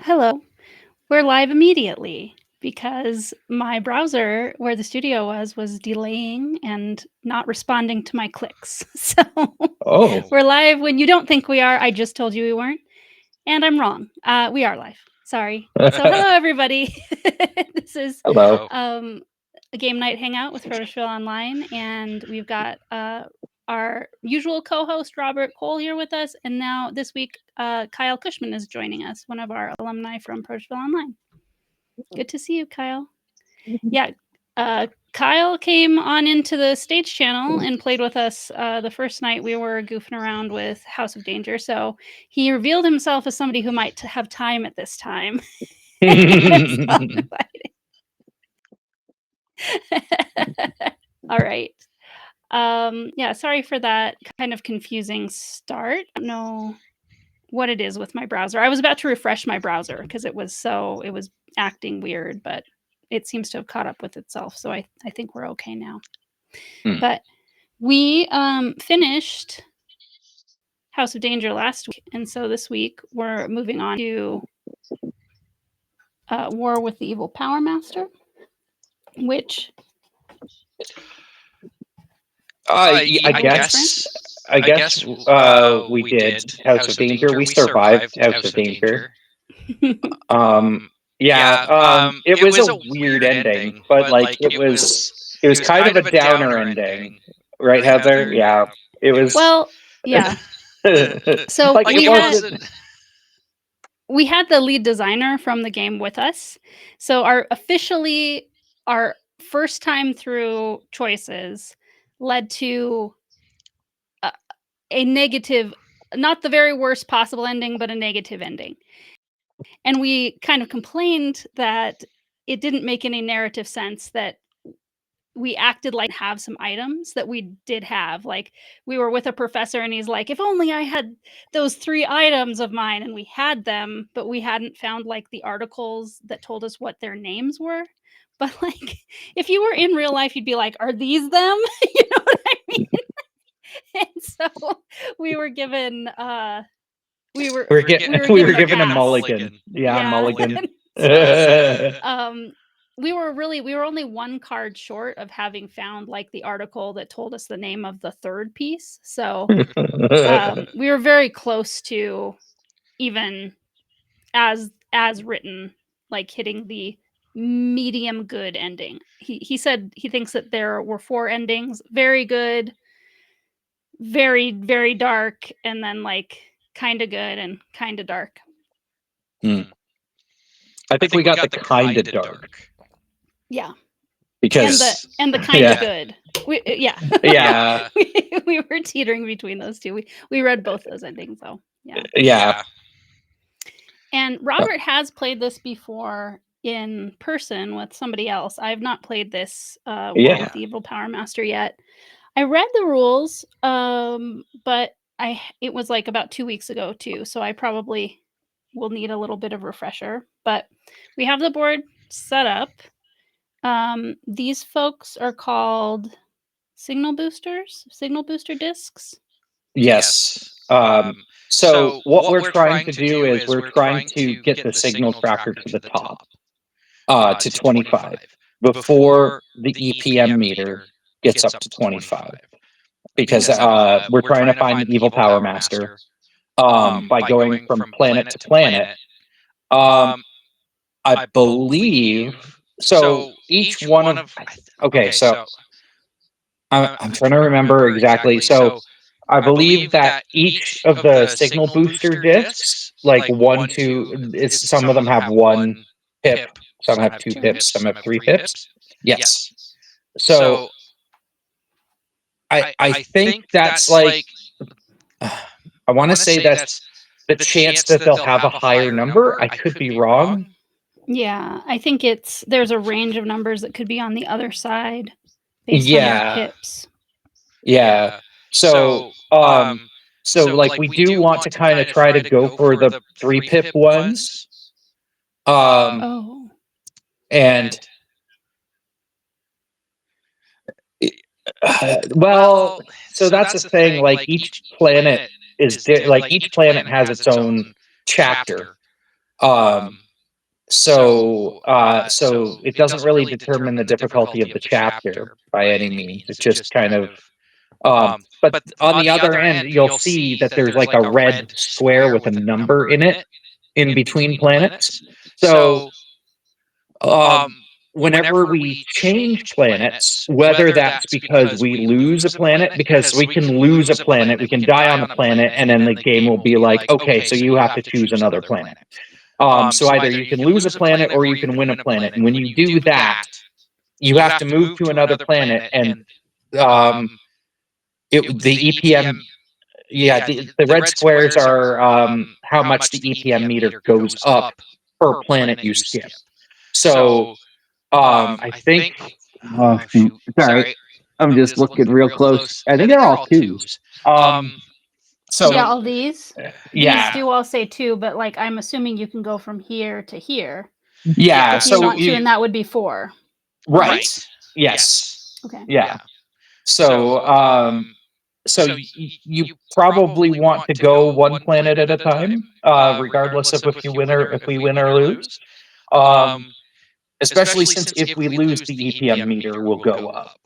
Hello. We're live immediately because my browser where the studio was delaying and not responding to my clicks. So Oh, we're live when you don't think we are. I just told you we weren't, and I'm wrong. We are live. Sorry. So hello everybody. This is hello. a game night hangout with Protospiel Online, and we've got our usual co-host Robert Cole here with us, and now this week Kyle Cushman is joining us, one of our alumni from Protospiel Online. Good to see you, Kyle. Yeah, Kyle came on into the stage channel and played with us the first night we were goofing around with House of Danger, so he revealed himself as somebody who might have time at this time. All right. Yeah, sorry for that kind of confusing start. I don't know what it is with my browser. I was about to refresh my browser because it was acting weird, but it seems to have caught up with itself. So I think we're okay now. But we finished House of Danger last week, and so this week we're moving on to War with the Evil Power Master, which I guess we did House of Danger. We survived House of Danger. It was a weird ending, but like it was kind of a downer ending, right, Heather? Yeah, it was. Well, yeah. So like we had the lead designer from the game with us. So our first time through choices led to a negative, not the very worst possible ending, but a negative ending. And we kind of complained that it didn't make any narrative sense that we acted like have some items that we did have. Like we were with a professor and he's like, if only I had those 3 items of mine, and we had them, but we hadn't found like the articles that told us what their names were. But like if you were in real life, you'd be like, are these them? You know what I mean? And so we were given we were given a pass. mulligan. Yeah, mulligan. We were only 1 card short of having found like the article that told us the name of the 3rd piece. So we were very close to even as written, like hitting the medium good ending. He said he thinks that there were 4 endings: very good, very, very dark, and then like kind of good and kind of dark. I think we got the kind of dark. Yeah. Because and the kind of good. Yeah. We were teetering between those two. We read both those endings though. Yeah. Yeah. And Robert has played this before in person with somebody else. I've not played this War with the Evil Power Master yet. I read the rules, but it was like about 2 weeks ago too, so I probably will need a little bit of refresher. But we have the board set up. These folks are called signal booster discs. Yes. So what we're trying to do is we're trying to get the signal tracker to the top, to 25, before the EPM meter gets up to 25. Because we're trying to find the evil Power Master by going from planet to planet. I believe so. Each one of so I'm trying to remember exactly. So I believe that each of the signal booster discs, like 1, 2, some of them have 1 pip, some have 2 pips, some have 3 pips. Yes. So I think that's like, I want to say that's the chance that they'll have a higher number. I could be wrong. Yeah, I think there's a range of numbers that could be on the other side based on their pips. Yeah. So like we do want to kind of try to go for the 3 pip ones. And well, so that's the thing. Like each planet is like each planet has its own chapter. So it doesn't really determine the difficulty of the chapter by any means. It just kind of but on the other end, you'll see that there's like a red square with a number in it in between planets. So whenever we change planets, whether that's because we lose a planet, because we can lose a planet, we can die on a planet, and then the game will be like, okay, so you have to choose another planet. So either you can lose a planet or you can win a planet. And when you do that, you have to move to another planet, and the EPM, yeah, the red squares are how much the EPM meter goes up per planet you skip. So I think, oh shoot, sorry, I'm just looking real close. I think they're all twos. So yeah, all these. yeah, These do all say 2, but like I'm assuming you can go from here to here. yeah. If you So want to, and that would be 4. right, yes, Okay. yeah. So you probably want to go one planet at a time, regardless of if you win or if we win or lose. Especially since if we lose, the EPM meter will go up.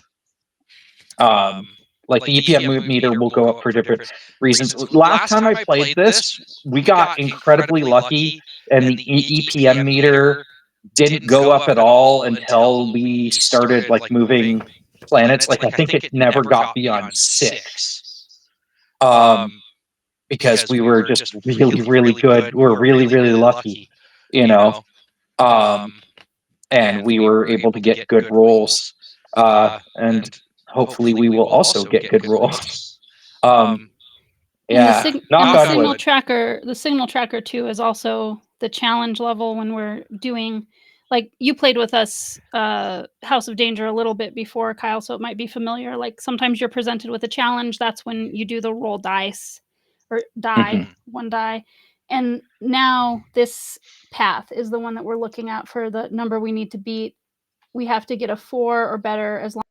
Like the EPM meter will go up for different reasons. Last time I played this, we got incredibly lucky, and the EPM meter didn't go up at all until we started like moving planets. Like I think it never got beyond 6. Because we were just really, really good. We're really, really lucky, you know. And we were able to get good rolls. And hopefully we will also get good rolls. Yeah, knock the on signal wood. tracker. The signal tracker 2 is also the challenge level when we're doing. Like you played with us, House of Danger a little bit before, Kyle, so it might be familiar. Like sometimes you're presented with a challenge. That's when you do the roll dice, or die, one die. And now this path is the one that we're looking at for the number we need to beat. We have to get a 4 or better as long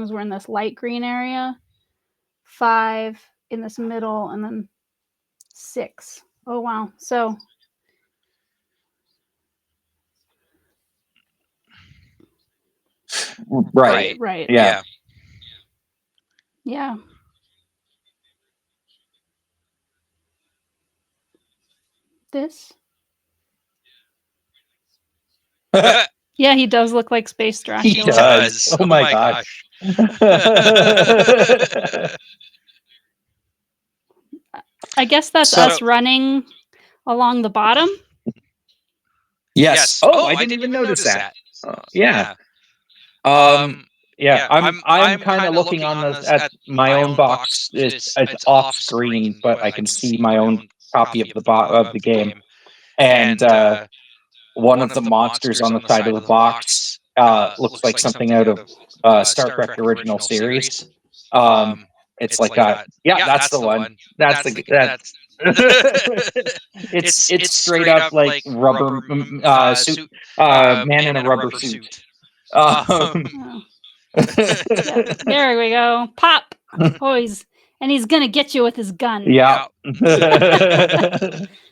as we're in this light green area. 5 in this middle, and then 6. Oh wow. So right. Yeah. Yeah. This. Yeah, he does look like Space Dracula. He does. Oh my gosh. I guess that's us running along the bottom. Yes. Oh, I didn't even notice that. Yeah. Yeah. I'm kind of looking on this at my own box. It's off screen, but I can see my own copy of the game. And one of the monsters on the side of the box looks like something out of Star Trek original series. It's like yeah, that's the one. That's it's straight up like rubber suit, man in a rubber suit. Yeah, there we go. Pop. Oh, he's gonna get you with his gun. Yeah.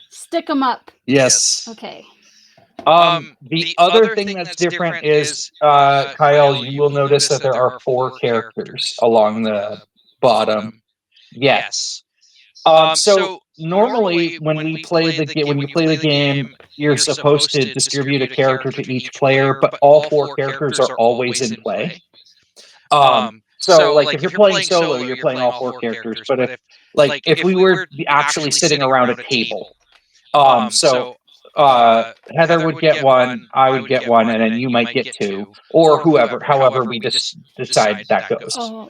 Stick him up. Yes. Okay. The other thing that's different is, Kyle, you will notice that there are 4 characters along the bottom. Yes. So normally when you play the game, you're supposed to distribute a character to each player, but all 4 characters are always in play. So like if you're playing solo, you're playing all 4 characters, but if we were actually sitting around a table, so Heather would get 1, I would get 1, and then you might get 2, or however we just decide that goes. Oh,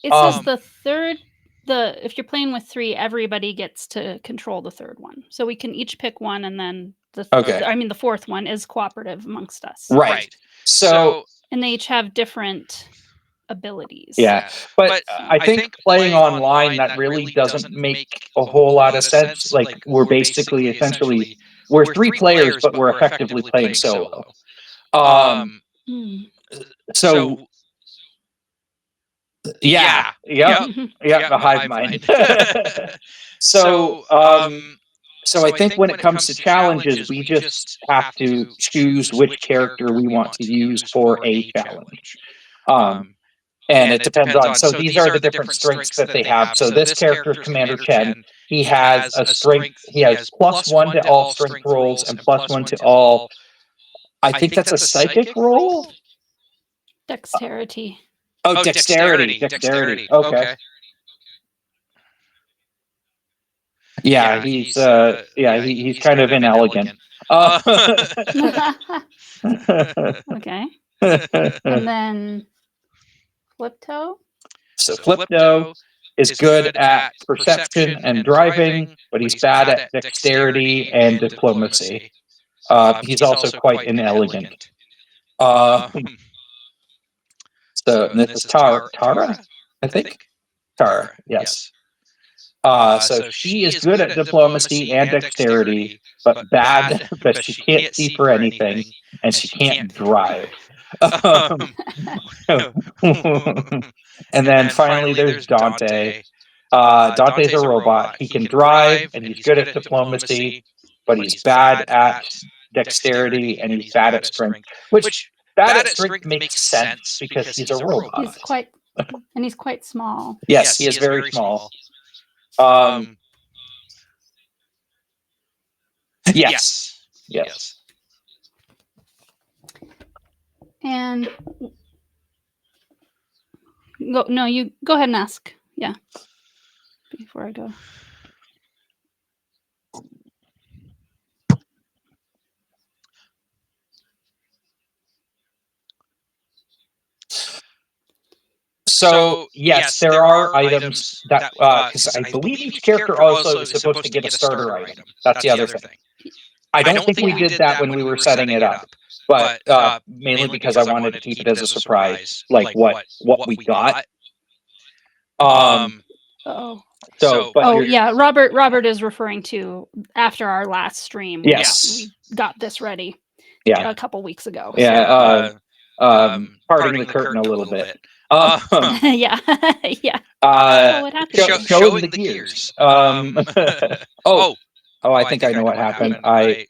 it says the third. If you're playing with 3, everybody gets to control the third one. So we can each pick one, and then the 4th one is cooperative amongst us. Right. So and they each have different abilities. Yeah, but I think playing online, that really doesn't make a whole lot of sense. Like we're basically essentially we're 3 players, but we're effectively playing solo. So yeah, the hive mind. So So I think when it comes to challenges, we just have to choose which character we want to use for a challenge. And it depends on, so these are the different strengths that they have. So this character is Commander Chen. He has a strength, he has +1 to all strength rolls and +1 to all, I think that's a psychic roll? Dexterity. Oh, dexterity. Okay. Yeah, he's kind of inelegant. Okay. And then Fliptoe? So Fliptoe is good at perception and driving, but he's bad at dexterity and diplomacy. He's also quite inelegant. So this is Tara, I think. Tara, yes. So she is good at diplomacy and dexterity, but bad, but she can't see for anything, and she can't drive. And then finally, there's Dante. Dante's a robot. He can drive, and he's good at diplomacy, but he's bad at dexterity, and he's bad at strength. Which bad at strength makes sense because he's a robot. He's quite small. Yes, he is very small. Yes. And you go ahead and ask. Yeah. Before I go. So yes, there are items that because I believe each character also is supposed to get a starter item. That's the other thing. I don't think we did that when we were setting it up, but mainly because I wanted to keep it as a surprise, like what we got. Robert is referring to after our last stream. Yes, we got this ready. Yeah, a couple weeks ago. Yeah, parting the curtain a little bit. Yeah. What happened? Showing the gears. I think I know what happened. Okay.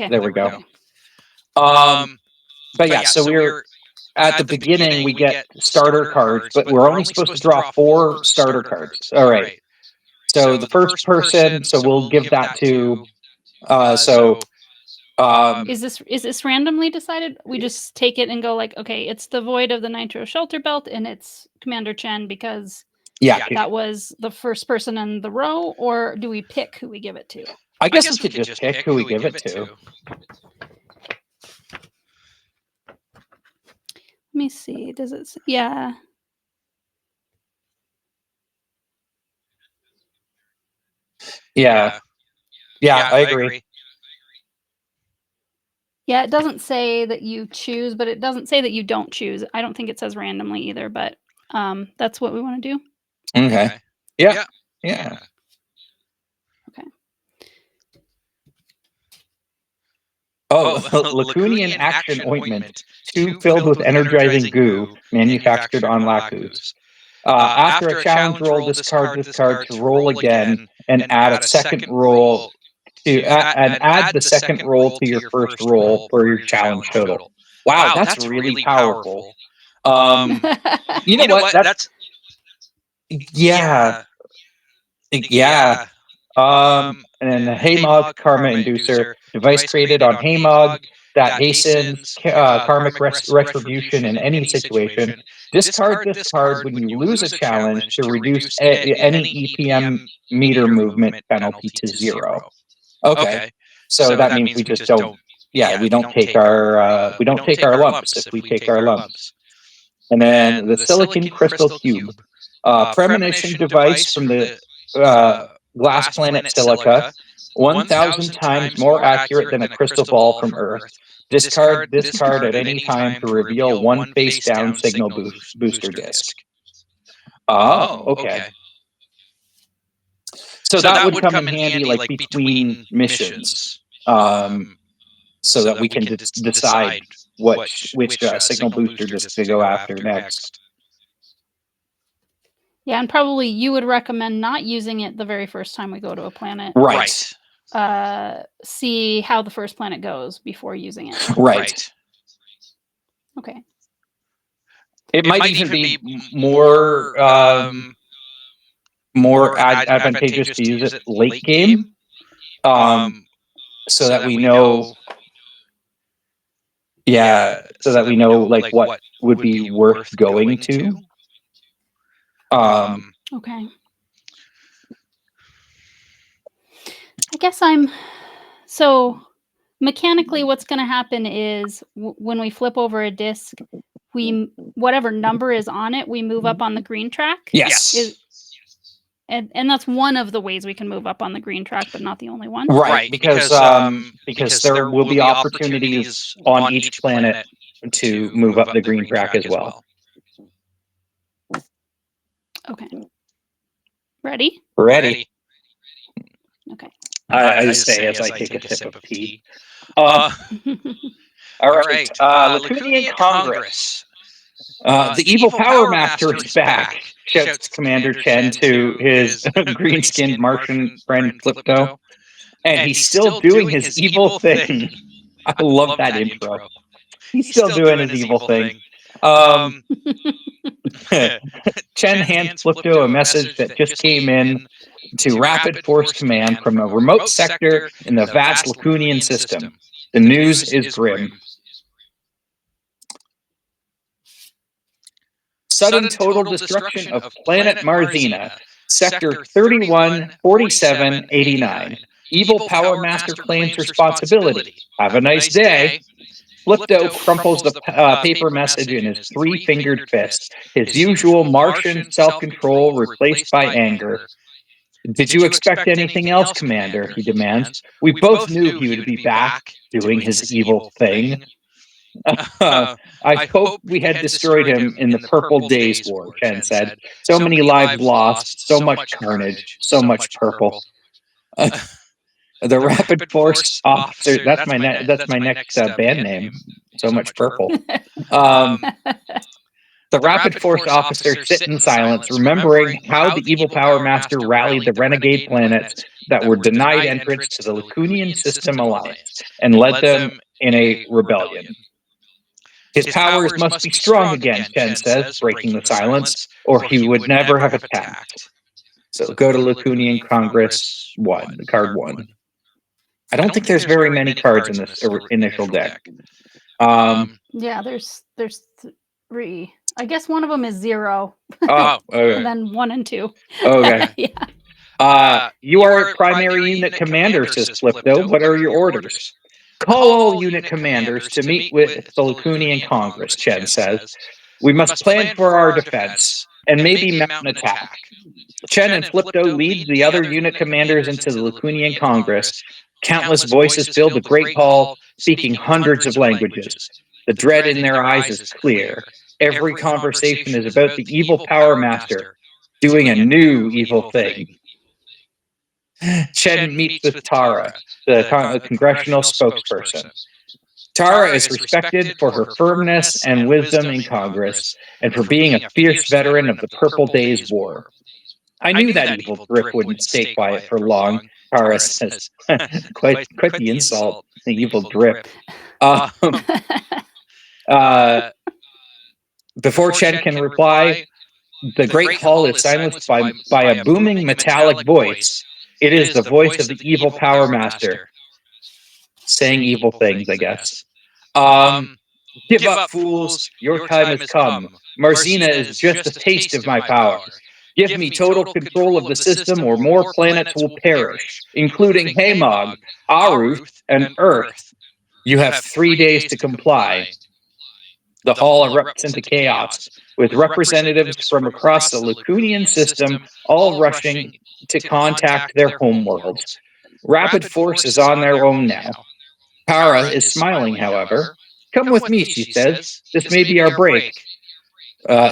There we go. But yeah, so we're at the beginning. We get starter cards, but we're only supposed to draw 4 starter cards. All right. So the first person. So we'll give that to. Is this randomly decided? We just take it and go like, okay, it's the Void of the Nitro Shelter Belt, and it's Commander Chen because that was the first person in the row, or do we pick who we give it to? I guess we could just pick who we give it to. Let me see. Does it? Yeah. Yeah, I agree. Yeah, it doesn't say that you choose, but it doesn't say that you don't choose. I don't think it says randomly either, but that's what we want to do. Okay. Yeah. Okay. Lacunian Action Ointment, 2 filled with energizing goo, manufactured on Lacus. After a challenge roll, discard to roll again, and add a second roll add the second roll to your first roll for your challenge total. Wow, that's really powerful. You know what? That's yeah. And the Haymog Karma Inducer, device created on Haymog that hastens karmic retribution in any situation. Discard this card when you lose a challenge to reduce any EPM meter movement penalty to 0. Okay. So that means we just don't. Yeah, we don't take our lumps if we take our lumps. And then the Silicon Crystal Cube, premonition device from the glass planet Silica, 1,000 times more accurate than a crystal ball from Earth. Discard this card at any time to reveal 1 face down signal booster disc. Oh, okay. So that would come in handy, like between missions, so that we can decide which signal booster disc to go after next. Yeah, and probably you would recommend not using it the very first time we go to a planet. Right. see how the first planet goes before using it. Right. Okay. It might even be more advantageous to use it late game, so that we know. Yeah, so that we know like what would be worth going to. Okay. I guess so mechanically what's going to happen is when we flip over a disc, whatever number is on it, we move up on the green track. Yes. And that's one of the ways we can move up on the green track, but not the only one. Right, because there will be opportunities on each planet to move up the green track as well. Okay. Ready? Ready. Okay. I just say as I take a sip of tea. All right. Lacunian Congress. The evil Power Master is back, shouts Commander Chen to his green-skinned Martian friend Flipto. And he's still doing his evil thing. I love that intro. He's still doing his evil thing. Chen hands Flipto a message that just came in to Rapid Force Command from a remote sector in the vast Lacunian system. The news is grim. Sudden total destruction of planet Marzina, Sector 314789. Evil Power Master claims responsibility. Have a nice day. Flipto crumples the paper message in his three-fingered fist, his usual Martian self-control replaced by anger. Did you expect anything else, Commander? He demands. We both knew he would be back doing his evil thing. I hoped we had destroyed him in the Purple Days War, Chen said. So many lives lost, so much carnage, so much purple. The Rapid Force Officer, that's my next band name. So much purple. The Rapid Force officers sit in silence, remembering how the evil Power Master rallied the renegade planets that were denied entrance to the Lacunian System Alliance and led them in a rebellion. His powers must be strong again, Chen says, breaking the silence, or he would never have attacked. So go to Lacunian Congress 1, card 1. I don't think there's very many cards in this initial deck. Yeah, there's 3. I guess one of them is 0. Oh, okay. And then 1 and 2. Okay. Yeah. You are a primary unit commander, says Flipto. What are your orders? Call all unit commanders to meet with the Lacunian Congress, Chen says. We must plan for our defense and maybe mount an attack. Chen and Flipto lead the other unit commanders into the Lacunian Congress. Countless voices fill the Great Hall, speaking hundreds of languages. The dread in their eyes is clear. Every conversation is about the evil Power Master doing a new evil thing. Chen meets with Tara, the congressional spokesperson. Tara is respected for her firmness and wisdom in Congress and for being a fierce veteran of the Purple Days War. I knew that evil drip wouldn't stay quiet for long, Tara says. quite the insult, the evil drip. Before Chen can reply, the Great Hall is silenced by a booming metallic voice. It is the voice of the evil Power Master. Saying evil things, I guess. Give up, fools. Your time has come. Marzina is just a taste of my power. Give me total control of the system or more planets will perish, including Hamog, Aruth, and Earth. You have 3 days to comply. The hall erupts into chaos, with representatives from across the Lacunian system all rushing to contact their homeworlds. Rapid Force is on their own now. Tara is smiling, however. Come with me, she says. This may be our break.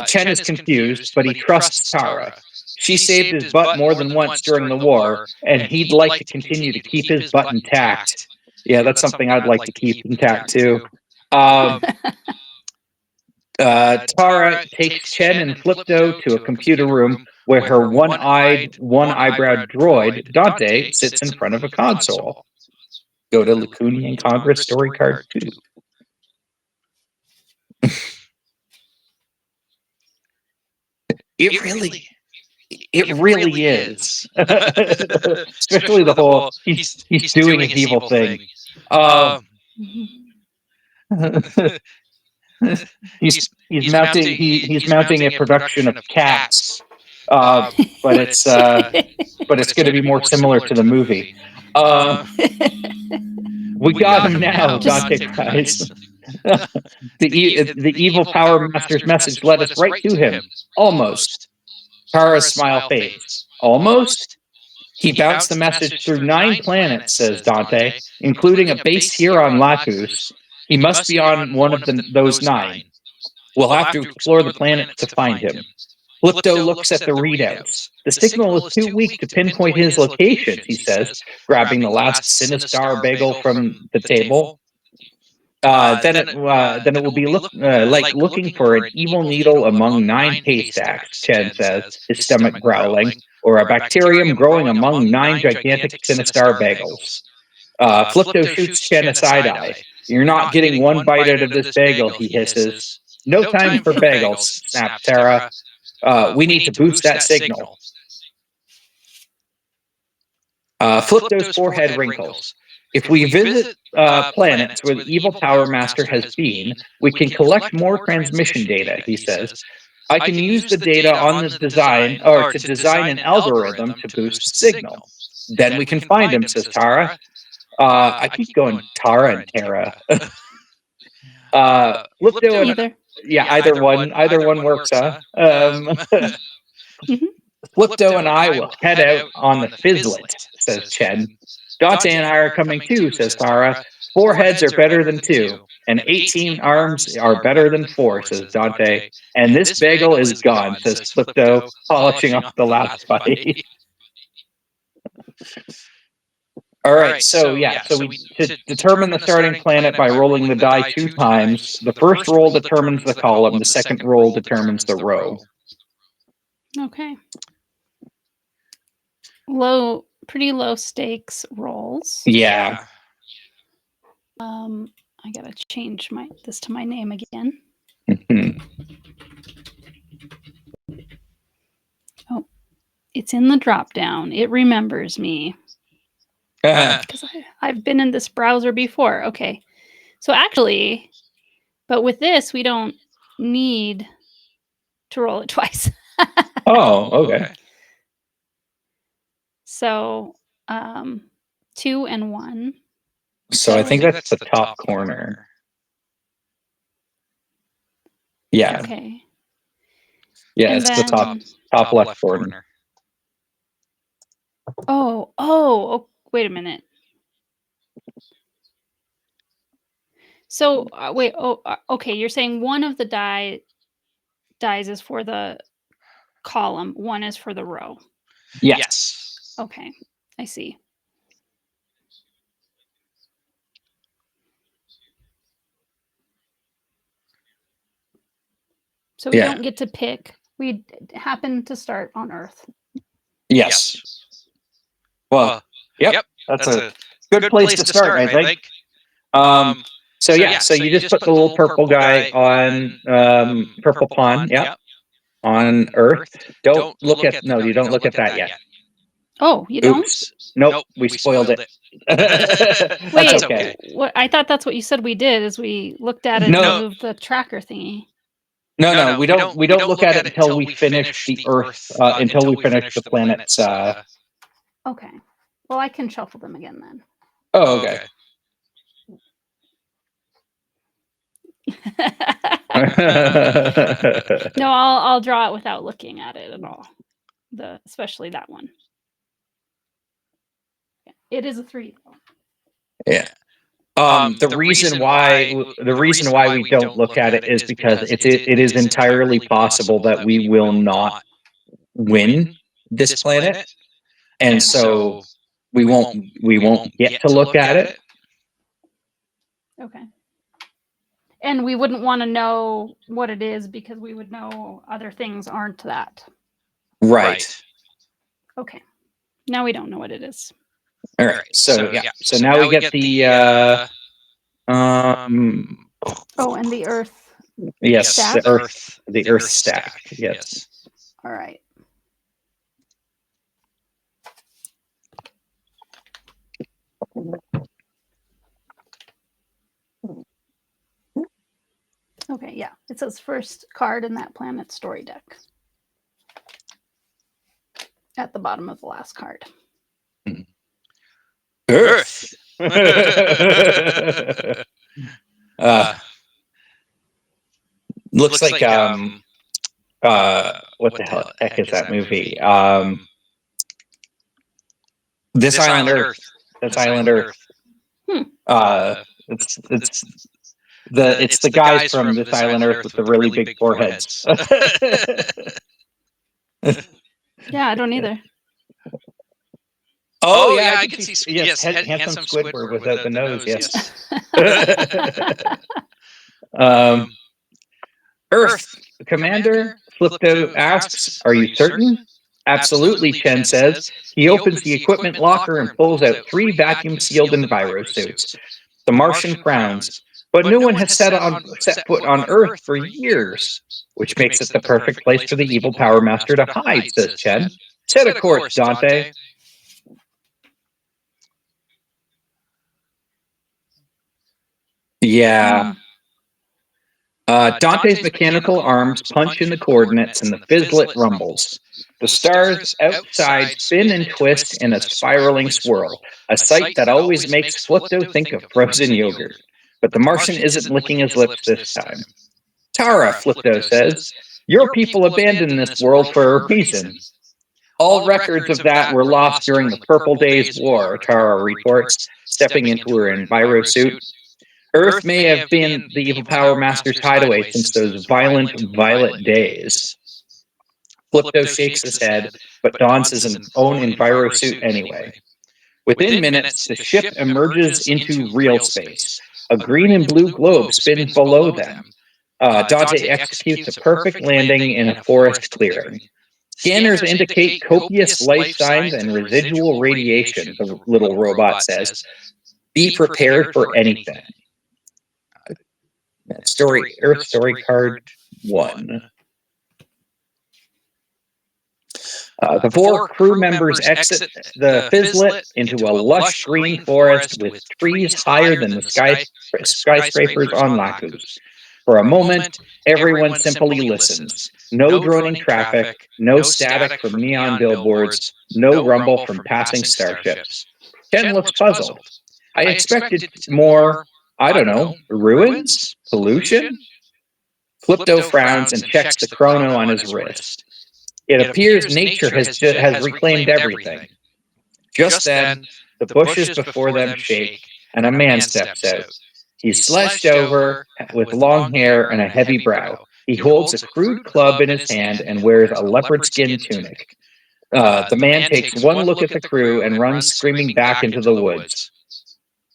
Chen is confused, but he trusts Tara. She saved his butt more than once during the war, and he'd like to continue to keep his butt intact. Yeah, that's something I'd like to keep intact, too. Tara takes Chen and Flipto to a computer room where her one-eyed, one-eyebrowed droid, Dante, sits in front of a console. Go to Lacunian Congress story card 2. It really is. Especially the whole he's doing his evil thing. He's mounting a production of Cats, but it's going to be more similar to the movie. We got him now, Dante cries. The evil Power Master's message led us right to him. Almost. Tara's smile fades. Almost? He bounced the message through 9 planets, says Dante, including a base here on Lacus. He must be on one of those 9. We'll have to explore the planet to find him. Flipto looks at the readouts. The signal is too weak to pinpoint his location, he says, grabbing the last Sinistar bagel from the table. Then it will be like looking for an evil needle among 9 haystacks, Chen says, his stomach growling, or a bacterium growing among 9 gigantic Sinistar bagels. Flipto shoots Chen a side-eye. You're not getting one bite out of this bagel, he hisses. No time for bagels, snaps Tara. We need to boost that signal. Flipto's forehead wrinkles. If we visit planets where the evil Power Master has been, we can collect more transmission data, he says. I can use the data on the design, or to design an algorithm to boost the signal. Then we can find him, says Tara. I keep going Tara and Tara. Flipto Either. either one works, huh? Flipto and I will head out on the Fizzlet, says Chen. Dante and I are coming too, says Tara. 4 heads are better than 2, and 18 arms are better than 4, says Dante. And this bagel is gone, says Flipto, polishing off the last bite. All right, so we to determine the starting planet by rolling the die 2 times. The first roll determines the column, the second roll determines the row. Okay. Pretty low stakes rolls. Yeah. I gotta change this to my name again. Oh, it's in the drop down. It remembers me. Because I've been in this browser before. Okay. So actually, but with this, we don't need to roll it twice. Oh, okay. So 2 and 1. So I think that's the top corner. Yeah. Okay. Yeah, it's the top left corner. Oh, wait a minute. So wait, okay, you're saying one of the dies is for the column, one is for the row. Yes. Okay, I see. So we don't get to pick. We happen to start on Earth. Yes. Well, yep. That's a good place to start, I think. So you just put the little purple guy on purple pawn. Yep. On Earth. Don't look at that yet. Oh, you don't? Nope. We spoiled it. Wait, that's okay. What I thought that's what you said we did is we looked at it and moved the tracker thingy. No, we don't look at it until we finish the Earth, until we finish the planets. Okay. Well, I can shuffle them again then. Oh, okay. No, I'll draw it without looking at it at all. Especially that one. It is a 3. Yeah. The reason why we don't look at it is because it is entirely possible that we will not win this planet, and so we won't get to look at it. Okay. And we wouldn't want to know what it is because we would know other things aren't that. Right. Okay. Now we don't know what it is. All right. So now we get the Oh, and the Earth. yes, stack? the Earth stack. Yes. All right. Okay, yeah. It says first card in that planet story deck. At the bottom of the last card. Earth. Looks like what the heck is that movie? This Island Earth. This Island Earth. It's the guys from This Island Earth with the really big foreheads. Yeah, I don't either. Oh yeah, I can see. Yes, handsome Squidward without the nose. Yes. Earth Commander Flipto asks, "Are you certain?" Absolutely, Chen says. He opens the equipment locker and pulls out 3 vacuum-sealed envirosuits. The Martian frowns, but no one has set foot on Earth for years, which makes it the perfect place for the evil Power Master to hide, says Chen. Set a course, Dante. Yeah. Dante's mechanical arms punch in the coordinates and the fizzlet rumbles. The stars outside spin and twist in a spiraling swirl, a sight that always makes Flipto think of frozen yogurt. But the Martian isn't licking his lips this time. Tara, Flipto says, your people abandoned this world for a reason. All records of that were lost during the Purple Days War, Tara reports, stepping into her envirosuit. Earth may have been the evil Power Master's hideaway since those violent violet days. Flipto shakes his head, but dons his own envirosuit anyway. Within minutes, the ship emerges into real space. A green and blue globe spins below them. Dante executes a perfect landing in a forest clearing. Scanners indicate copious life signs and residual radiation, the little robot says. Be prepared for anything. Earth story card 1. The 4 crew members exit the Fizzlet into a lush green forest with trees higher than the skyscrapers on Lacus. For a moment, everyone simply listens. No droning traffic, no static from neon billboards, no rumble from passing starships. Chen looks puzzled. I expected more, I don't know, ruins? Pollution? Flipto frowns and checks the chrono on his wrist. It appears nature has reclaimed everything. Just then, the bushes before them shake, and a man steps out. He's slouched over, with long hair and a heavy brow. He holds a crude club in his hand and wears a leopard skin tunic. The man takes one look at the crew and runs screaming back into the woods.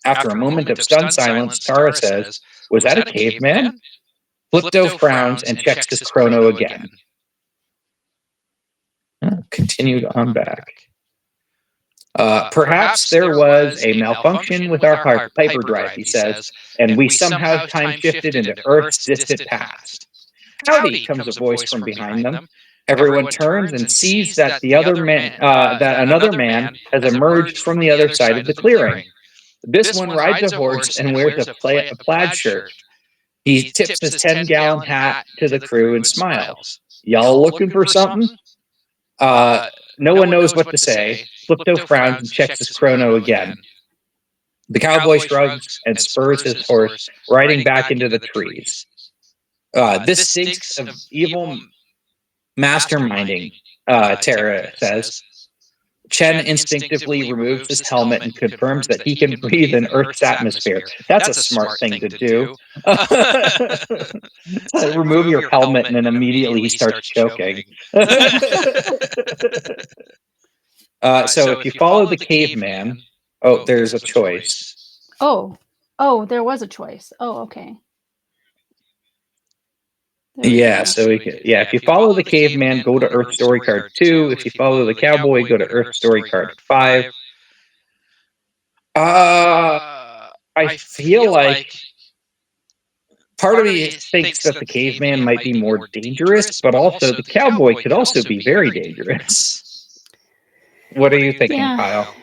After a moment of stunned silence, Tara says, "Was that a caveman?" Flipto frowns and checks his chrono again. Continued on back. Perhaps there was a malfunction with our hyperdrive, he says, and we somehow time-shifted into Earth's distant past. Howdy, comes a voice from behind them. Everyone turns and sees that another man has emerged from the other side of the clearing. This one rides a horse and wears a plaid shirt. He tips his 10-gallon hat to the crew and smiles. Y'all looking for something? No one knows what to say. Flipto frowns and checks his chrono again. The cowboy shrugs and spurs his horse, riding back into the trees. This stinks of evil masterminding, Tara says. Chen instinctively removes his helmet and confirms that he can breathe in Earth's atmosphere. That's a smart thing to do. Remove your helmet and then immediately he starts choking. So if you follow the caveman, there's a choice. Oh, there was a choice. Oh, okay. Yeah, so if you follow the caveman, go to Earth Story card 2. If you follow the cowboy, go to Earth Story card 5. I feel like part of me thinks that the caveman might be more dangerous, but also the cowboy could also be very dangerous. What are you thinking, Kyle?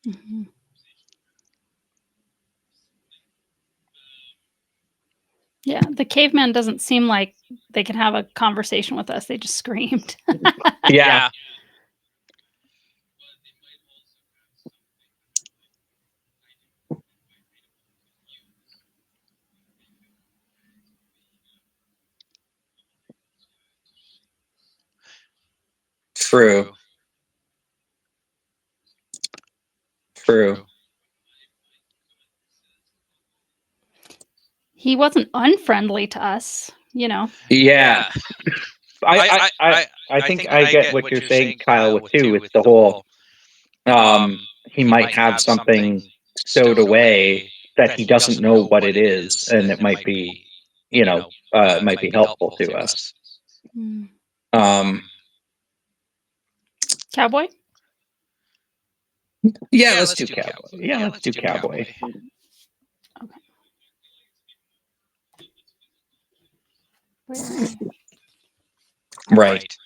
Mm-hmm. Yeah, the caveman doesn't seem like they can have a conversation with us. They just screamed. Yeah. True. He wasn't unfriendly to us, you know. Yeah. I think I get what you're saying, Kyle, with too, with the whole he might have something stowed away that he doesn't know what it is, and it might be, it might be helpful to us. Cowboy? Yeah, let's do cowboy. Yeah, let's do cowboy. Okay. Where are you? Right.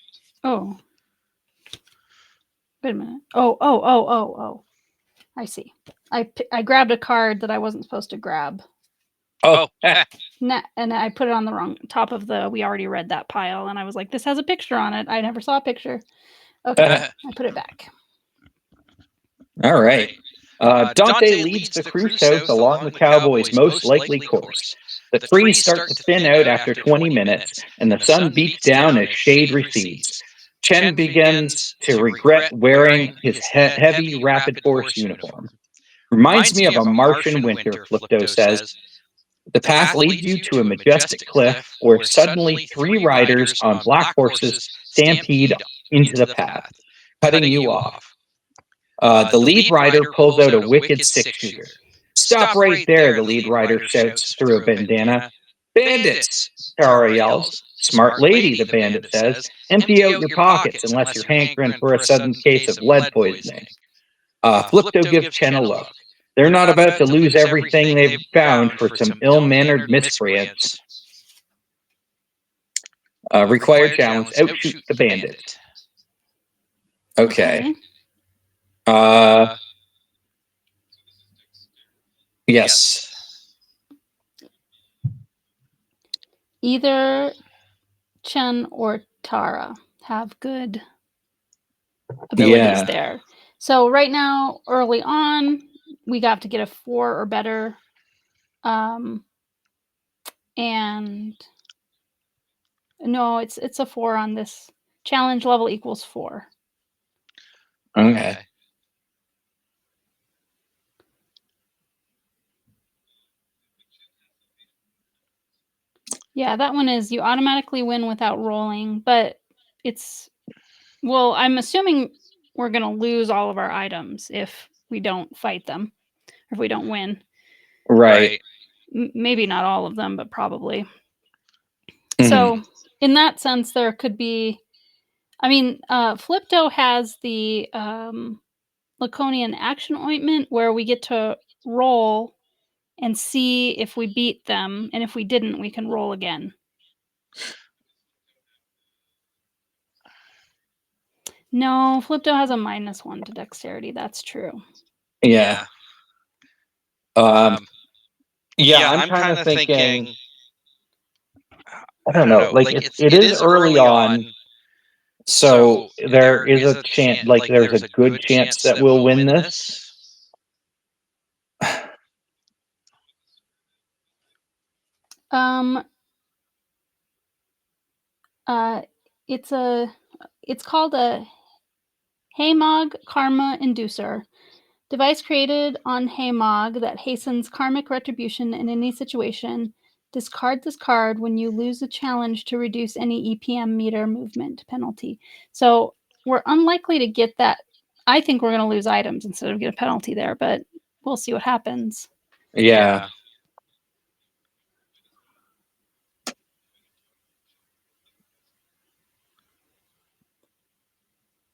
Oh. Wait a minute. Oh. I see. I grabbed a card that I wasn't supposed to grab. Oh. And I put it on the wrong top of we already read that pile, and I was like, this has a picture on it. I never saw a picture. Okay, I put it back. All right. Dante leads the crew south along the cowboy's most likely course. The trees start to thin out after 20 minutes, and the sun beats down as shade recedes. Chen begins to regret wearing his heavy Rapid Force uniform. Reminds me of a Martian winter, Flipto says. The path leads you to a majestic cliff where suddenly 3 riders on black horses stampede into the path, cutting you off. The lead rider pulls out a wicked 6-shooter. Stop right there, the lead rider shouts through a bandana. Bandits, Tara yells. Smart lady, the bandit says. Empty out your pockets unless you're hankering for a sudden case of lead poisoning. Flipto gives Chen a look. They're not about to lose everything they've found for some ill-mannered miscreants. Required challenge, outshoot the bandit. Okay. Yes. Either Chen or Tara have good abilities there. So right now, early on, we got to get a 4 or better. And no, it's a 4 on this. Challenge level equals 4. Okay. Yeah, that one is you automatically win without rolling, but I'm assuming we're going to lose all of our items if we don't fight them, or if we don't win. Right. Maybe not all of them, but probably. Mm-hmm. So in that sense, there could be, Flipto has the Laconian Action Ointment where we get to roll and see if we beat them, and if we didn't, we can roll again. No, Flipto has a -1 to dexterity. That's true. Yeah. Yeah, I'm kind of thinking. I don't know. Like it is early on, so there is a chance. Like there's a good chance that we'll win this. It's called a Hamog Karma Inducer. Device created on Hamog that hastens karmic retribution in any situation Discard this card when you lose a challenge to reduce any EPM meter movement penalty. So we're unlikely to get that. I think we're going to lose items instead of get a penalty there, but we'll see what happens. Yeah.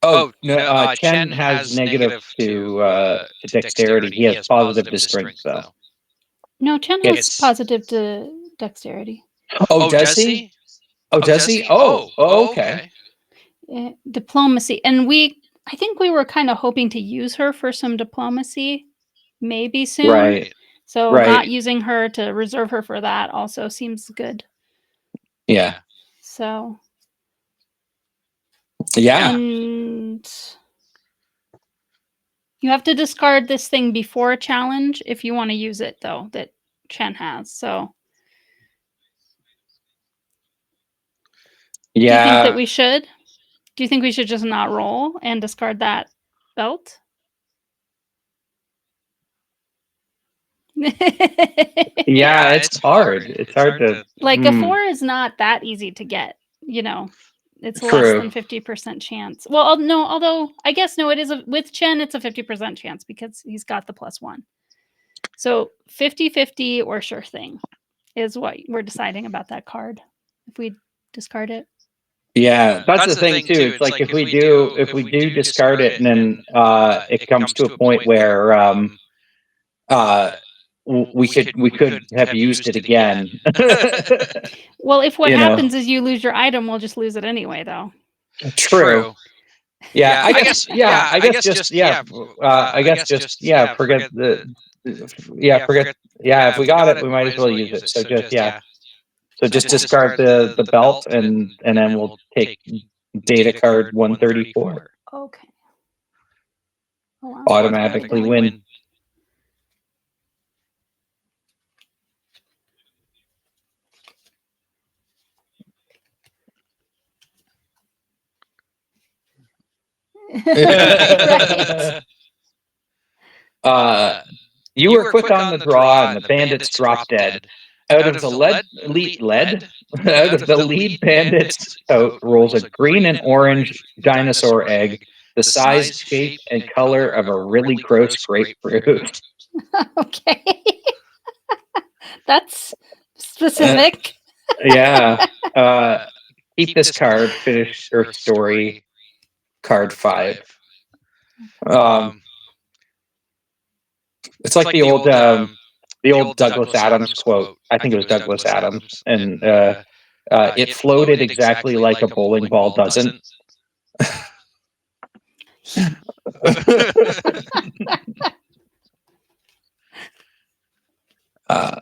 Oh, no, Chen has negative to dexterity. He has positive to strength, though. No, Chen has positive to dexterity. Oh, does he? Oh, does he? Oh, okay. Diplomacy. And I think we were kind of hoping to use her for some diplomacy maybe soon. Right. So not using her to reserve her for that also seems good. Yeah. So. Yeah. And you have to discard this thing before a challenge if you want to use it, though, that Chen has. So. Yeah. Do you think that we should? Do you think we should just not roll and discard that belt? Yeah, it's hard. It's hard to. Like a 4 is not that easy to get, It's less than 50% chance. Well, no, although I guess no, it is with Chen, it's a 50% chance because he's got the +1. So 50-50 or sure thing is what we're deciding about that card. If we discard it. Yeah, that's the thing too. It's like if we do discard it, and then it comes to a point where we could have used it again. Well, if what happens is you lose your item, we'll just lose it anyway, though. True. Yeah, I guess just forget the. If we got it, we might as well use it. So just discard the belt, and then we'll take data card 134. Okay. Automatically win. Right. You were quick on the draw, and the bandits dropped dead. Out of the lead bandits coat rolls a green and orange dinosaur egg, the size, shape, and color of a really gross grapefruit. Okay. That's specific. Yeah. Keep this card. Finish Earth Story. Card 5. It's like the old Douglas Adams quote. I think it was Douglas Adams, and it floated exactly like a bowling ball doesn't.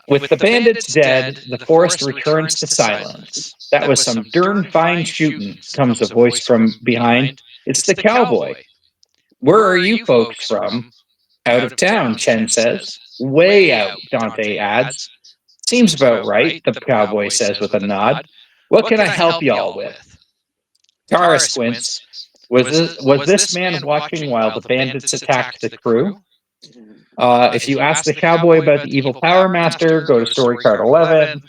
With the bandits dead, the forest returns to silence. That was some darn fine shooting, comes a voice from behind. It's the cowboy. Where are you folks from? Out of town, Chen says. Way out, Dante adds. Seems about right, the cowboy says with a nod. What can I help y'all with? Tara squints. Was this man watching while the bandits attacked the crew? If you ask the cowboy about the evil Power Master, go to story card 11.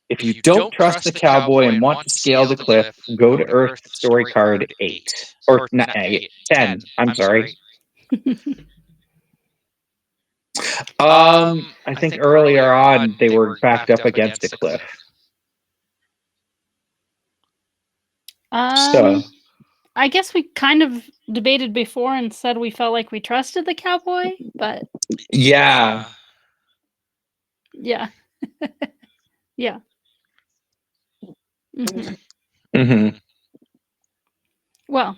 If you don't trust the cowboy and want to scale the cliff, go to Earth story card 8. Or 10. I'm sorry. I think earlier on they were backed up against a cliff. So I guess we kind of debated before and said we felt like we trusted the cowboy, but yeah. Yeah. Yeah. Mm-hmm. Mm-hmm. Well.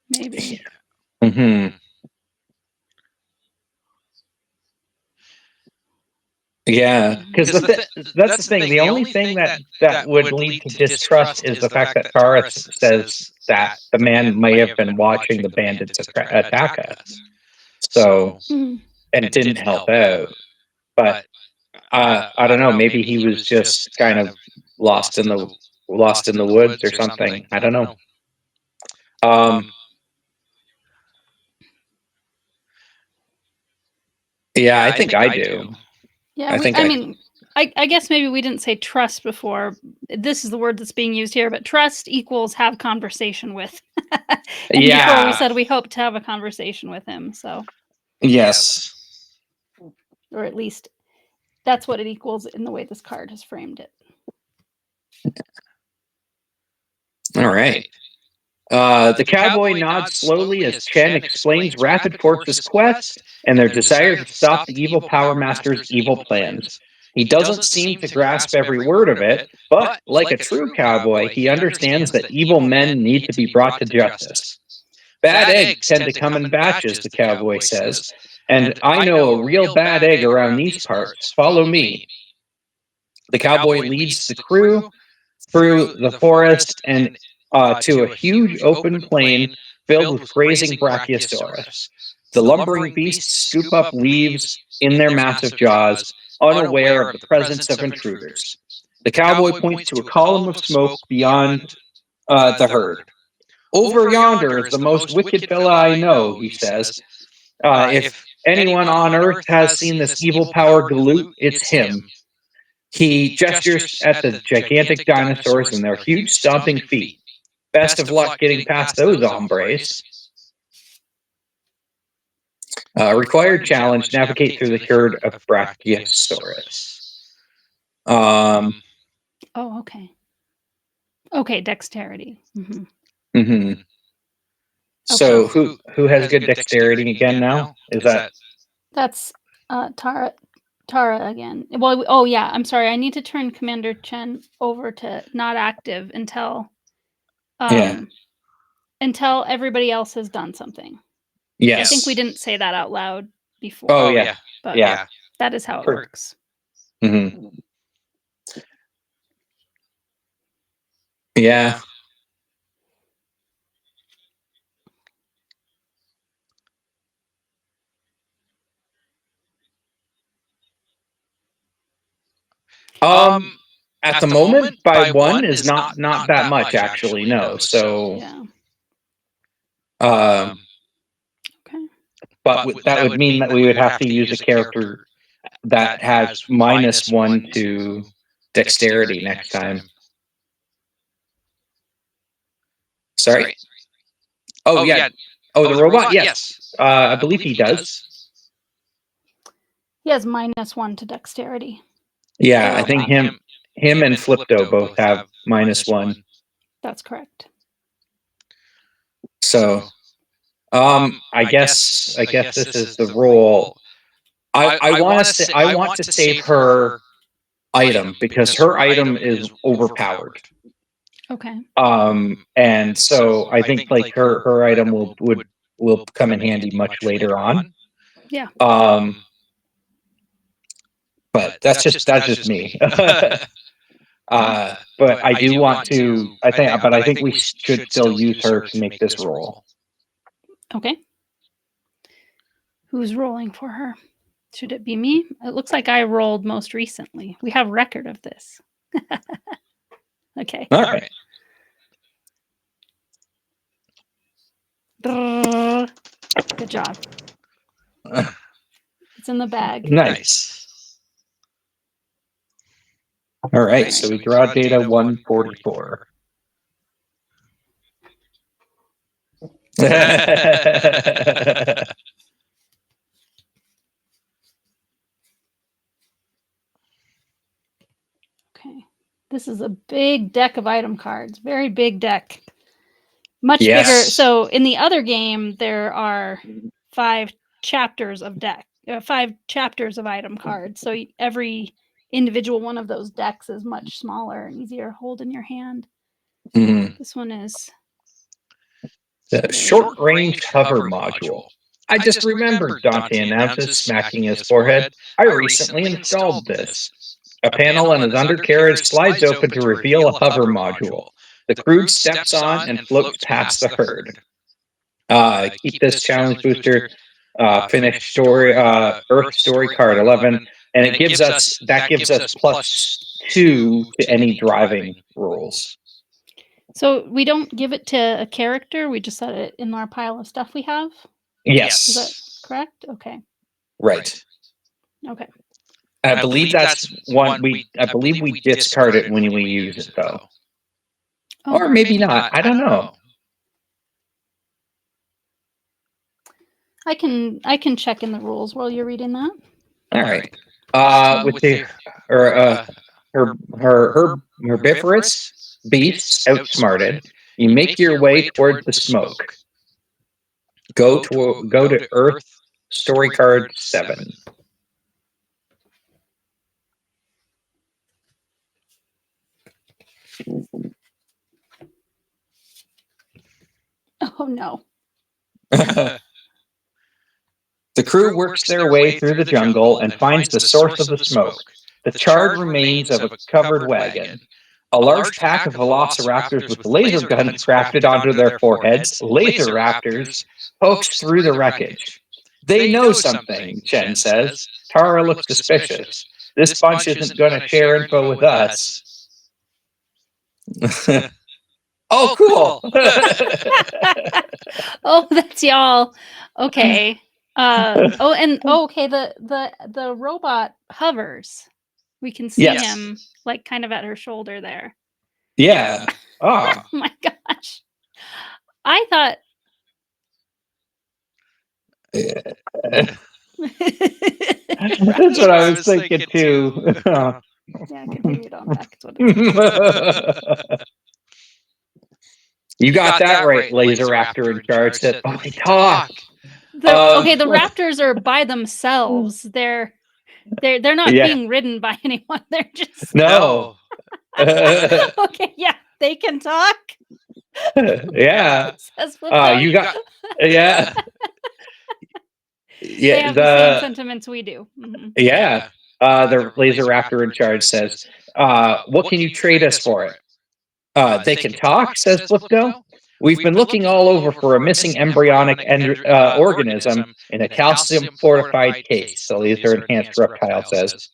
Maybe. Mm-hmm. Yeah, because that's the thing. The only thing that would lead to distrust is the fact that Taurus says that the man may have been watching the bandits attack us. So, and didn't help out. But I don't know. Maybe he was just kind of lost in the woods or something. I don't know. Yeah, I think I do. Yeah, I guess maybe we didn't say trust before. This is the word that's being used here, but trust equals have conversation with. And before we said we hope to have a conversation with him, so. Yes. Or at least that's what it equals in the way this card has framed it. All right. The cowboy nods slowly as Chen explains Rapid Force's quest and their desire to stop the evil Power Master's evil plans. He doesn't seem to grasp every word of it, but like a true cowboy, he understands that evil men need to be brought to justice. Bad eggs tend to come in batches, the cowboy says, and I know a real bad egg around these parts. Follow me. The cowboy leads the crew through the forest and to a huge open plain filled with grazing brachiosaurus. The lumbering beasts scoop up leaves in their massive jaws, unaware of the presence of intruders. The cowboy points to a column of smoke beyond the herd. Over yonder is the most wicked fella I know, he says. If anyone on Earth has seen this evil power galoot, it's him. He gestures at the gigantic dinosaurs and their huge stomping feet. Best of luck getting past those hombres. Required challenge, navigate through the herd of Brachiosaurus. Oh, okay. Okay, dexterity. Mm-hmm. Mm-hmm. So okay. who has good dexterity again now? Is that? That's Tara again. Well, oh yeah, I'm sorry. I need to turn Commander Chen over to not active until until everybody else has done something. Yes. I think we didn't say that out loud before. Oh yeah. But yeah. That is how it works. Mm-hmm. Yeah. At the moment, by one is not that much actually. No, so okay. But that would mean that we would have to use a character that has -1 to dexterity next time. Sorry. Oh yeah. Oh, the robot. Yes. I believe he does. He has -1 to dexterity. Yeah, I think him and Flipto both have -1. That's correct. So, I guess this is the role. I want to save her item because her item is overpowered. Okay. And so I think like her item will come in handy much later on. Yeah. But that's just me. But I do want to. I think we should still use her to make this roll. Okay. Who's rolling for her? Should it be me? It looks like I rolled most recently. We have record of this. Okay. All right. Good job. It's in the bag. Nice. All right, so we draw data 144. Okay. This is a big deck of item cards. Very big deck. Much bigger. So in the other game, there are 5 chapters of deck. 5 chapters of item cards. So every individual one of those decks is much smaller and easier to hold in your hand. Mm-hmm. This one is the short-range hover module. I just remembered, Dante announces, smacking his forehead. I recently installed this. A panel in his undercarriage slides open to reveal a hover module. The crude steps on and floats past the herd. Keep this challenge booster. Finish story. Earth story card 11, and it gives us +2 to any driving rules. So we don't give it to a character, we just set it in our pile of stuff we have? Yes. Is that correct? Okay. Right. Okay. I believe that's one I believe we discard it when we use it, though. Oh. Or maybe not. I don't know. I can check in the rules while you're reading that. All right. With the herbivorous beasts outsmarted, you make your way toward the smoke. Go to Earth story card 7. Oh no. The crew works their way through the jungle and finds the source of the smoke, the charred remains of a covered wagon. A large pack of velociraptors with laser guns crafted onto their foreheads, laser raptors, pokes through the wreckage. They know something, Chen says. Tara looks suspicious. This bunch isn't going to share info with us. Oh, cool. Oh, that's y'all. Okay. Okay, the robot hovers. We can see him like kind of at her shoulder there. Yeah. Oh. Oh my gosh. I thought That's what I was thinking too. Yeah, continued on back. Is what it You got that right, Laser Raptor in charge said, "Oh, they talk." Okay, the raptors are by themselves. They're not being ridden by anyone. They're just no. Okay, yeah, they can talk. Yeah. You got yeah. Yeah, they have the same sentiments we do. Mm-hmm. Yeah. The Laser Raptor in charge says, "What can you trade us for it?" They can talk, says Flipdo. We've been looking all over for a missing embryonic organism in a calcium-fortified case, the laser-enhanced reptile says.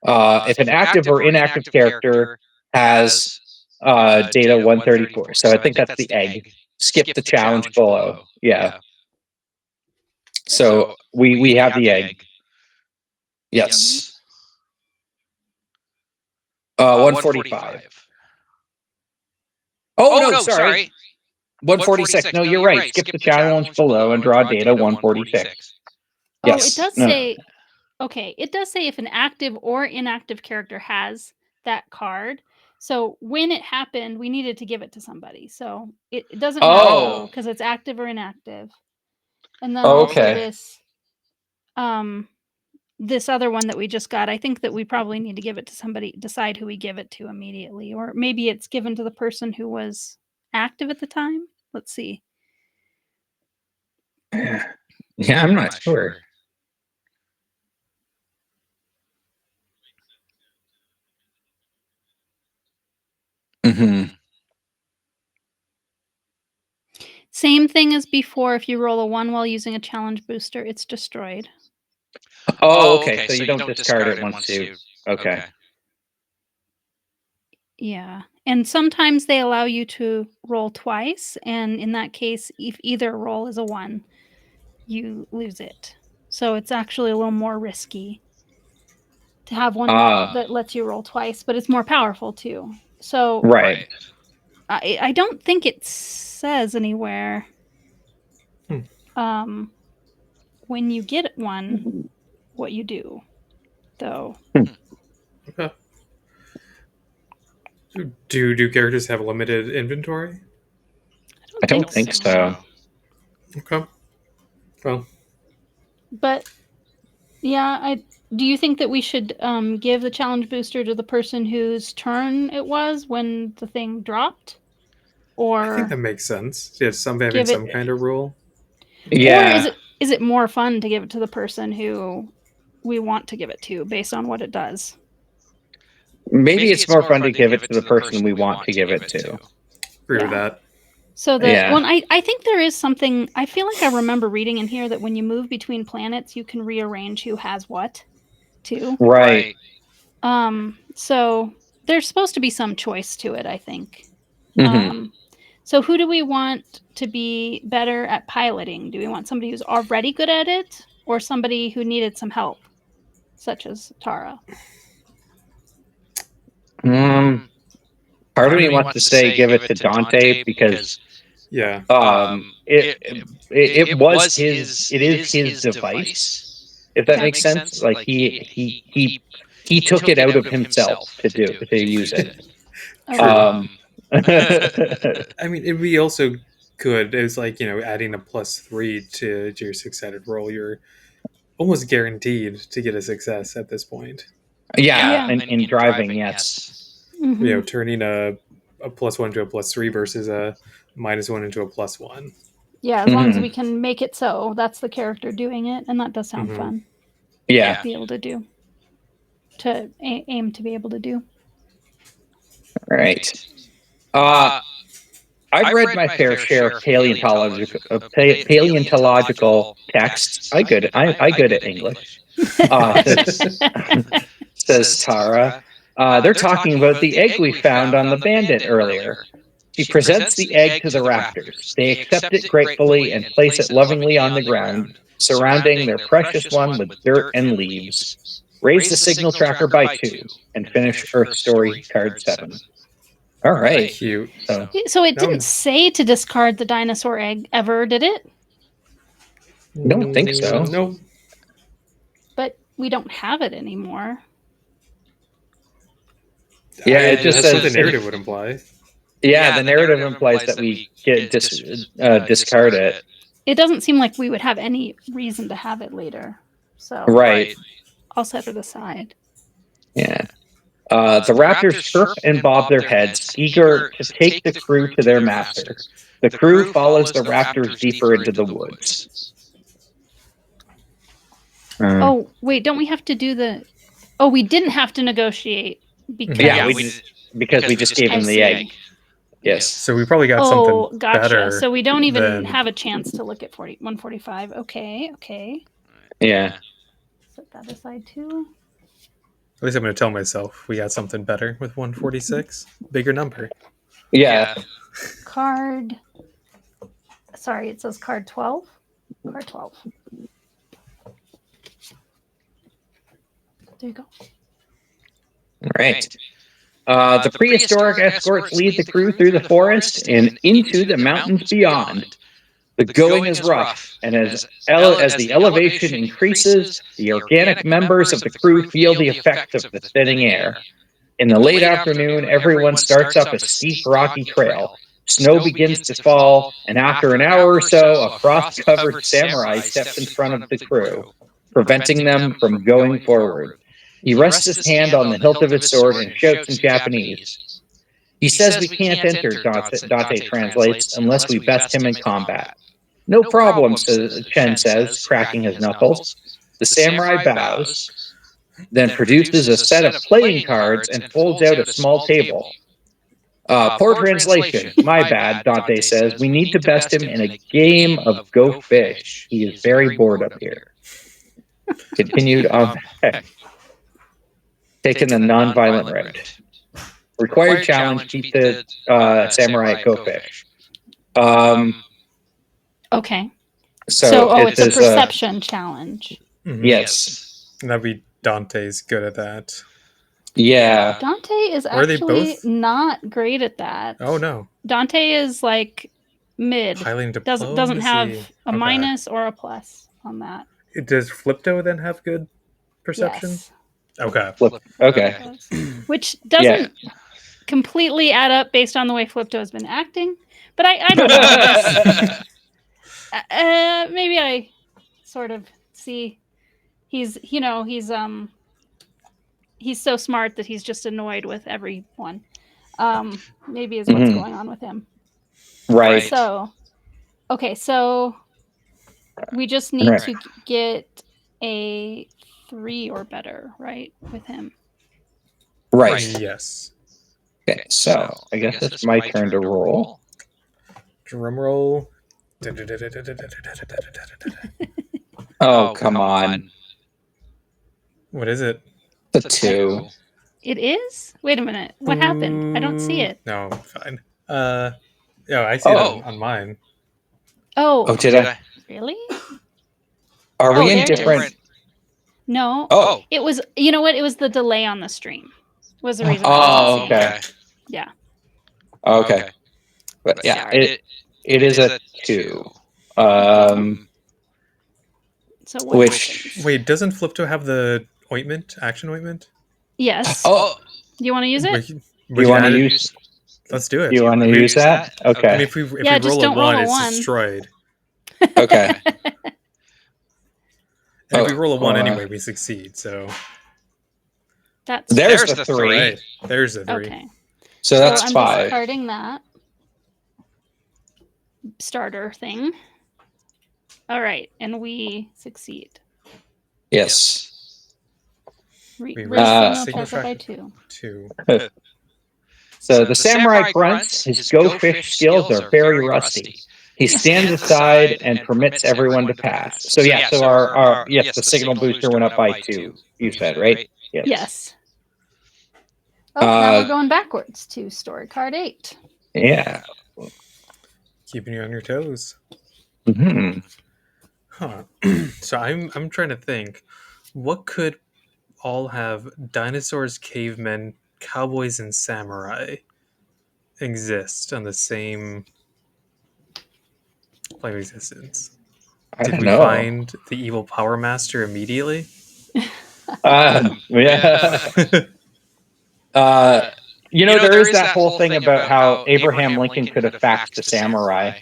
If an active or inactive character has data 134. So I think that's the egg. Skip the challenge below. Yeah. So we have the egg. Yes. 145. Oh, no, sorry. 146. No, you're right. Skip the challenge below and draw data 146. Yes. It does say, okay, it does say if an active or inactive character has that card. So when it happened, we needed to give it to somebody. So it doesn't matter because it's active or inactive. And then also this other one that we just got, I think that we probably need to give it to somebody, decide who we give it to immediately. Or maybe it's given to the person who was active at the time. Let's see. Yeah, I'm not sure. Mm-hmm. Same thing as before. If you roll a 1 while using a challenge booster, it's destroyed. Oh, okay. So you don't discard it once you... Okay. Yeah. And sometimes they allow you to roll twice. And in that case, if either roll is a 1, you lose it. So it's actually a little more risky to have one that lets you roll twice, but it's more powerful too. So right. I don't think it says anywhere when you get one what you do, though. Okay. Do characters have limited inventory? I don't think so. Okay. Well. But yeah, do you think that we should give the challenge booster to the person whose turn it was when the thing dropped? Or I think that makes sense. Yeah, having some kind of rule. Yeah. Or is it more fun to give it to the person who we want to give it to based on what it does? Maybe it's more fun to give it to the person we want to give it to. Agree with that. So I think there is something, I feel like I remember reading in here that when you move between planets, you can rearrange who has what too. Right. So there's supposed to be some choice to it, I think. So who do we want to be better at piloting? Do we want somebody who's already good at it, or somebody who needed some help, such as Tara? Part of me wants to say give it to Dante because it is his device, if that makes sense. Like he took it out of himself to use it. I mean, it'd be also good. It's like, adding a +3 to your 6-sided roll. You're almost guaranteed to get a success at this point. Yeah. In driving, yes. Turning a +1 to a +3 versus a -1 into a +1. Yeah, as long as we can make it so that's the character doing it, and that does sound fun. Yeah. To be able to do. To aim to be able to do. All right. I've read my fair share of paleontological texts. I good at English. Says Tara. They're talking about the egg we found on the bandit earlier. She presents the egg to the raptors. They accept it gratefully and place it lovingly on the ground, surrounding their precious one with dirt and leaves. Raise the signal tracker by 2 and finish Earth Story card 7. All right. Cute. So it didn't say to discard the dinosaur egg ever, did it? I don't think so. Nope. But we don't have it anymore. Yeah, it just says the narrative would imply. Yeah, the narrative implies that we get discard it. It doesn't seem like we would have any reason to have it later. So right. I'll set it aside. Yeah. The raptors chirp and bob their heads, eager to take the crew to their master. The crew follows the raptors deeper into the woods. Oh, wait, don't we have to do the... Oh, we didn't have to negotiate. Because we just gave him the egg. Yes. So we probably got something better. So we don't even have a chance to look at 145. Okay. Yeah. Set that aside too. At least I'm going to tell myself we got something better with 146. Bigger number. Yeah. Card. Sorry, it says card 12. Card 12. There you go. All right. The prehistoric escorts lead the crew through the forest and into the mountains beyond. The going is rough, and as the elevation increases, the organic members of the crew feel the effect of the thinning air. In the late afternoon, everyone starts up a steep, rocky trail. Snow begins to fall, and after an hour or so, a frost-covered samurai steps in front of the crew, preventing them from going forward. He rests his hand on the hilt of his sword and shouts in Japanese. He says we can't enter, Dante translates, unless we best him in combat. No problem, Chen says, cracking his knuckles. The samurai bows, then produces a set of playing cards and folds out a small table. Poor translation. My bad, Dante says. We need to best him in a game of Go Fish. He is very bored up here. Continued on back. Taking the non-violent route. Required challenge, keep the samurai at Go Fish. Okay. So it's a perception challenge. Mm-hmm. Yes. That'd be Dante's good at that. Yeah. Dante is actually not great at that. Oh no. Dante is like mid. Doesn't have a minus or a plus on that. Does Flipto then have good perception? Yes. Okay. Okay. Which doesn't completely add up based on the way Flipto has been acting, but I don't know. Maybe I sort of see he's so smart that he's just annoyed with everyone. Maybe is what's going on with him. Right. So we just need to get a 3 or better, right, with him. Right. Yes. Okay, so I guess it's my turn to roll. Drum roll. Oh, come on. What is it? It's a 2. It is? Wait a minute. What happened? I don't see it. No, fine. Yeah, I see it on mine. Oh, did I? really? Are we in there it is. different? No. Oh, It was, you know what? It was the delay on the stream. Was the reason I oh, didn't see okay. it. Yeah. Okay. But yeah, Sorry. it is a 2. So what Which happens? Wait, doesn't Flipto have the action ointment? Yes. oh, Do you want to use it? you want to use? Let's do it. You want to use that? Okay. I mean, if we Yeah, just roll don't a roll 1, a it's 1. destroyed. Okay. And if we roll a 1 anyway, we succeed. So there's the 3. Right. There's the 3. Okay. So that's I'm 5. discarding that starter thing. All right, and we succeed. Yes. Raise the attack by 2. 2. So the samurai grunts. His go fish skills are very rusty. He stands aside and permits everyone to pass. So yeah, so our yes, the signal booster went up by 2. You said, right? Yes. Oh, now we're going backwards to story card 8. Yeah. Keeping you on your toes. Mm-hmm. Huh. So I'm trying to think, what could all have dinosaurs, cavemen, cowboys, and samurai exist on the same plane of existence? Did we find the evil Power Master immediately? Yeah. There is that whole thing about how Abraham Lincoln could have faxed a samurai,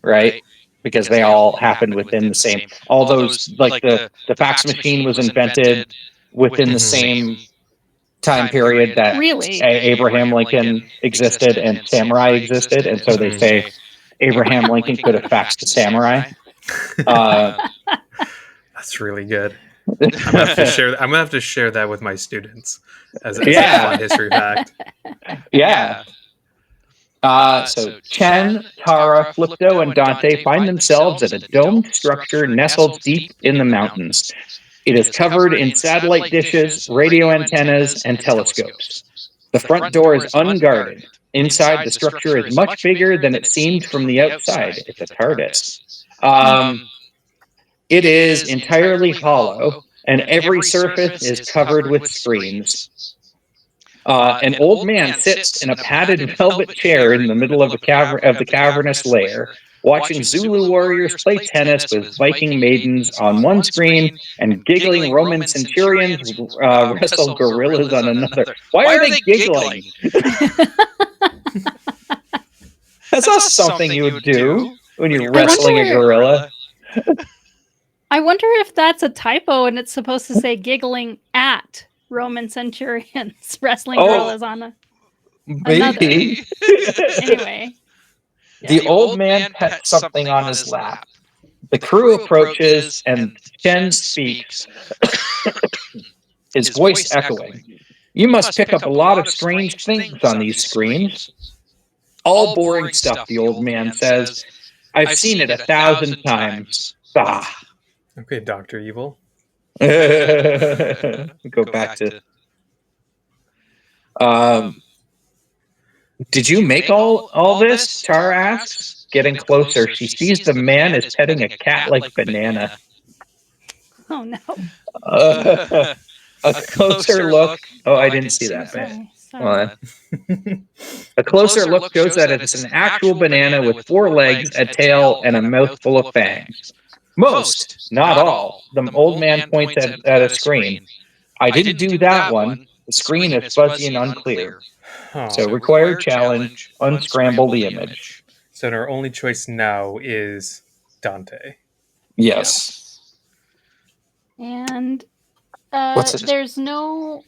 right? Because they all happened within the same. All those, like the fax machine was invented within the same time period that Abraham Lincoln existed and samurai existed, and so they say Abraham Lincoln could have faxed a samurai. That's really good. I'm gonna have to share that with my students as a fun history fact. Yeah. So Chen, Tara, Flipto, and Dante find themselves at a domed structure nestled deep in the mountains. It is covered in satellite dishes, radio antennas, and telescopes. The front door is unguarded. Inside, the structure is much bigger than it seemed from the outside. It's a TARDIS. It is entirely hollow, and every surface is covered with screens. An old man sits in a padded velvet chair in the middle of the cavernous lair, watching Zulu warriors play tennis with Viking maidens on one screen and giggling Roman centurions wrestle gorillas on another. Why are they giggling? That's not something you would do when you're wrestling a gorilla. I wonder if that's a typo and it's supposed to say giggling at Roman centurions wrestling gorillas on maybe. Anyway. The old man pets something on his lap. The crew approaches and Chen speaks, his voice echoing. You must pick up a lot of strange things on these screens. All boring stuff, the old man says. I've seen it 1,000 times. Bah. Okay, Dr. Evil. Go back to... Did you make all this? Tara asks. Getting closer, she sees the man is petting a cat like Banana. Oh, no. A closer look. Oh, I didn't see that. Sorry. A closer look shows that it's an actual banana with 4 legs, a tail, and a mouthful of fangs. Most, not all. The old man points at a screen. I didn't do that one. The screen is fuzzy and unclear. So required challenge, unscramble the image. So our only choice now is Dante. Yes. And there's no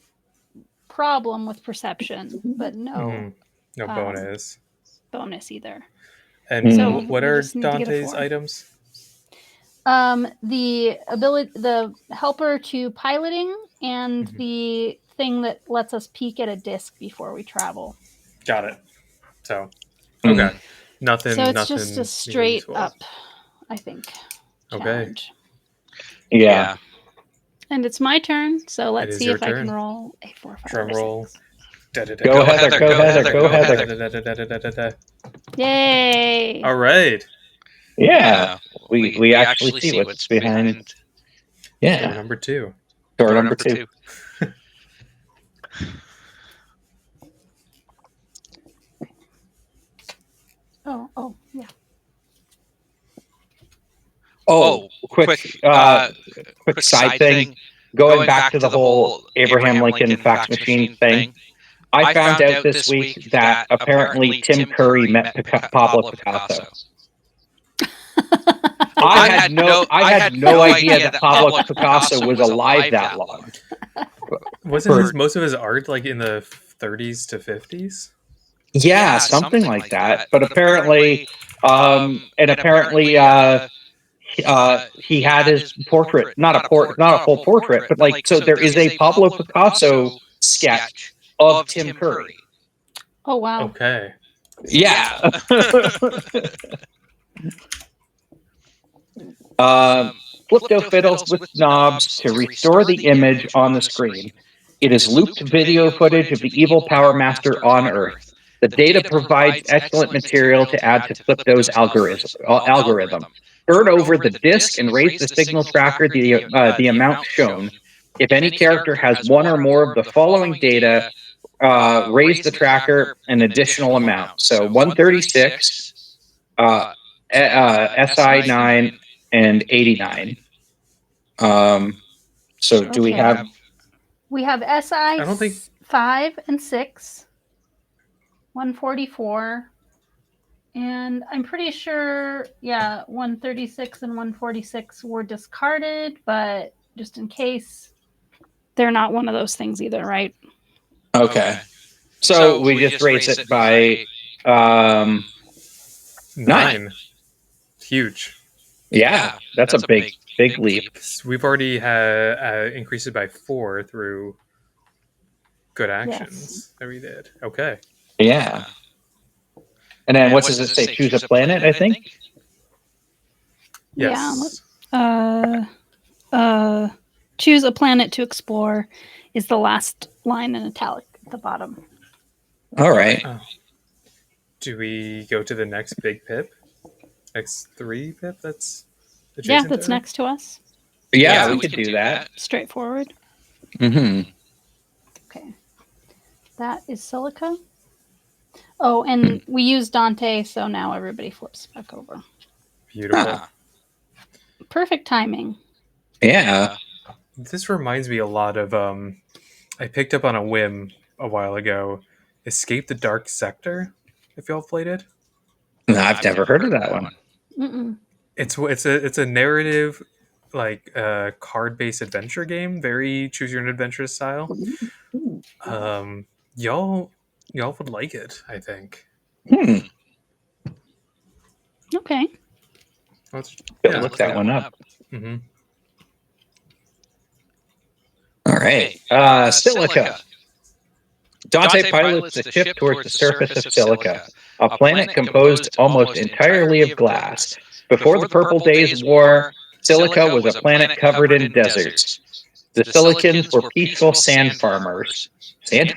problem with perception, but no bonus. Bonus either. And so what are Dante's items? The helper to piloting and the thing that lets us peek at a disc before we travel. Got it. So okay. Nothing. So it's just a straight up, I think. Challenge. Okay. Yeah. And it's my turn, so let's see if I can roll a 4, 5, Drum roll. 6. Go Heather, go Heather, go Heather. Yay! All right. Yeah, we actually see what's behind. Yeah, Door number 2. Door number 2. Oh, yeah. Oh, quick side thing. Going back to the whole Abraham Lincoln fax machine thing. I found out this week that apparently Tim Curry met Pablo Picasso. I had no idea that Pablo Picasso was alive that long. Wasn't most of his art like in the 30s to 50s? Yeah, something like that. But apparently, he had his portrait, not a full portrait, but like, so there is a Pablo Picasso sketch of Tim Curry. Oh, wow. Okay. Yeah. Flipto fiddles with knobs to restore the image on the screen. It is looped video footage of the evil Power Master on Earth. The data provides excellent material to add to Flipto's algorithm. Turn over the disk and raise the signal tracker the amount shown. If any character has one or more of the following data, raise the tracker an additional amount. So 136, SI9, and 89. So do we have? We have SI I don't think 5 and 6, 144, and I'm pretty sure, 136 and 146 were discarded, but just in case, they're not one of those things either, right? Okay. So we just raise it by 9. Huge. Yeah, that's a big leap. We've already had increased it by 4 through good actions that we did. Okay. Yeah. And then what does it say? Choose a planet, I think? Yes. Yeah. Choose a planet to explore is the last line in italic at the bottom. All right. Do we go to the next big pip? X3 pip? That's adjacent that's next to us. Yeah, we could do that. Straightforward. Mm-hmm. Okay. That is silica. Oh, and we use Dante, so now everybody flips back over. Beautiful. Perfect timing. Yeah. This reminds me a lot of I picked up on a whim a while ago, Escape the Dark Sector, if y'all played it. No, I've never heard of that one. Mm-mm. It's a narrative, like card-based adventure game, very choose your own adventure style. Y'all would like it, I think. Okay. Look that one up. Mm-hmm. All right. Silica. Dante pilots the ship towards the surface of Silica, a planet composed almost entirely of glass. Before the Purple Days War, Silica was a planet covered in deserts. The Silicans were peaceful sand farmers, supplying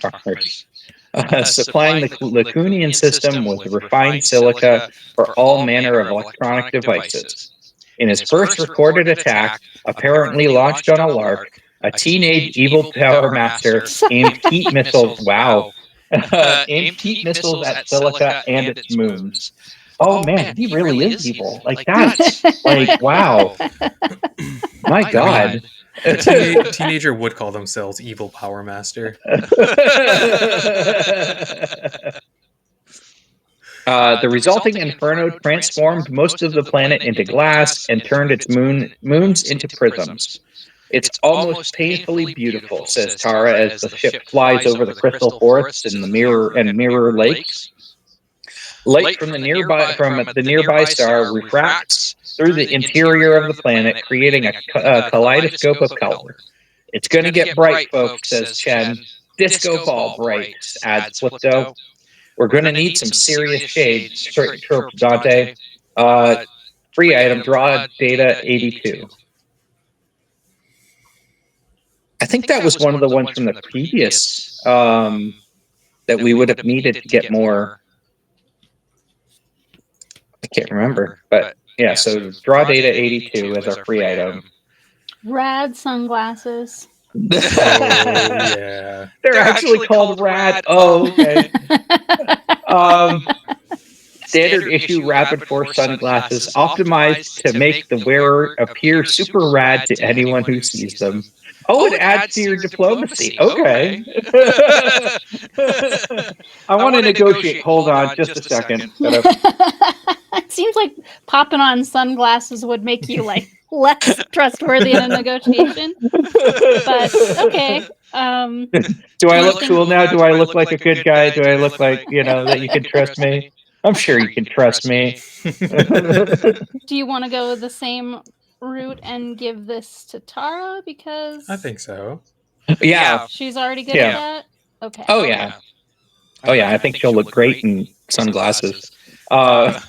the Lacunian system with refined silica for all manner of electronic devices. In his first recorded attack, apparently launched on a lark, a teenage evil Power Master aimed heat missiles. Aimed heat missiles at Silica and its moons. Oh man, he really is evil. Like that's like wow. My God. A teenager would call themselves evil Power Master. The resulting inferno transformed most of the planet into glass and turned its moons into prisms. It's almost painfully beautiful, says Tara as the ship flies over the crystal forests and the mirror lakes. Light from the nearby star refracts through the interior of the planet, creating a kaleidoscope of color. It's going to get bright, folks, says Chen. Disco ball bright, adds Flipto. We're going to need some serious shade, chirps Dante. Free item, draw data 82. I think that was one of the ones from the previous that we would have needed to get more. I can't remember, but yeah, so draw data 82 as our free item. Rad sunglasses. Oh, yeah. They're actually called rad. Oh, okay. Standard issue rapid force sunglasses optimized to make the wearer appear super rad to anyone who sees them. Oh, it adds to your diplomacy. Okay. I want to negotiate. Hold on just a second. It seems like popping on sunglasses would make you like less trustworthy in a negotiation. But okay. Do I look cool now? Do I look like a good guy? Do I look like, that you can trust me? I'm sure you can trust me. Do you want to go the same route and give this to Tara? Because I think so. Yeah. She's already good at that? Okay. Oh, yeah. Oh, yeah. I think she'll look great in sunglasses. The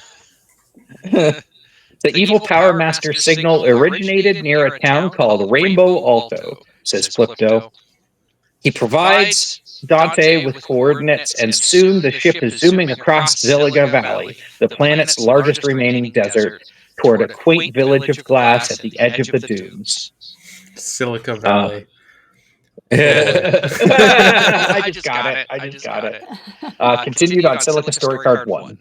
evil Power Master signal originated near a town called Rainbow Alto, says Flipto. He provides Dante with coordinates, and soon the ship is zooming across Zilliga Valley, the planet's largest remaining desert, toward a quaint village of glass at the edge of the dunes. Silica Valley. I just got it. Continued on Silica Story Card 1.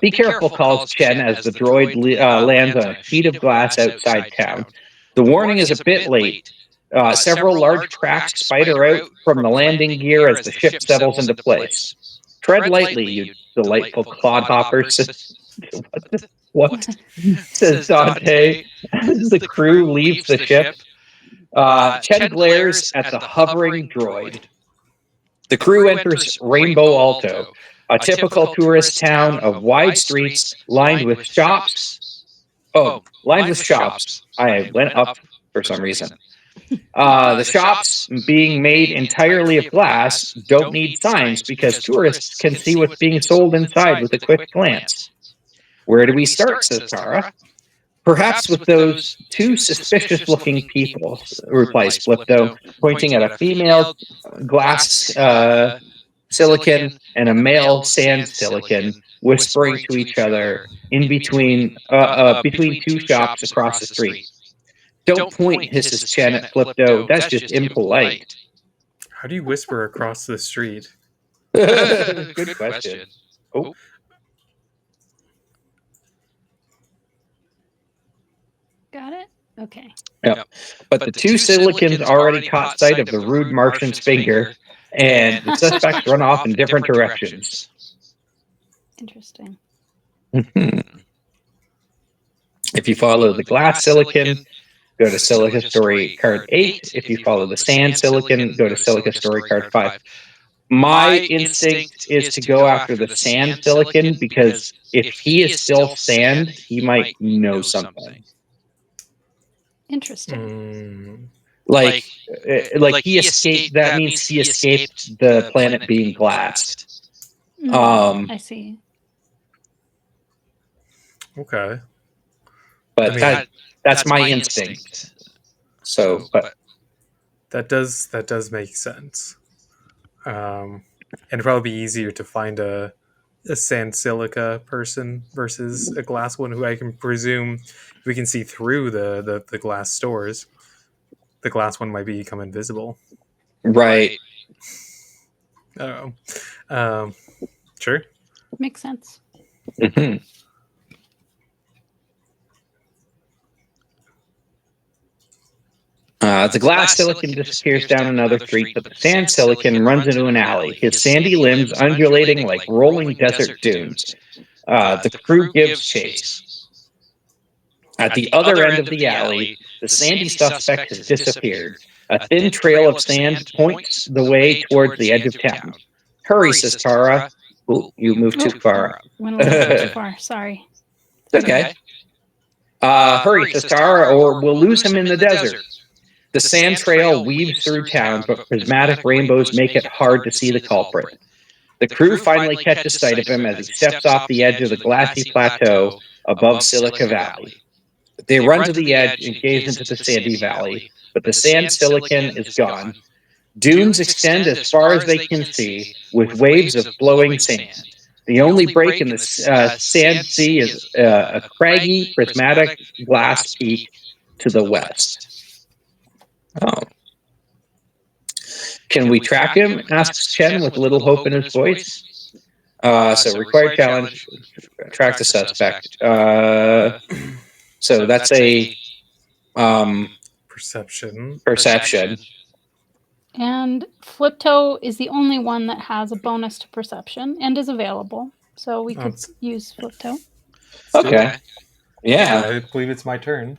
Be careful, calls Chen as the droid lands on a sheet of glass outside town. The warning is a bit late. Several large cracks spider out from the landing gear as the ship settles into place. Tread lightly, you delightful clodhoppers. What? Says Dante as the crew leaves the ship. Chen glares at the hovering droid. The crew enters Rainbow Alto, a typical tourist town of wide streets lined with shops. Lined with shops. I went up for some reason. The shops, being made entirely of glass, don't need signs because tourists can see what's being sold inside with a quick glance. Where do we start, says Tara? Perhaps with those two suspicious-looking people, replies Flipto, pointing at a female glass silicon and a male sand silicon, whispering to each other in between two shops across the street. Don't point, hisses Chen at Flipto. That's just impolite. How do you whisper across the street? Good question. Oh. Got it? Okay. Yep. But the two silicons already caught sight of the rude Martian's finger, and the suspects run off in different directions. Interesting. If you follow the glass silicon, go to Silica Story Card 8. If you follow the sand silicon, go to Silica Story Card 5. My instinct is to go after the sand silicon because if he is still sand, he might know something. Interesting. Like he escaped. That means he escaped the planet being glassed. I see. Okay. But that's my instinct. So, but that does make sense. And it'd probably be easier to find a sand silica person versus a glass one, who I can presume we can see through the glass stores. The glass one might become invisible. Right. I don't know. Sure. Makes sense. Mm-hmm. The glass silicon disappears down another street, but the sand silicon runs into an alley, his sandy limbs undulating like rolling desert dunes. The crew gives chase. At the other end of the alley, the sandy suspect has disappeared. A thin trail of sand points the way towards the edge of town. Hurry, says Tara. Ooh, you moved too far. Went a little bit too far. Sorry. It's okay. Hurry, says Tara, or we'll lose him in the desert. The sand trail weaves through town, but prismatic rainbows make it hard to see the culprit. The crew finally catches sight of him as he steps off the edge of the glassy plateau above Silica Valley. They run to the edge and gaze into the sandy valley, but the sand silicon is gone. Dunes extend as far as they can see, with waves of flowing sand. The only break in the sand sea is a craggy, prismatic glass peak to the west. Oh. Can we track him? Asks Chen with little hope in his voice. So required challenge, track the suspect. So that's a perception. And Fliptoe is the only one that has a bonus to perception and is available. So we could use Fliptoe. Okay. Yeah. I believe it's my turn.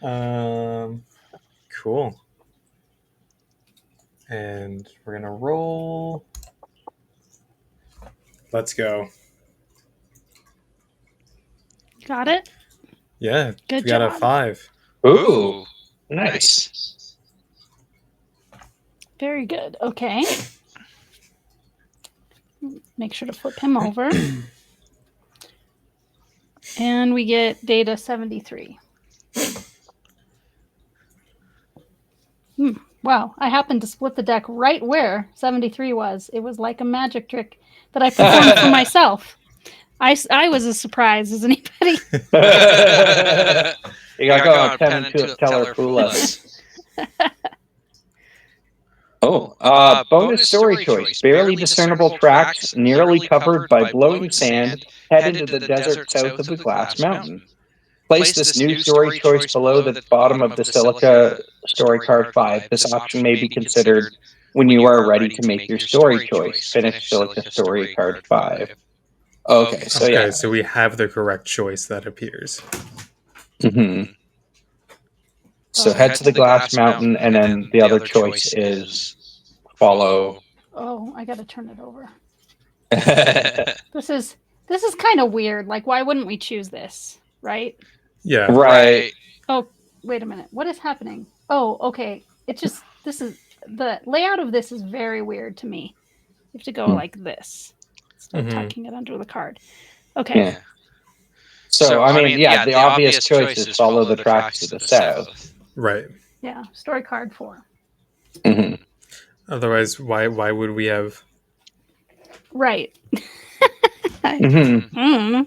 Cool. And we're going to roll. Let's go. Got it? Yeah. Good we got job. a 5. Ooh. Nice. Very good. Okay. Make sure to flip him over. And we get data 73. Wow, I happened to split the deck right where 73 was. It was like a magic trick that I performed for myself. I was as surprised as anybody. You got to go on Penn and Teller Fool us. Bonus story choice. Barely discernible tracks, nearly covered by blowing sand, head into the desert south of the Glass Mountain. Place this new story choice below the bottom of the Silica story card 5. This option may be considered when you are ready to make your story choice. Finish Silica story card 5. Okay, so we have the correct choice that appears. Mm-hmm. So head to the Glass Mountain, and then the other choice is follow. Oh, I got to turn it over. This is kind of weird. Like, why wouldn't we choose this, right? Yeah. Right. Oh, wait a minute. What is happening? Oh, okay. It's just the layout of this is very weird to me. You have to go like this. Instead of tucking it under the card. Okay. Yeah. So, I mean, the obvious choice is follow the tracks to the south. Right. Yeah. Story card 4. Mm-hmm. Otherwise, why would we have? Right. Mm-hmm.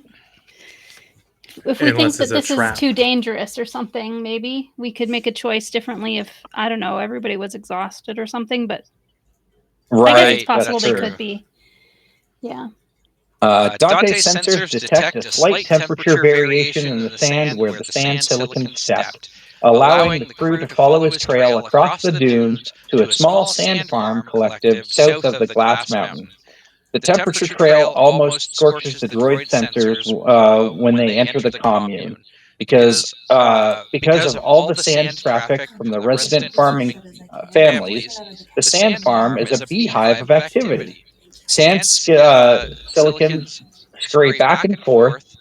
If we think that this is too dangerous or something, maybe we could make a choice differently if, I don't know, everybody was exhausted or something, but I guess it's possible they could be. Yeah. Dante's sensors detect a slight temperature variation in the sand where the sand silicon stepped, allowing the crew to follow his trail across the dunes to a small sand farm collective south of the Glass Mountain. The temperature trail almost scorches the droid sensors when they enter the commune, because of all the sand traffic from the resident farming families. The sand farm is a beehive of activity. Sand silicons scurry back and forth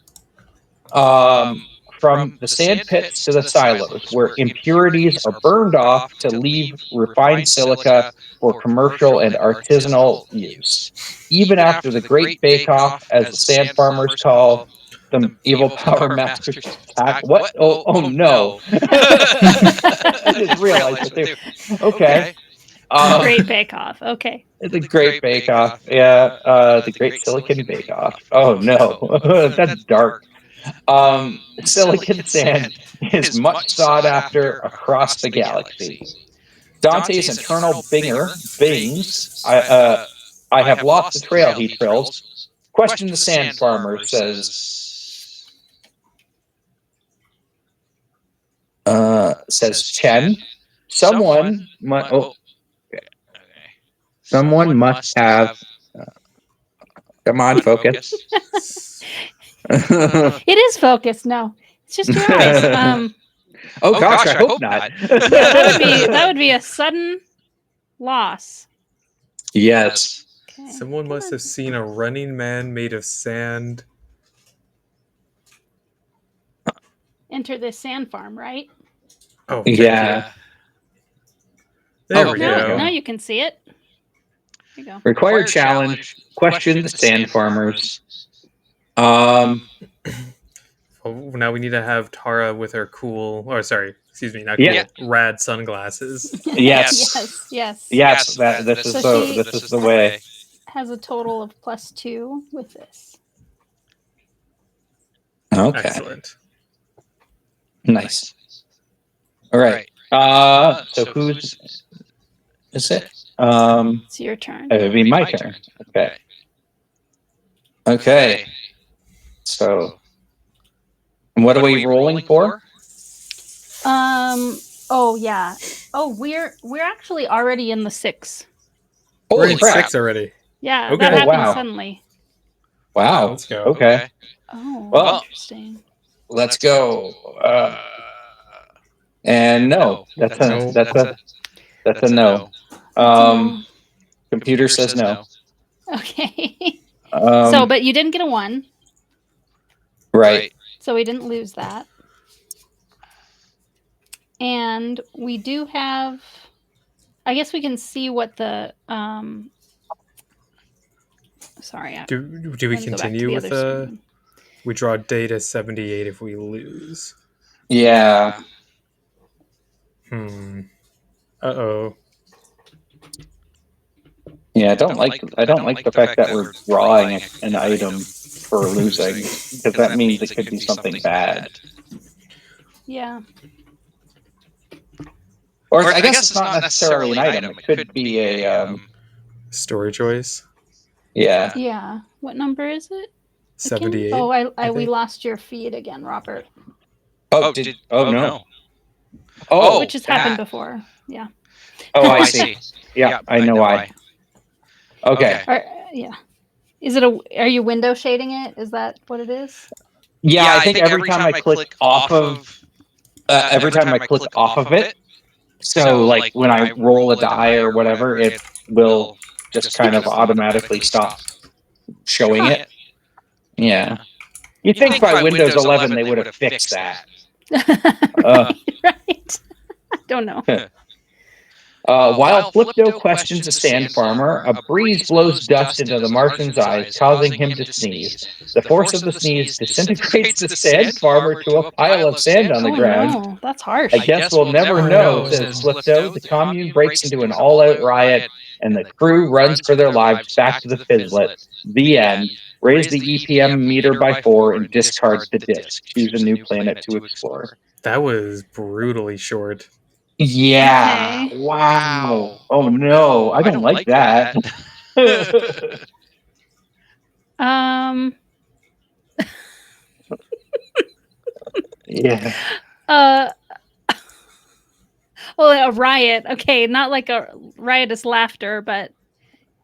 from the sand pits to the silos, where impurities are burned off to leave refined silica for commercial and artisanal use. Even after the Great Bake-Off, as the sand farmers call the evil power masters attack. What? Oh no! I didn't realize what they. Okay. Great Bake-Off. Okay. The Great Bake-Off. Yeah. The Great Silicon Bake-Off. Oh no, that's dark. Silicon sand is much sought after across the galaxy. Dante's internal binger bings. I have lost the trail, he trills. Question the sand farmer, says Chen. Someone must have. Come on, focus. It is focused. No, it's just your eyes. Oh gosh, I hope not. Yeah, that would be a sudden loss. Yes. Okay. Someone must have seen a running man made of sand. Enter this sand farm, right? Oh yeah. There we go. Now you can see it. There you go. Required challenge. Question the sand farmers. Now we need to have Tara with her cool. Or sorry, excuse me, not cool, rad sunglasses. Yes. Yes. This is the way. Has a total of +2 with this. Okay. Excellent. Nice. All right. So who's is it? It's your turn. It would be my turn. Okay. So, what are we rolling for? Oh yeah. Oh, we're actually already in the 6. We're in 6 already. Yeah, Okay. that happened suddenly. Wow. Let's go. Okay. Oh, well, interesting. Let's go. And no, that's a no. Computer says no. Okay. So, but you didn't get a 1. Right. So we didn't lose that. And we do have, I guess we can see what the sorry. Do we continue with we draw data 78 if we lose? Yeah. Uh-oh. Yeah, I don't like the fact that we're drawing an item for losing, because that means it could be something bad. Yeah. Or I guess it's not necessarily an item. It could be a story choice. Yeah. Yeah. What number is it? 78. Oh, we lost your feed again, Robert. Oh, no. Oh, which has happened before. Yeah. Oh, I see. Yeah, I know why. Okay. Yeah. Is it are you window shading it? Is that what it is? Yeah, I think every time I click off of it, so like when I roll a die or whatever, it will just kind of automatically stop showing it. Yeah. You'd think by Windows 11 they would have fixed that. Right. I don't know. While Flipdo questions a sand farmer, a breeze blows dust into the Martian's eyes, causing him to sneeze. The force of the sneeze disintegrates the sand farmer to a pile of sand on the ground. No, that's harsh. I guess we'll never know, says Flipdo. The commune breaks into an all-out riot, and the crew runs for their lives back to the Fizzlet. The end. Raise the EPM meter by 4 and discard the disc. Choose a new planet to explore. That was brutally short. Yeah. Okay. Wow. Oh no, I don't like that. Yeah. Well, a riot. Okay, not like a riotous laughter, but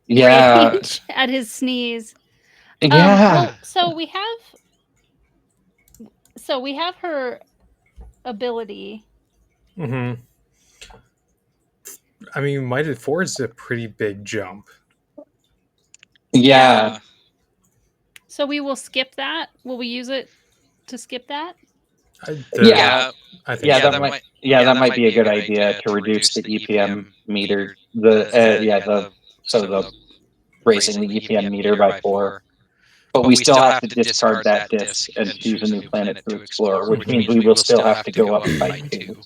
rage at his sneeze. Yeah. So we have her ability. I mean, Might of 4 is a pretty big jump. Yeah. So we will skip that. Will we use it to skip that? I think that might be a good idea to reduce the EPM meter. The raising the EPM meter by 4. But we still have to discard that disc and choose a new planet to explore, which means we will still have to go up by 2.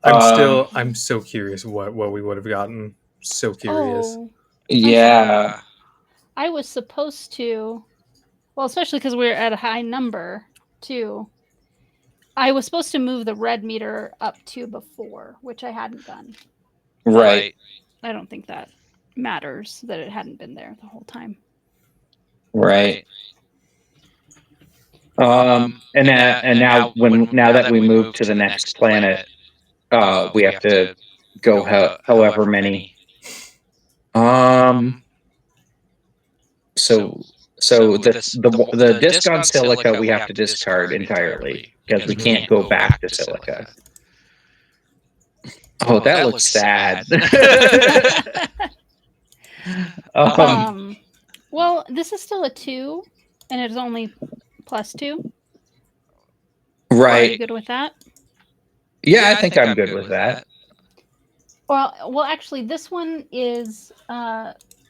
I'm so curious what we would have gotten. So curious. Yeah. I was supposed to, well, especially because we're at a high number too. I was supposed to move the red meter up to before, which I hadn't done. Right. I don't think that matters that it hadn't been there the whole time. Right. And now that we move to the next planet, we have to go however many. So the disc on silica we have to discard entirely because we can't go back to silica. Oh, that looks sad. Well, this is still a 2, and it's only +2. Right. Are you good with that? Yeah, I think I'm good with that. Well, actually, this one is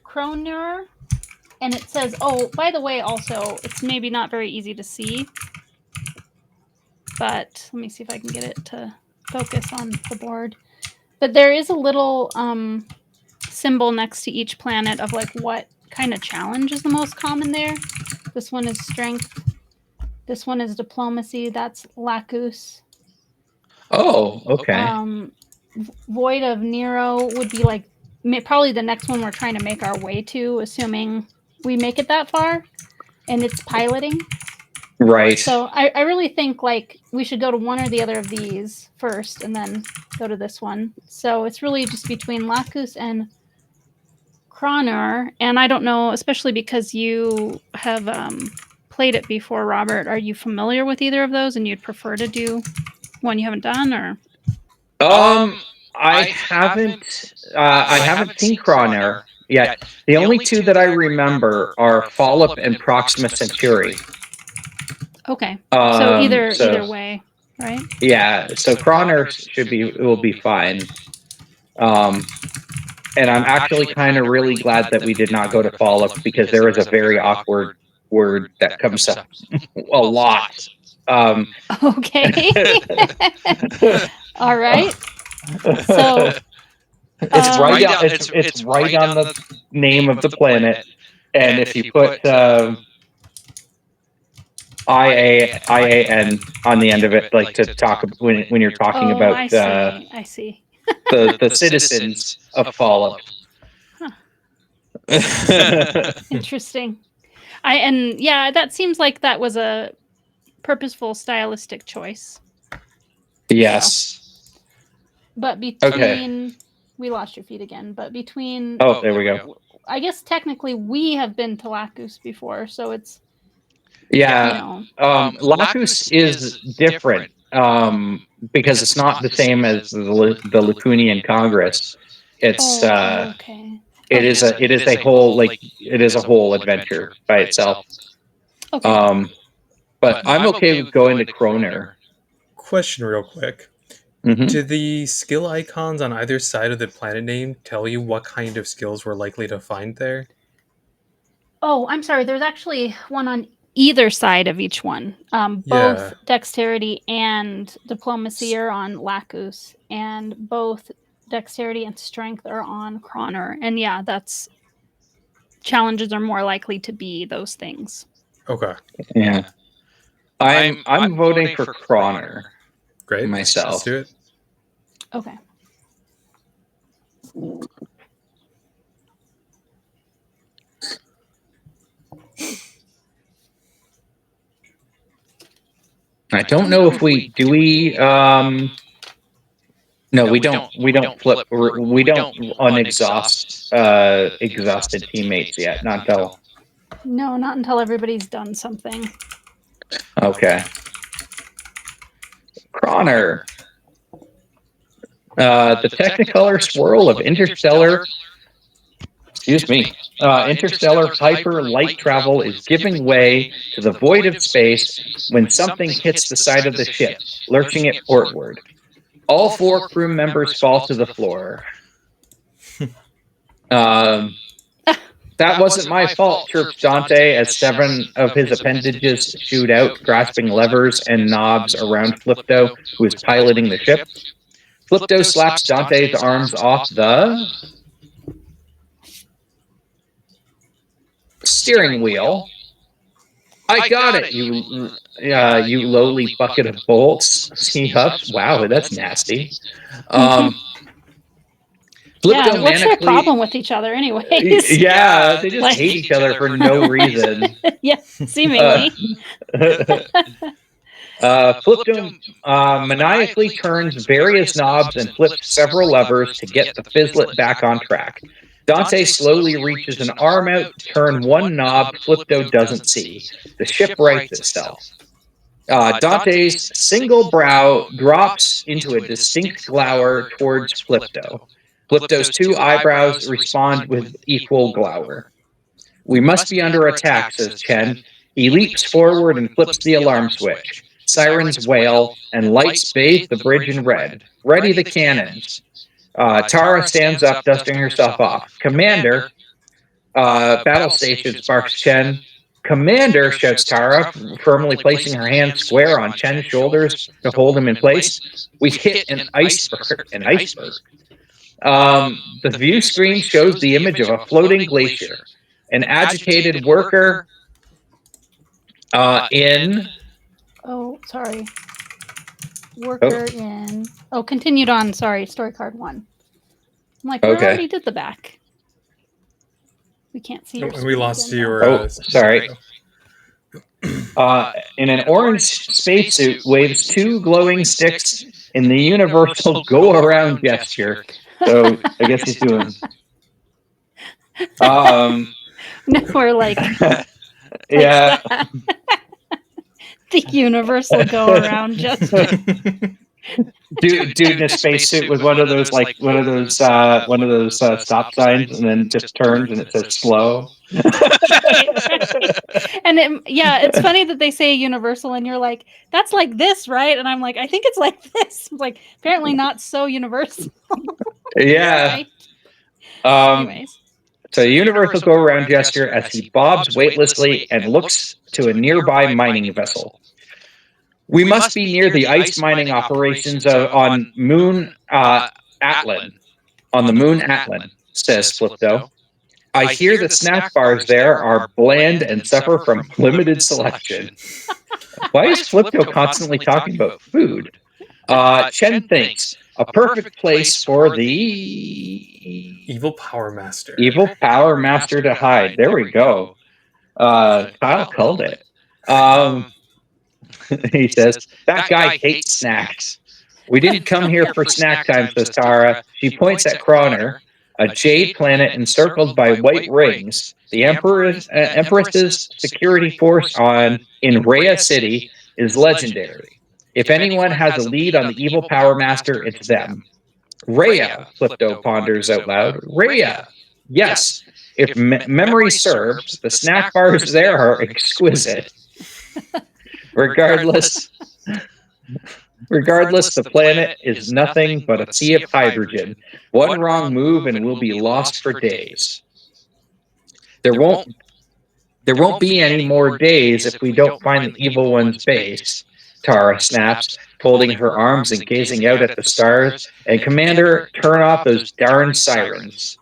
Kroner, and it says, oh, by the way, also, it's maybe not very easy to see. but let me see if I can get it to focus on the board. But there is a little symbol next to each planet of like what kind of challenge is the most common there. This one is strength. This one is diplomacy. That's Lacus. Oh, okay. Void of Nero would be like probably the next one we're trying to make our way to, assuming we make it that far, and it's piloting. Right. So I really think like we should go to one or the other of these first and then go to this one. So it's really just between Lacus and Cronor, and I don't know, especially because you have played it before, Robert. Are you familiar with either of those, and you'd prefer to do one you haven't done, or? I haven't seen Cronor yet. The only two that I remember are Follop and Proxima Centauri. Okay. So either way, right? Yeah. So Cronor will be fine. And I'm actually kind of really glad that we did not go to Follop, because there is a very awkward word that comes up a lot. Okay. All right. So it's right on the name of the planet, and if you put IAN on the end of it, like to talk when you're talking about I see. the citizens of Follop. Huh. Interesting. That seems like that was a purposeful stylistic choice. Yes. So. But between we lost your feed again, but between there we go. I guess technically we have been to Lacus before, so it's Lacus is different because it's not the same as the Lacunian Congress. It's okay. It is a whole adventure by itself. Okay. But I'm okay with going to Cronor. Question real quick. Mm-hmm. Do the skill icons on either side of the planet name tell you what kind of skills we're likely to find there? Oh, I'm sorry. There's actually one on either side of each one. Both dexterity and diplomacy are on Lacus, and both dexterity and strength are on Cronor. And that's challenges are more likely to be those things. Okay. Yeah. I'm voting for Cronor. Great. Myself. Let's do it. Okay. I don't know if we no, we don't flip. We don't unexhaust exhausted teammates yet. Not until everybody's done something. Okay. Cronor. The Technicolor swirl of interstellar hyper light travel is giving way to the void of space when something hits the side of the ship, lurching it portward. All 4 crew members fall to the floor. That wasn't my fault, chirps Dante as 7 of his appendages shoot out, grasping levers and knobs around Flipto, who is piloting the ship. Flipto slaps Dante's arms off the steering wheel. I got it, you lowly bucket of bolts. He huffs. Wow, that's nasty. What's their problem with each other anyways? Yeah, they just hate each other for no reason. Yeah, seemingly. Flipto maniacally turns various knobs and flips several levers to get the fizzlet back on track. Dante slowly reaches an arm out to turn one knob Flipto doesn't see. The ship rights itself. Dante's single brow drops into a distinct glower towards Flipto. Flipto's 2 eyebrows respond with equal glower. We must be under attack, says Chen. He leaps forward and flips the alarm switch. Sirens wail, and lights bathe the bridge in red. Ready the cannons. Tara stands up, dusting herself off. Commander, battle station, sparks Chen. Commander, shouts Tara, firmly placing her hand square on Chen's shoulders to hold him in place. We hit an iceberg. An iceberg. The view screen shows the image of a floating glacier. An agitated worker in... Oh, sorry. Worker in... Oh, continued on, sorry, story card 1. I'm like, we already did the back. We can't see your And we lost again, your... sorry. In an orange spacesuit waves 2 glowing sticks in the universal go-around gesture. So I guess he's doing... Now we're like... yeah. The universal go-around gesture. Dude in a spacesuit with one of those stop signs, and then just turns and it says slow. Right. And it's funny that they say universal, and you're like, that's like this, right? And I'm like, I think it's like this. I'm like, apparently not so universal. Yeah. Right? Anyways. So a universal go-around gesture as he bobs weightlessly and looks to a nearby mining vessel. We must be near the ice mining operations on Moon Atlan. On the Moon Atlan, says Flipto. I hear the snack bars there are bland and suffer from limited selection. Why is Flipto constantly talking about food? Chen thinks, a perfect place for the... Evil Power Master. Evil Power Master to hide. There we go. Kyle called it. He says, that guy hates snacks. We didn't come here for snack time, says Tara. She points at Croner, a jade planet encircled by white rings. The Empress's security force in Rhea City is legendary. If anyone has a lead on the evil Power Master, it's them. Rhea, Flipto ponders out loud. Rhea. Yes. If memory serves, the snack bars there are exquisite. Regardless, the planet is nothing but a sea of hydrogen. One wrong move and we'll be lost for days. There won't be any more days if we don't find the evil one's base, Tara snaps, folding her arms and gazing out at the stars. And Commander, turn off those darn sirens.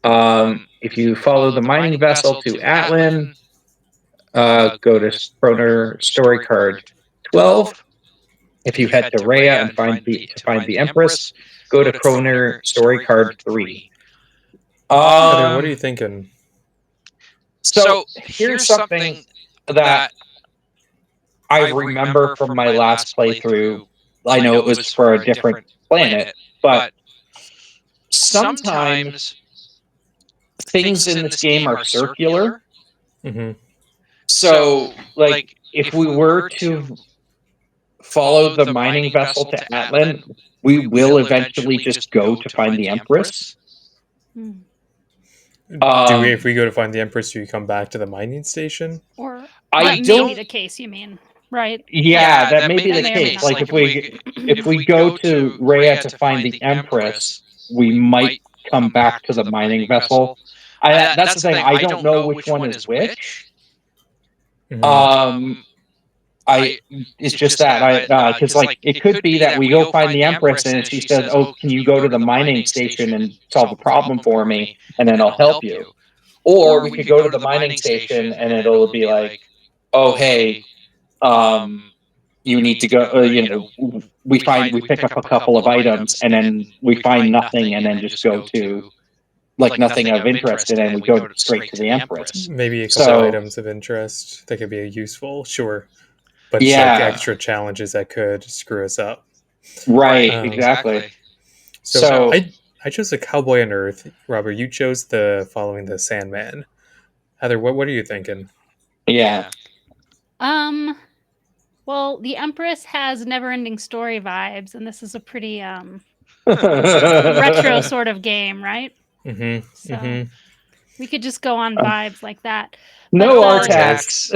If you follow the mining vessel to Atlan, go to Proner story card 12. If you head to Rhea and find the Empress, go to Proner story card 3. Heather, what are you thinking? So here's something that I remember from my last playthrough. I know it was for a different planet, but sometimes things in this game are circular. Mm-hmm. So, like, if we were to follow the mining vessel to Atlan, we will eventually just go to find the Empress. If we go to find the Empress, do we come back to the mining station? Or that may be the case, you mean, right? Yeah, that may be the case. Like, if we go to Rhea to find the Empress, we might come back to the mining vessel. That's the thing. I don't know which one is which. Mm-hmm. It's just that because like it could be that we go find the Empress and she says, "Oh, can you go to the mining station and solve the problem for me, and then I'll help you." Or we could go to the mining station and it'll be like, "Oh, hey, you need to go." We pick up a couple of items and then we find nothing, and then just go to like nothing of interest, and then we go straight to the Empress. Maybe a couple items of interest that could be useful, sure. But it's like extra challenges that could screw us up. Right, exactly. So I chose a Cowboy on Earth. Robert, you chose following the Sandman. Heather, what are you thinking? Yeah. Well, the Empress has never-ending story vibes, and this is a pretty retro sort of game, right? Mm-hmm. So we could just go on vibes like that. No Artax.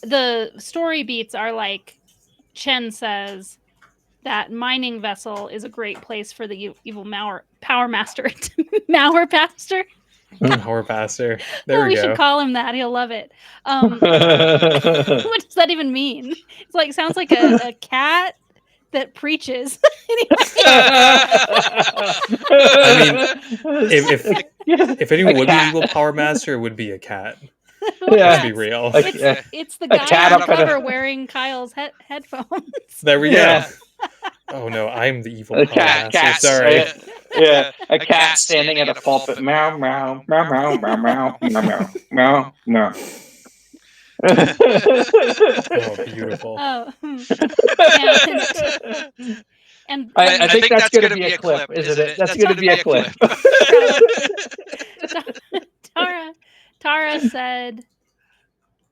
The story beats are like Chen says that mining vessel is a great place for the evil Power Master. Power Master? Power Master. There we we go. should call him that. He'll love it. What does that even mean? It's like sounds like a cat that preaches. I mean, if anyone would be an evil Power Master, it would be a cat. Let's be real. It's the guy on the cover wearing Kyle's headphones. There we go. Oh no, I'm the evil Power Master. Sorry. A cat standing at a pulpit. Meow, meow, meow, meow, meow, meow, meow, meow, meow. Oh, beautiful. Oh. And I think that's going to be a clip, isn't it? That's going to be a clip. Tara said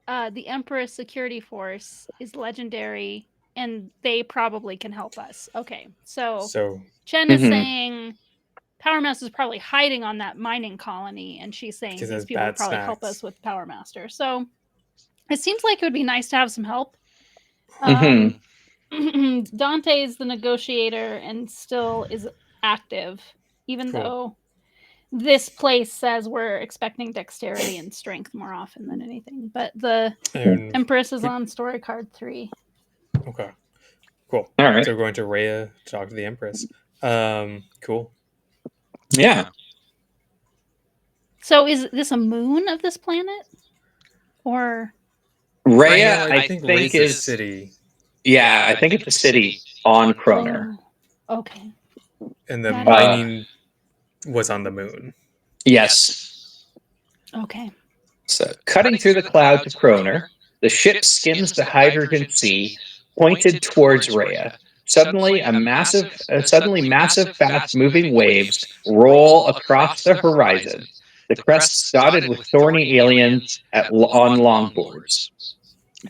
the Empress Security Force is legendary and they probably can help us. Okay, so Chen is saying Power Master is probably hiding on that mining colony, and she's saying these people would probably help us with Power Master. So it seems like it would be nice to have some help. Dante is the negotiator and still is active, even though this place says we're expecting dexterity and strength more often than anything. But the Empress is on story card 3. Okay. Cool. All right. So we're going to Rhea to talk to the Empress. Cool. Yeah. So is this a moon of this planet? Or Rhea, I think is a city. Yeah, I think it's a city on Kroner. Oh, okay. And the mining was on the moon. Yes. Okay. So, cutting through the clouds of Kroner, the ship skims the hydrogen sea, pointed towards Rhea. Suddenly, massive, fast-moving waves roll across the horizon. The crests dotted with thorny aliens on longboards.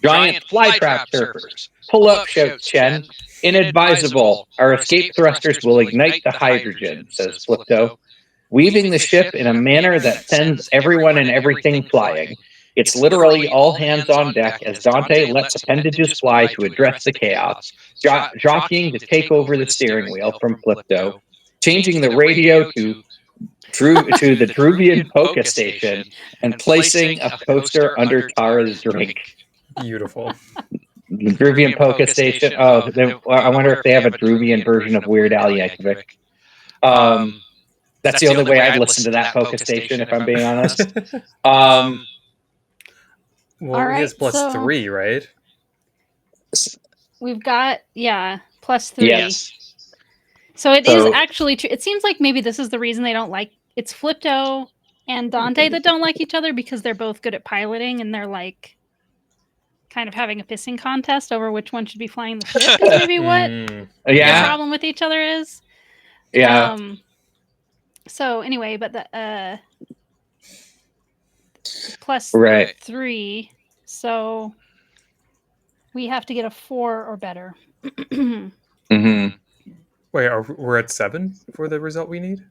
Giant flytrap surfers. Pull up, shouts Chen. Inadvisable. Our escape thrusters will ignite the hydrogen, says Flipto, weaving the ship in a manner that sends everyone and everything flying. It's literally all hands on deck as Dante lets appendages fly to address the chaos, jockeying to take over the steering wheel from Flipto, changing the radio to the Druvian Polka station, and placing a poster under Tara's drink. Beautiful. The Druvian Polka station. Oh, I wonder if they have a Druvian version of Weird Al Yankovic. That's the only way I'd listen to that Polka station, if I'm being honest. Well, he has +3, right? We've got, +3. Yes. So it is actually true. It seems like maybe this is the reason they don't like... It's Flipto and Dante that don't like each other because they're both good at piloting and they're like kind of having a pissing contest over which one should be flying the ship is maybe what the problem with each other is. Yeah. So anyway, but the +3, so we have to get a 4 or better. Wait, we're at 7 for the result we need?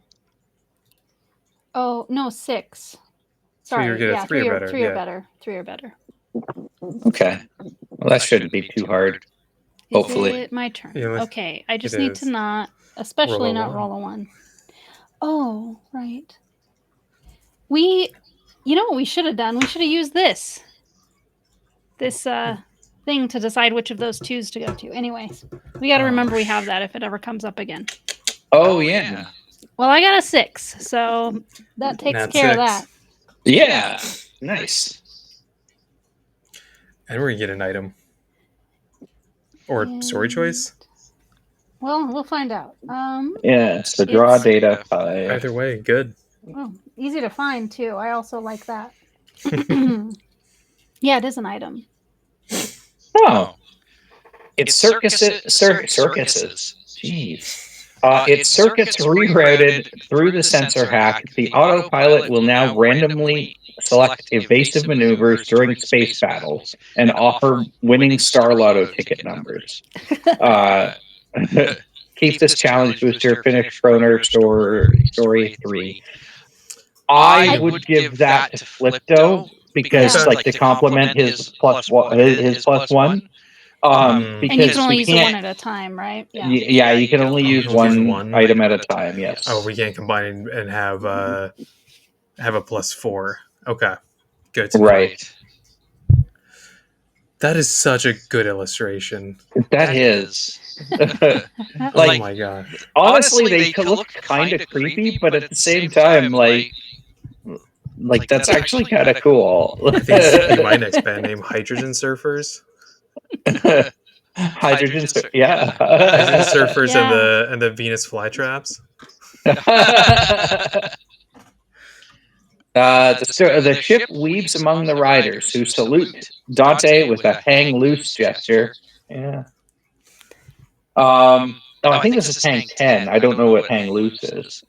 Oh no, 6. Sorry, so you're getting 3 or better. 3 or better. 3 or better. Okay. Well, that shouldn't be too hard. Hopefully. Is it my turn? Okay, I just need to not, especially not roll a 1. Oh, right. You know what we should have done? We should have used this thing to decide which of those 2s to go to. Anyways, we got to remember we have that if it ever comes up again. Oh, yeah. Well, I got a 6, so that takes care of that. Yeah. Nice. And we're going to get an item. Or story choice? Well, we'll find out. So draw data. Either way, good. Oh, easy to find, too. I also like that. Yeah, it is an item. Oh. It's circuses. Jeez. It's circuits rerouted through the sensor hack. The autopilot will now randomly select evasive maneuvers during space battles and offer winning Star Lotto ticket numbers. Keep this challenge booster. Finish Kroner story 3. I would give that to Flipto because, to complement his +1. And you can only use 1 at a time, right? Yeah, you can only use one item at a time, yes. Oh, we can't combine and have have a +4. Okay, good. Right. That is such a good illustration. That is. Oh my god. Honestly, they look kind of creepy, but at the same time, like that's actually kind of cool. I think this would be my next band name, Hydrogen Surfers. Hydrogen, yeah. Hydrogen Surfers Yeah. and the Venus Flytraps. The ship weaves among the riders, who salute Dante with a hang loose gesture. Yeah. I think this is hang 10. I don't know what hang loose is.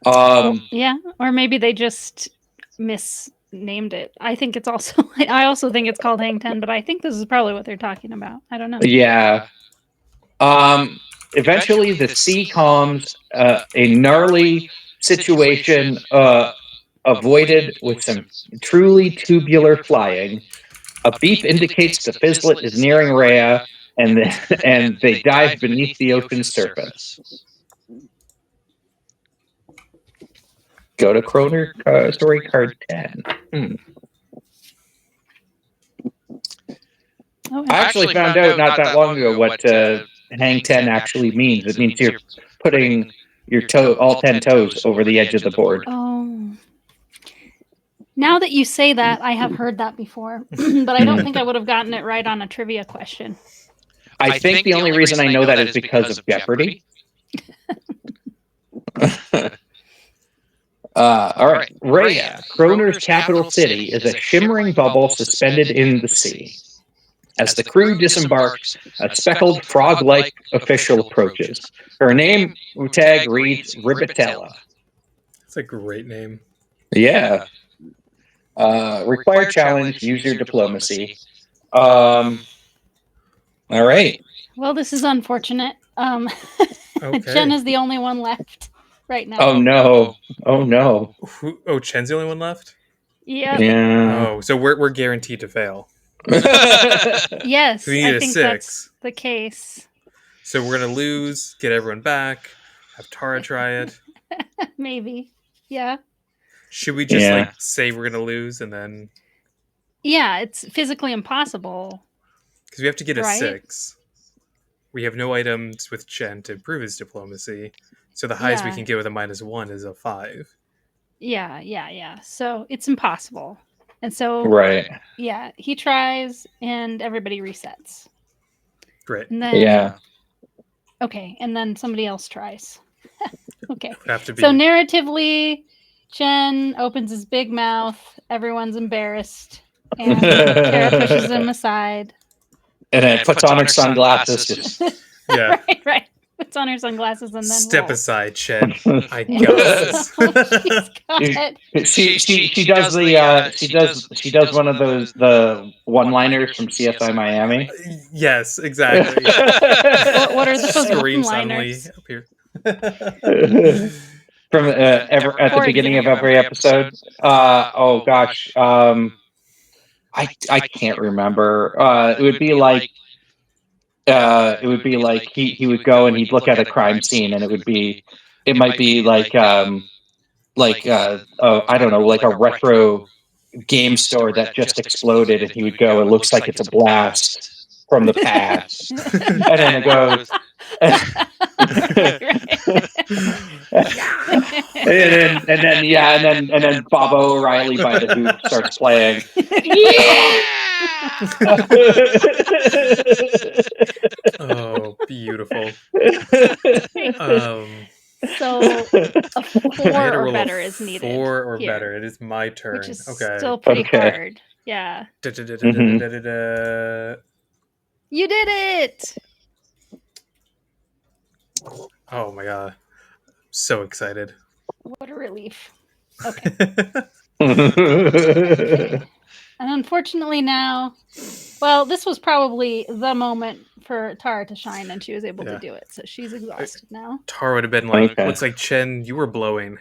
Yeah, or maybe they just misnamed it. I think it's also. I also think it's called hang 10, but I think this is probably what they're talking about. I don't know. Yeah. Eventually, the sea calms. A gnarly situation avoided with some truly tubular flying. A beep indicates the fizzlet is nearing Rhea, and they dive beneath the ocean's surface. Go to Kroner story card 10. Oh, I actually found out not that long ago what hang 10 actually means. It means you're putting your all 10 toes over the edge of the board. Oh. Now that you say that, I have heard that before, but I don't think I would have gotten it right on a trivia question. I think the only reason I know that is because of Jeopardy. All right. Rhea, Kroner's capital city, is a shimmering bubble suspended in the sea. As the crew disembarks, a speckled frog-like official approaches. Her name tag reads Ribitella. That's a great name. Yeah. Required challenge, use your diplomacy. All right. Well, this is unfortunate. Okay. Jen is the only one left right now. Oh no. Oh no. Chen's the only one left? Yep. Yeah. Oh, so we're guaranteed to fail. Yes, So we need I a think 6. that's the case. So we're gonna lose, get everyone back, have Tara try it. Maybe. Yeah. Should we just say we're gonna lose and then? Yeah, it's physically impossible. Because we have to get a Right? 6. We have no items with Chen to improve his diplomacy, so the highest we Yeah. can get with a -1 is a 5. Yeah. So it's impossible. And so, Right. yeah, he tries and everybody resets. Great. And then, Yeah. okay, and then somebody else tries. Okay. Would have to be. So narratively, Chen opens his big mouth. Everyone's embarrassed. And Tara pushes him aside. And then puts on her sunglasses. Just Yeah. Right. Puts on her sunglasses and then Step rolls. aside, Chen. I got this. She's she got it. does one of the one-liners from CSI Miami. Yes, exactly. What are those Scream suddenly one-liners? appear. From at the beginning of every episode. Oh gosh. I can't remember. It would be like he would go and he'd look at a crime scene, and it might be like I don't know, like a retro game store that just exploded, and he would go, it looks like it's a blast from the past. And then it goes and then Bob O'Reilly by the Hoop starts playing. Oh, beautiful. So a I 4 had to or roll a better is needed. 4 or here, better. It is my turn. which is Okay. still pretty Okay. hard. Yeah. Da-da-da-da-da-da-da. You did it! Oh my god. So excited. What a relief. Okay. And unfortunately now, well, this was probably the moment for Tara to shine, and she was able to do it. So she's exhausted now. Tara would have been like, Okay. looks like, Chen, you were blowing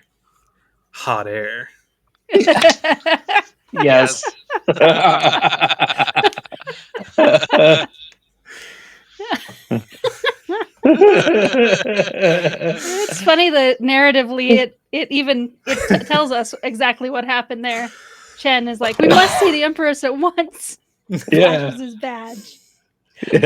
hot air. Yes. It's funny that narratively it tells us exactly what happened there. Chen is like, we must see the Empress at once. Flashes his badge. We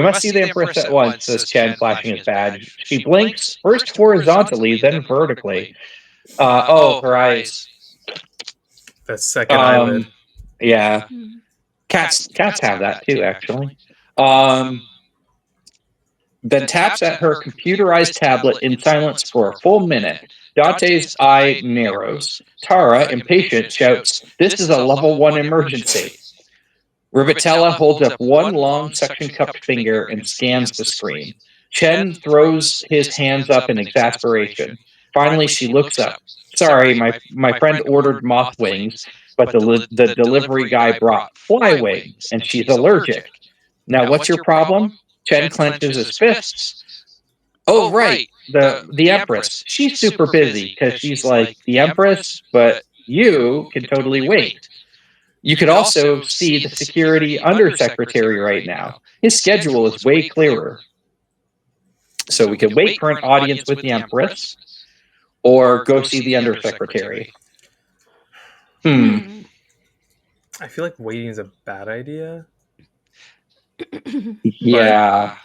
must see the Empress at once, says Chen, flashing his badge. She blinks, first horizontally, then vertically. Her eyes. The second eyelid. Yeah. Cats have that too, actually. Then taps at her computerized tablet in silence for a full minute. Dante's eye narrows. Tara, impatient, shouts, "This is a level 1 emergency." Ribatella holds up one long suction-cupped finger and scans the screen. Chen throws his hands up in exasperation. Finally, she looks up. "Sorry, my friend ordered moth wings, but the delivery guy brought fly wings, and she's allergic. Now, what's your problem?" Chen clenches his fists. "Oh, right, the Empress. She's super busy because she's like the Empress, but you can totally wait. You could also see the security undersecretary right now. His schedule is way clearer. So we could wait for an audience with the Empress, or go see the undersecretary." I feel like waiting is a bad idea. Yeah.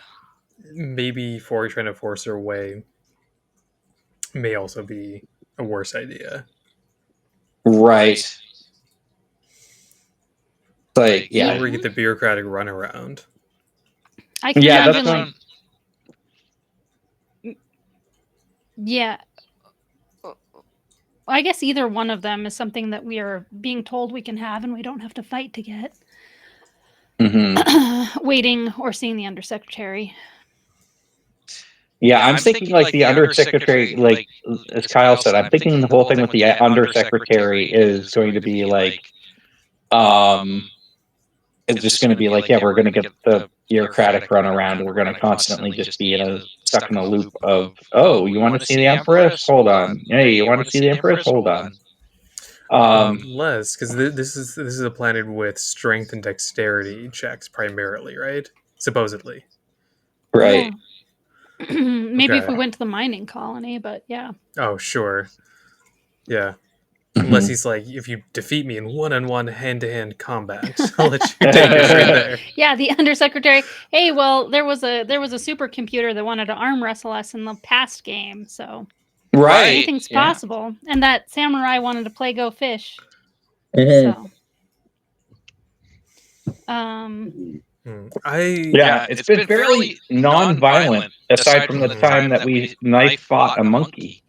But maybe trying to force her away may also be a worse idea. Right. Like, yeah. Or we get the bureaucratic runaround. I can imagine, yeah. I guess either one of them is something that we are being told we can have and we don't have to fight to get. Waiting or seeing the undersecretary. Yeah, I'm thinking like the undersecretary, like as Kyle said, I'm thinking the whole thing with the undersecretary is going to be like, it's just going to be like, yeah, we're going to get the bureaucratic runaround, and we're going to constantly just be stuck in a loop of, oh, you want to see the Empress? Hold on. Hey, you want to see the Empress? Hold on. Less, because this is a planet with strength and dexterity checks primarily, right? Supposedly. Right. Yeah. Maybe if we went to the mining colony, but yeah. Oh, sure. Yeah. Unless he's like, if you defeat me in one-on-one, hand-to-hand combat, I'll let you take it right there. Yeah, the undersecretary. Hey, well, there was a supercomputer that wanted to arm wrestle us in the past game, so anything's possible. And that samurai wanted to play Go Fish. So, it's been fairly non-violent aside from the time that we knife fought a monkey.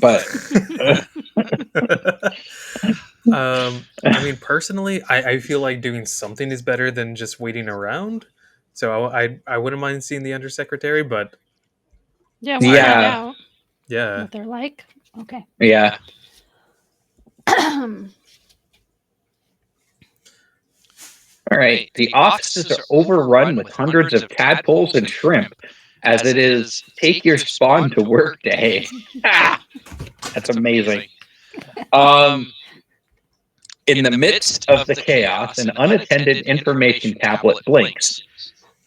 But I mean, personally, I feel like doing something is better than just waiting around. So I wouldn't mind seeing the undersecretary, but yeah, we'll find out. Yeah, what they're like. Okay. Yeah. All right. The offices are overrun with hundreds of tadpoles and shrimp, as it is take your spawn to work day. That's amazing. In the midst of the chaos, an unattended information tablet blinks.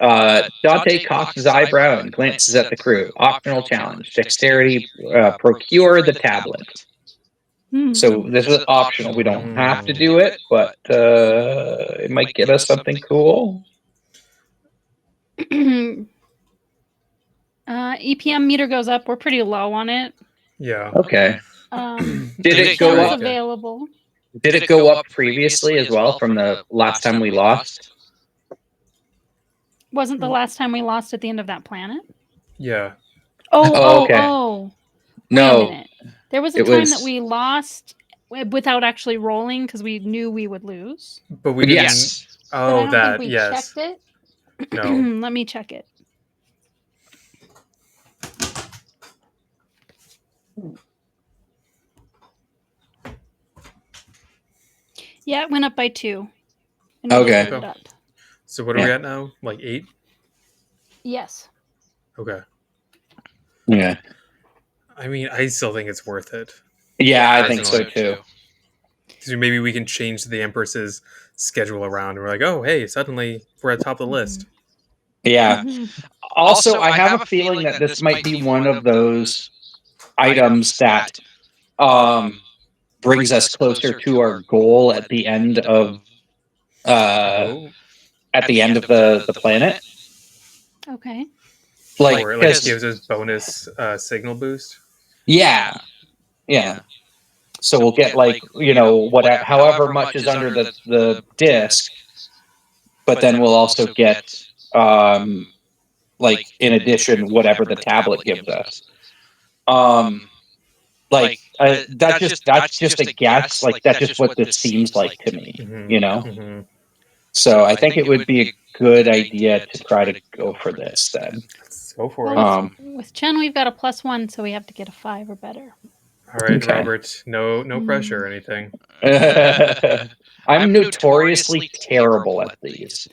Dante cocks his eyebrow and glances at the crew. Optional challenge: dexterity, procure the tablet. So this is optional. We don't have to do it, but it might get us something cool. EPM meter goes up. We're pretty low on it. Yeah. Okay. Did it go up? Available. Did it go up previously as well from the last time we lost? Wasn't the last time we lost at the end of that planet? Yeah. Oh. No. Wait a minute. There was a time that we lost without actually rolling because we knew we would lose. But we didn't. Yes. Oh, but I don't that. think we Yes. checked it. No. Let me check it. Yeah, it went up by 2. And Okay. It up. So what are we at now? Like 8? Yes. Okay. Yeah. I mean, I still think it's worth it. Yeah, I think so too. So maybe we can change the Empress's schedule around. And we're like, oh, hey, suddenly we're at the top of the list. Yeah. Also, I have a feeling that this might be one of those items that brings us closer to our goal at the end of the planet. Okay. Like, or like gives us bonus signal boost. Yeah. So we'll get like, you know, whatever, however much is under the disc, but then we'll also get like in addition whatever the tablet gives us. That's just a guess. Like that's just what this seems like to me, you know. So I think it would be a good idea to try to go for this then. Let's go for it. With Chen, we've got a +1, so we have to get a 5 or better. All right, okay. Robert. No pressure or anything. I'm notoriously terrible at these.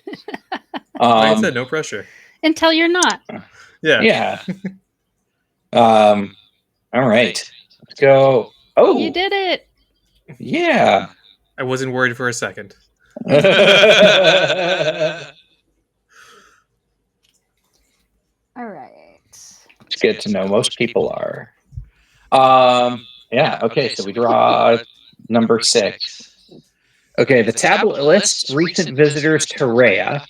Like I said, no pressure. Until you're not. Yeah. All right. Let's go. Oh, you did it. Yeah. I wasn't worried for a second. All right. It's good to know most people are. Yeah. Okay. So we draw number 6. Okay. The tablet lists recent visitors to Rhea.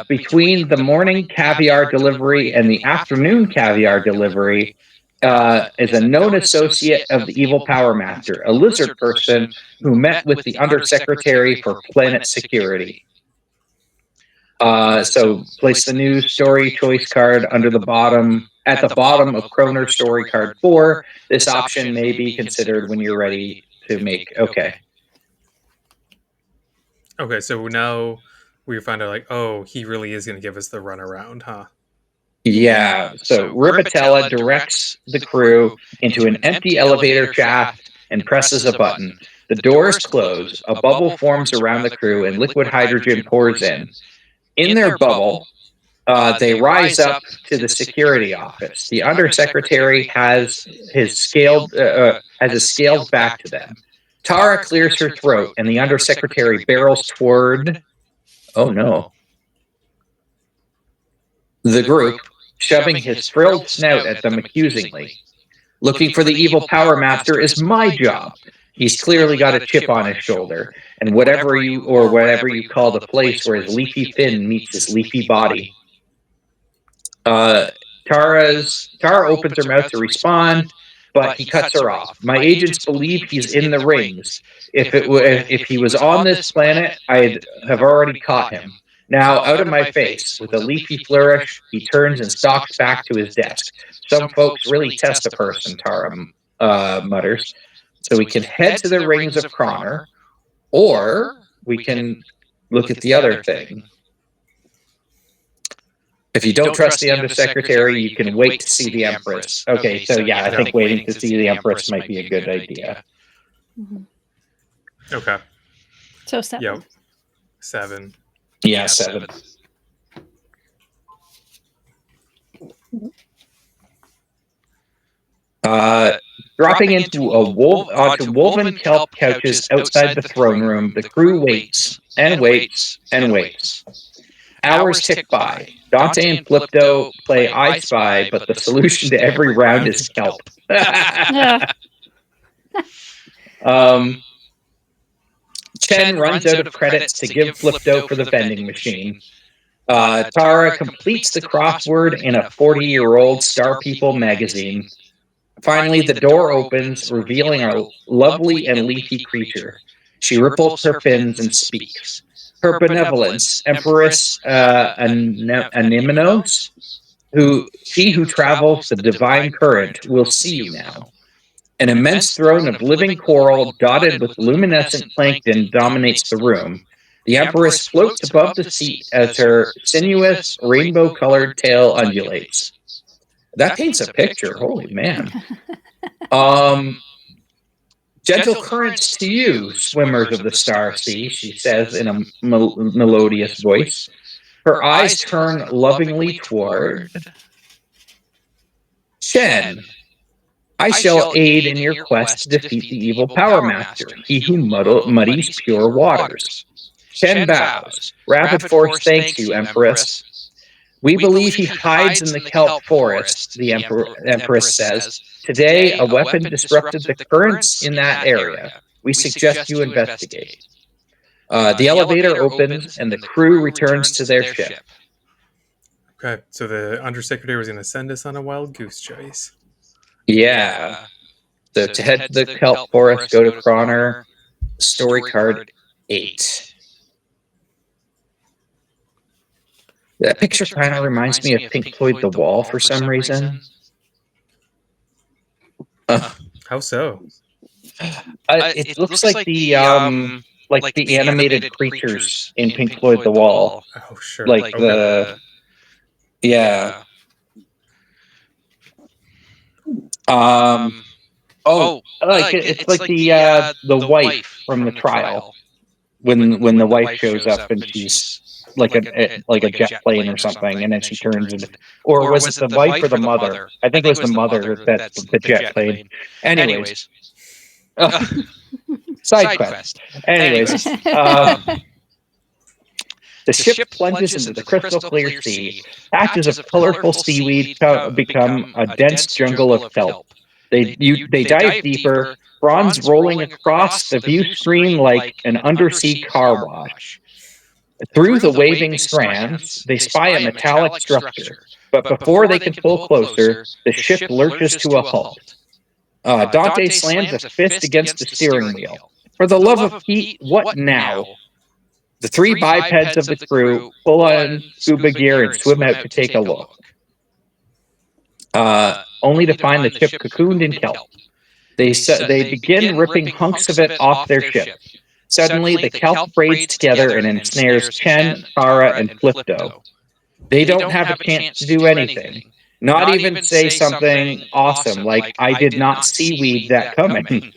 Between the morning caviar delivery and the afternoon caviar delivery is a known associate of the evil Power Master, a lizard person who met with the Undersecretary for Planet Security. So place the new story choice card under the bottom, at the bottom of Kroner's story card 4. This option may be considered when you're ready to make. Okay. Okay, so now we found out, like, oh, he really is going to give us the runaround, huh? Yeah, so Ribitella directs the crew into an empty elevator shaft and presses a button. The doors close, a bubble forms around the crew, and liquid hydrogen pours in. In their bubble, they rise up to the security office. The Undersecretary has his scaled back to them. Tara clears her throat, and the Undersecretary barrels toward... Oh, no. The group, shoving his frilled snout at them accusingly. Looking for the evil Power Master is my job. He's clearly got a chip on his shoulder, and whatever you call the place where his leafy fin meets his leafy body. Tara opens her mouth to respond, but he cuts her off. My agents believe he's in the rings. If he was on this planet, I'd have already caught him. Now, out of my face, with a leafy flourish, he turns and stalks back to his desk. Some folks really test a person, Tara mutters. So we can head to the rings of Kroner, or we can look at the other thing. If you don't trust the Undersecretary, you can wait to see the Empress. Okay, so yeah, I think waiting to see the Empress might be a good idea. Okay. So 7. Yep. 7. Yeah, 7. Dropping onto woven kelp couches outside the throne room, the crew waits and waits and waits. Hours tick by. Dante and Flipto play I Spy, but the solution to every round is kelp. Chen runs out of credits to give Flipto for the vending machine. Tara completes the crossword in a 40-year-old Star People magazine. Finally, the door opens, revealing a lovely and leafy creature. She ripples her fins and speaks. Her benevolence, Empress Animinos, she who travels the divine current, will see you now. An immense throne of living coral dotted with luminescent plankton dominates the room. The Empress floats above the seat as her sinuous, rainbow-colored tail undulates. That paints a picture. Holy man. Gentle currents to you, swimmers of the Star Sea, she says in a melodious voice. Her eyes turn lovingly toward Chen. I shall aid in your quest to defeat the evil Power Master, he who muddies pure waters. Chen bows. Rapid Force thanks you, Empress. We believe he hides in the kelp forest, the Empress says. Today, a weapon disrupted the currents in that area. We suggest you investigate. The elevator opens, and the crew returns to their ship. Okay, so the Undersecretary was going to send us on a wild goose chase. Yeah. So to head to the kelp forest, go to Croner, story card 8. That picture kind of reminds me of Pink Floyd The Wall for some reason. How so? It looks like the animated creatures in Pink Floyd The Wall. Oh, sure. Like the yeah. It's like the wife from the trial when the wife shows up and she's like a jet plane or something, and then she turns into, or was it the wife or the mother? I think it was the mother that's the jet plane. Anyways, side quest. Anyways, the ship plunges into the crystal clear sea. Patches of colorful seaweed become a dense jungle of kelp. They dive deeper, fronds rolling across the view screen like an undersea car wash. Through the waving strands, they spy a metallic structure, but before they can pull closer, the ship lurches to a halt. Dante slams a fist against the steering wheel. For the love of Pete, what now? The 3 bipeds of the crew pull on scuba gear and swim out to take a look. Only to find the ship cocooned in kelp. They begin ripping hunks of it off their ship. Suddenly, the kelp braids together and ensnares Chen, Kara, and Flipto. They don't have a chance to do anything. Not even say something awesome like, I did not seaweed that coming.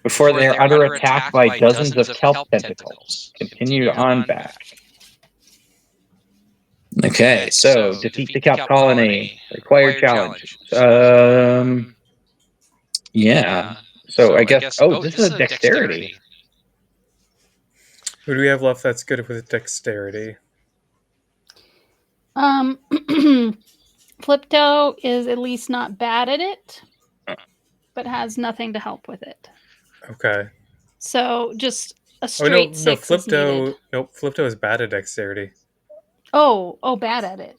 Before they are under attack by dozens of kelp tentacles. Continue on back. Okay, so defeat the kelp colony. Required challenge. Yeah. So I guess. Oh, this is a dexterity. Who do we have left that's good with dexterity? Flipto is at least not bad at it, but has nothing to help with it. Okay. So just a straight 6 is needed. Nope, Flipto is bad at dexterity. Oh, bad at it.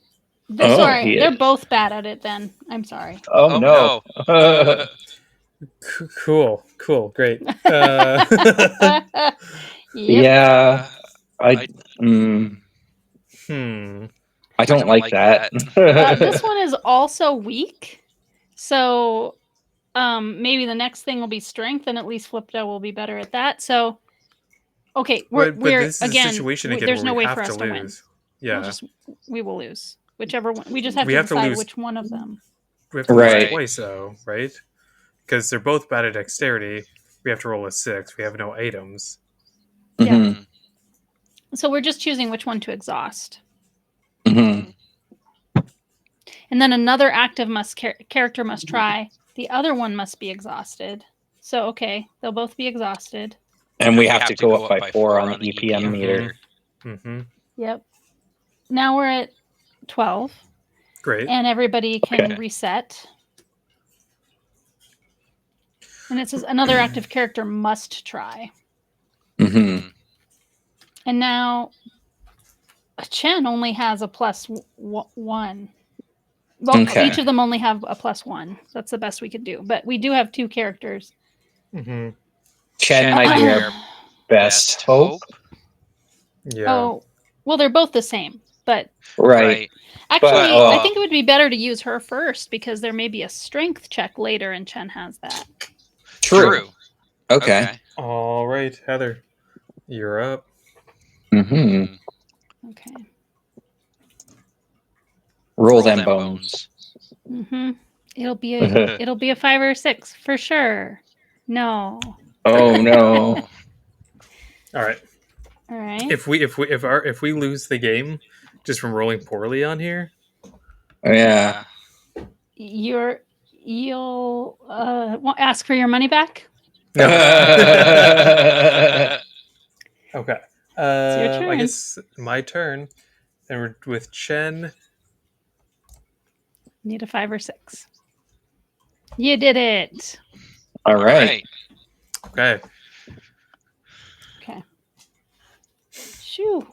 Sorry, they're both bad at it then. I'm sorry. Oh no. Cool, great. Yep. Yeah. I don't like that. This one is also weak. So maybe the next thing will be strength, and at least Flipto will be better at that. So okay, we're this is again, a situation again there's where no we way have for us to win. Yeah. We will lose. Whichever one. We just have to decide which one of them. We have to lose twice though, right? Because they're both bad at dexterity. We have to roll a 6. We have no items. Yeah. So we're just choosing which one to exhaust. And then another active character must try. The other one must be exhausted. So okay, they'll both be exhausted. And we have to go up by 4 on the EPM meter. Yep. Now we're at 12. Great. And everybody can reset. And it says another active character must try. And now Chen only has a +1. Well, each of them only have a +1. That's the best we could do. But we do have 2 characters. Chen might be our best hope. Yeah. Oh, well, they're both the same. But right. Actually, I think it would be better to use her first because there may be a strength check later, and Chen has that. True. Okay. All right, Heather, you're up. Okay. Roll them bones. It'll be a 5 or a 6 for sure. No. Oh no. All right. If we lose the game just from rolling poorly on here, you're you'll ask for your money back. No. Okay. It's your turn. I guess my turn. And we're with Chen. Need a 5 or 6. You did it. All right. Okay. Okay. Shoo.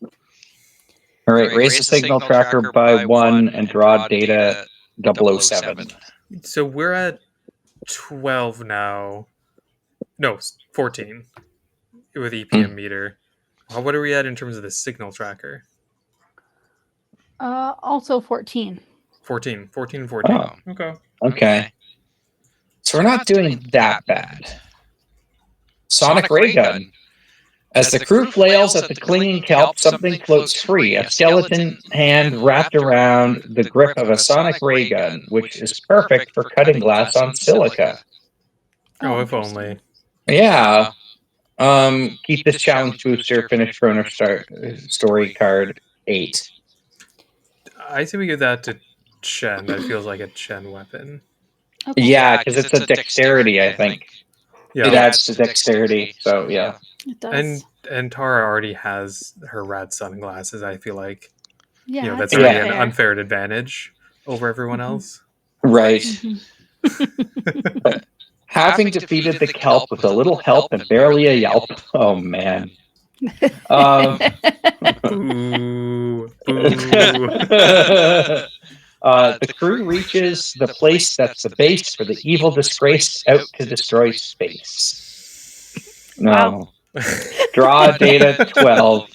All right. Raise the signal tracker by 1 and draw data 007. So we're at 12 now. No, 14 with EPM meter. What are we at in terms of the signal tracker? Also 14. 14 and 14. Oh. Okay. So we're not doing that bad. Sonic ray gun. As the crew flails at the clinging kelp, something floats free, a skeleton hand wrapped around the grip of a sonic ray gun, which is perfect for cutting glass on silica. Oh, if only. Yeah. Keep this challenge booster, finish Chrono Story card 8. I say we give that to Chen. That feels like a Chen weapon. Okay. Yeah, because it's a dexterity, I think. Yeah. It adds to dexterity, so yeah. It does. And Tara already has her rad sunglasses. I feel like Yeah, that's it's already fair. an unfair advantage over everyone else. Right. Mm-hmm. Having defeated the kelp with a little help and barely a yelp. Oh man. Boo. The crew reaches the place that's the base for the evil disgrace out to destroy space. No. Wow. Draw data 12.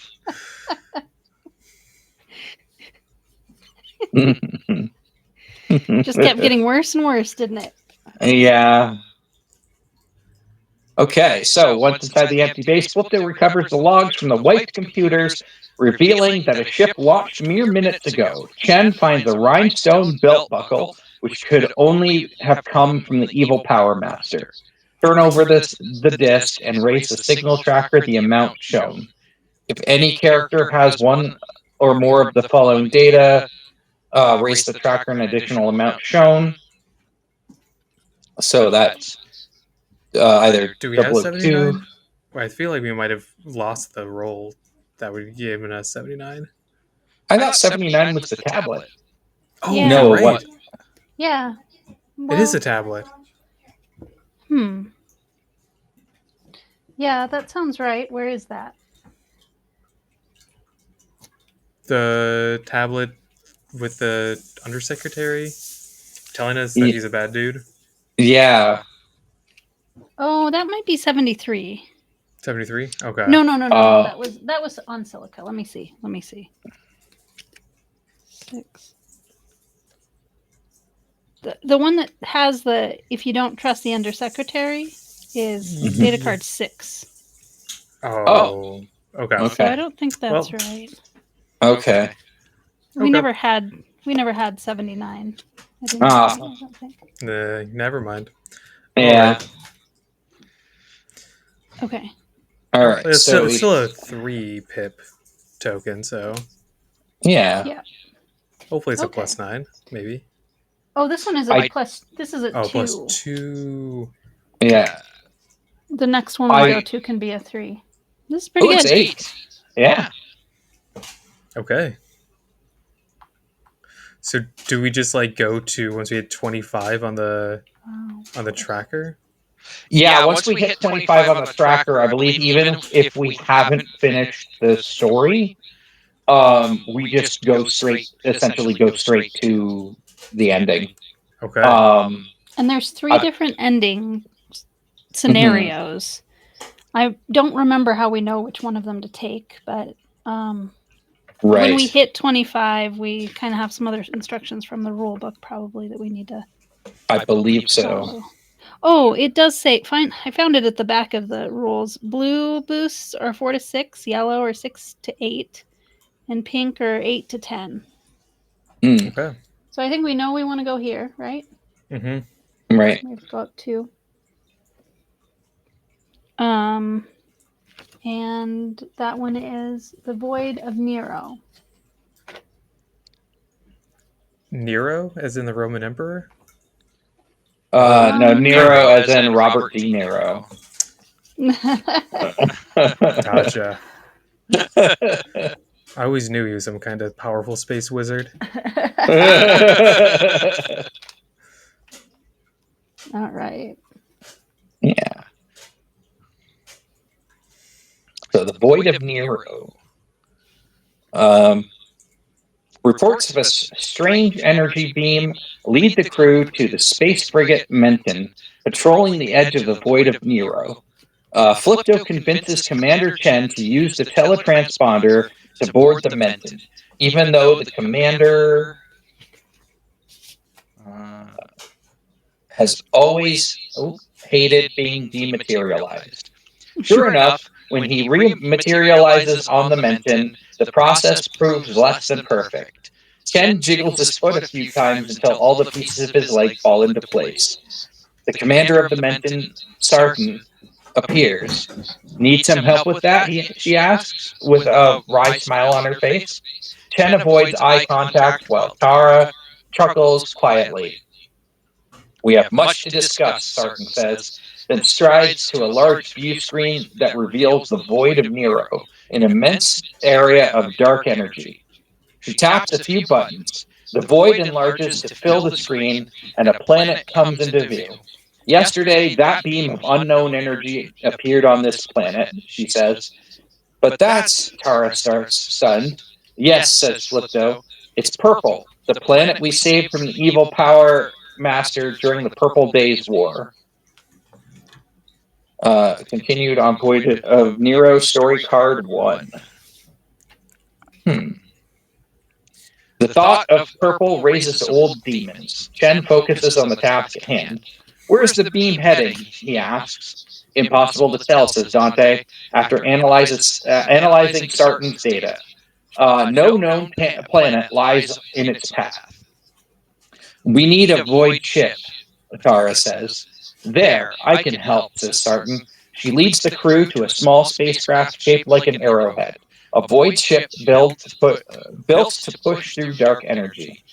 Just kept getting worse and worse, didn't it? Yeah. Okay, so once inside the empty base, Flipto recovers the logs from the wiped computers, revealing that a ship launched mere minutes ago. Chen finds a rhinestone belt buckle, which could only have come from the evil Power Master. Turn over the disc and raise the signal tracker the amount shown. If any character has one or more of the following data, raise the tracker an additional amount shown. So that's either Do we have 002. 79? I feel like we might have lost the roll that would have given us 79. I thought 79 was the tablet. Oh, Yeah. No, right. what? Yeah. It is a tablet. Yeah, that sounds right. Where is that? The tablet with the undersecretary telling us that he's a bad dude. Yeah. Oh, that might be 73. 73? Okay. No. That was on Silica. Let me see. 6. The one that has the if you don't trust the undersecretary is data card 6. Oh. Okay. So I don't think that's right. Okay. We never had 79. I don't think. Never mind. Yeah. Okay. All right. It's So still a 3 pip token, so yeah. hopefully it's a +9, maybe. Oh, this one is a plus. This is a 2. +2. Yeah. The next one we go to can be a 3. This is pretty good. It's 8. Yeah. Okay. So do we just go to once we hit 25 on the tracker? Yeah, once we hit 25 on the tracker, I believe even if we haven't finished the story, we just essentially go straight to the ending. Okay. And there's 3 different ending scenarios. I don't remember how we know which one of them to take, but when we hit 25, we kind of have some other instructions from the rule book probably that we need to I believe so. follow. Oh, it does say, I found it at the back of the rules. Blue boosts are 4 to 6, yellow are 6 to 8, and pink are 8 to 10. Okay. So I think we know we want to go here, right? Mm-hmm. Right. We have to go up 2. And that one is the Void of Nero. Nero, as in the Roman Emperor? No, Nero as in Robert De Niro. Gotcha. I always knew he was some kind of powerful space wizard. All right. Yeah. So the Void of Nero reports of a strange energy beam lead the crew to the space frigate Menton, patrolling the edge of the Void of Nero. Flipto convinces Commander Chen to use the teletransponder to board the Menton, even though the commander has always hated being dematerialized. Sure enough, when he rematerializes on the Menton, the process proves less than perfect. Chen jiggles his foot a few times until all the pieces of his leg fall into place. The commander of the Menton, Sarton, appears. Need some help with that? She asks, with a wry smile on her face. Chen avoids eye contact while Tara chuckles quietly. We have much to discuss, Sarton says, then strides to a large view screen that reveals the Void of Nero, an immense area of dark energy. She taps a few buttons. The void enlarges to fill the screen, and a planet comes into view. Yesterday, that beam of unknown energy appeared on this planet, she says. But that's, Tara starts, stunned. Yes, says Flipto. It's purple, the planet we saved from the evil power master during the Purple Days War. Continued on Void of Nero Story Card 1. The thought of purple raises old demons. Chen focuses on the task at hand. Where's the beam heading? He asks. Impossible to tell, says Dante, after analyzing Sarton's data. No known planet lies in its path. We need a void chip, Tara says. There, I can help, says Sarton. She leads the crew to a small spacecraft shaped like an arrowhead, a void ship built to push through dark energy.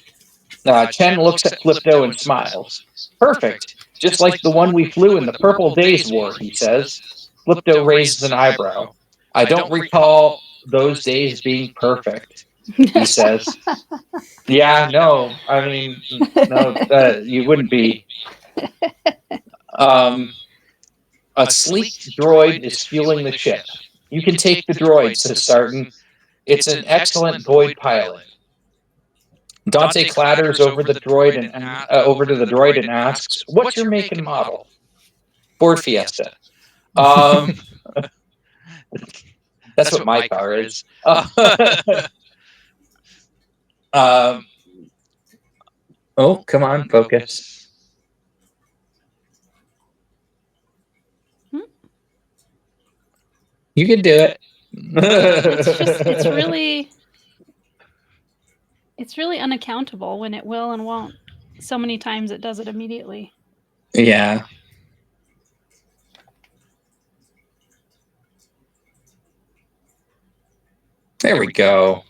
Chen looks at Flipto and smiles. Perfect, just like the one we flew in the Purple Days War, he says. Flipto raises an eyebrow. I don't recall those days being perfect, he says. Yeah, no, I mean, no, you wouldn't be. A sleek droid is fueling the ship. You can take the droid, says Sarton. It's an excellent void pilot. Dante clatters over to the droid and asks, "What's your make and model?" Ford Fiesta. That's what my car is. Oh, come on, focus. You can do it. It's really unaccountable when it will and won't. So many times it does it immediately. Yeah. There we go.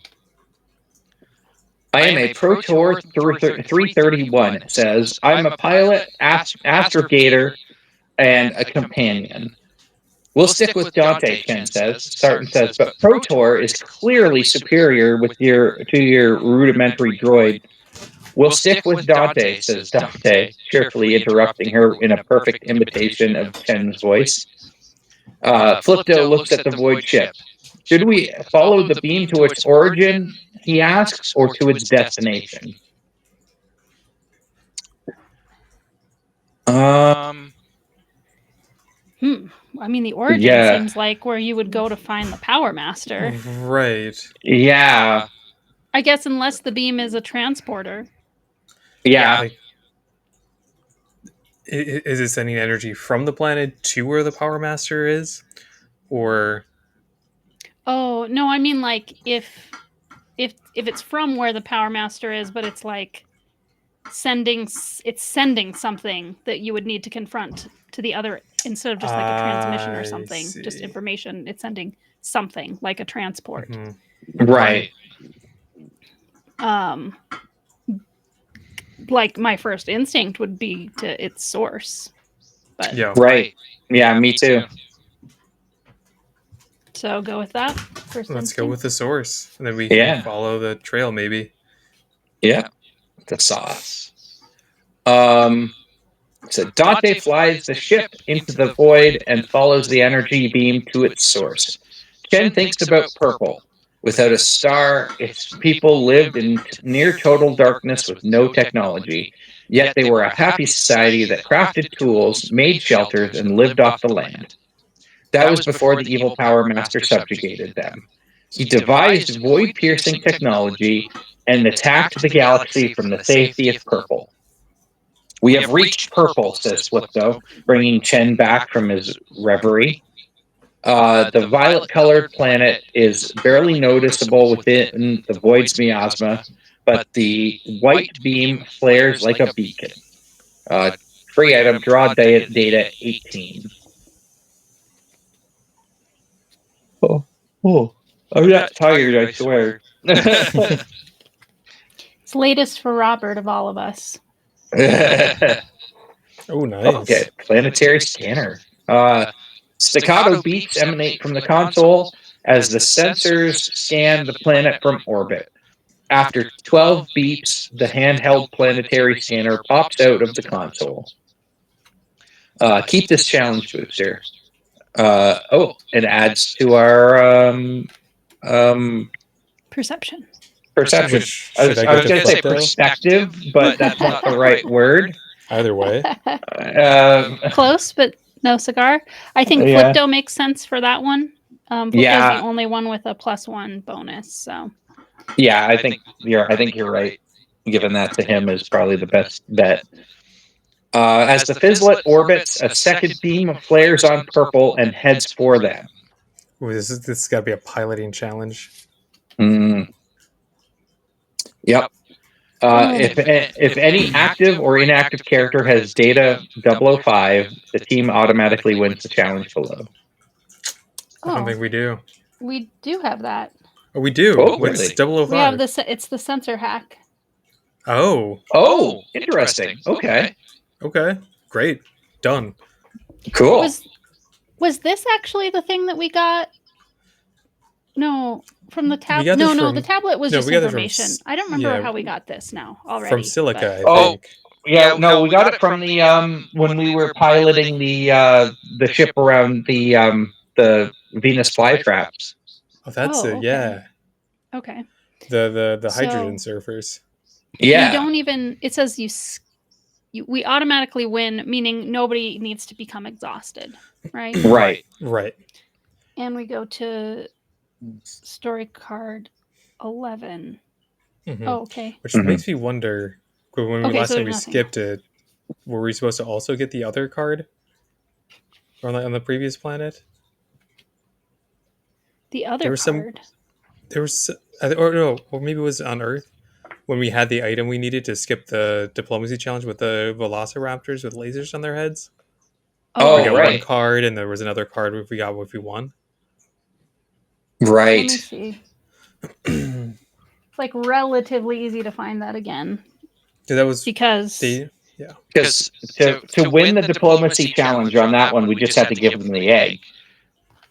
I am a Protor 331, it says. I'm a pilot, astrogator, and a companion. We'll stick with Dante, Chen says. Sarton says, but Protor is clearly superior to your rudimentary droid. We'll stick with Dante, says Dante, cheerfully interrupting her in a perfect imitation of Chen's voice. Flipto looks at the void ship. Should we follow the beam to its origin, he asks, or to its destination? I mean, the origin seems like where you would go to find the Power Master. Right. Yeah. I guess unless the beam is a transporter. Yeah. Like, is it sending energy from the planet to where the Power Master is? Or... Oh, no, I mean, like, if it's from where the Power Master is, but it's like sending something that you would need to confront to the other, instead of just like a transmission or something, just information. It's sending something like a transport. Right. like my first instinct would be to its source. But Yeah. Right. Yeah, me too. So go with that. First Let's instinct. go with the source, and then we can follow the trail, maybe. Yeah, the sauce. So Dante flies the ship into the void and follows the energy beam to its source. Chen thinks about purple. Without a star, its people lived in near total darkness with no technology. Yet they were a happy society that crafted tools, made shelters, and lived off the land. That was before the evil power master subjugated them. He devised void-piercing technology and attacked the galaxy from the safety of purple. We have reached purple, says Flipto, bringing Chen back from his reverie. The violet-colored planet is barely noticeable within the void's miasma, but the white beam flares like a beacon. Free item, draw data 18. Oh, I'm not tired, I swear. It's latest for Robert of all of us. Oh, nice. Okay, planetary scanner. Staccato beats emanate from the console as the sensors scan the planet from orbit. After 12 beeps, the handheld planetary scanner pops out of the console. Keep this challenge booster. It adds to our Perception. perception. I was going to say perspective, but that's not the right word. Either way. Close, but no cigar. I think Flipto makes sense for that one. Flipto's the only one with a +1 bonus. So. Yeah, I think you're right. Giving that to him is probably the best bet. As the Fizzlet orbits, a second beam flares on purple and heads for them. Ooh, this has got to be a piloting challenge. Yep. If any active or inactive character has data 005, the team automatically wins the challenge below. I don't think we do. We do have that. Oh, we do. Oh, What's really? 005? We have it's the sensor hack. Oh, interesting. Okay. Great. Done. Cool. Was this actually the thing that we got? No, from the tablet. No, the tablet was just information. I don't remember how we got this now already. From Silica, I think. Yeah, no, we got it from the when we were piloting the ship around the Venus flytraps. Oh, that's it. Yeah. Okay. The hydrogen surfers. Yeah. We don't even. It says we automatically win, meaning nobody needs to become exhausted, right? Right. And we go to story card 11. Mm-hmm. Oh, okay. Which makes me wonder, when last time we skipped it, were we supposed to also get the other card on the previous planet? The other card? Or maybe it was on Earth when we had the item we needed to skip the diplomacy challenge with the velociraptors with lasers on their heads. We got one card, and there was another card if we won. Right. Let me see. It's like relatively easy to find that again. That was because to win the diplomacy challenge on that one, we just had to give them the egg.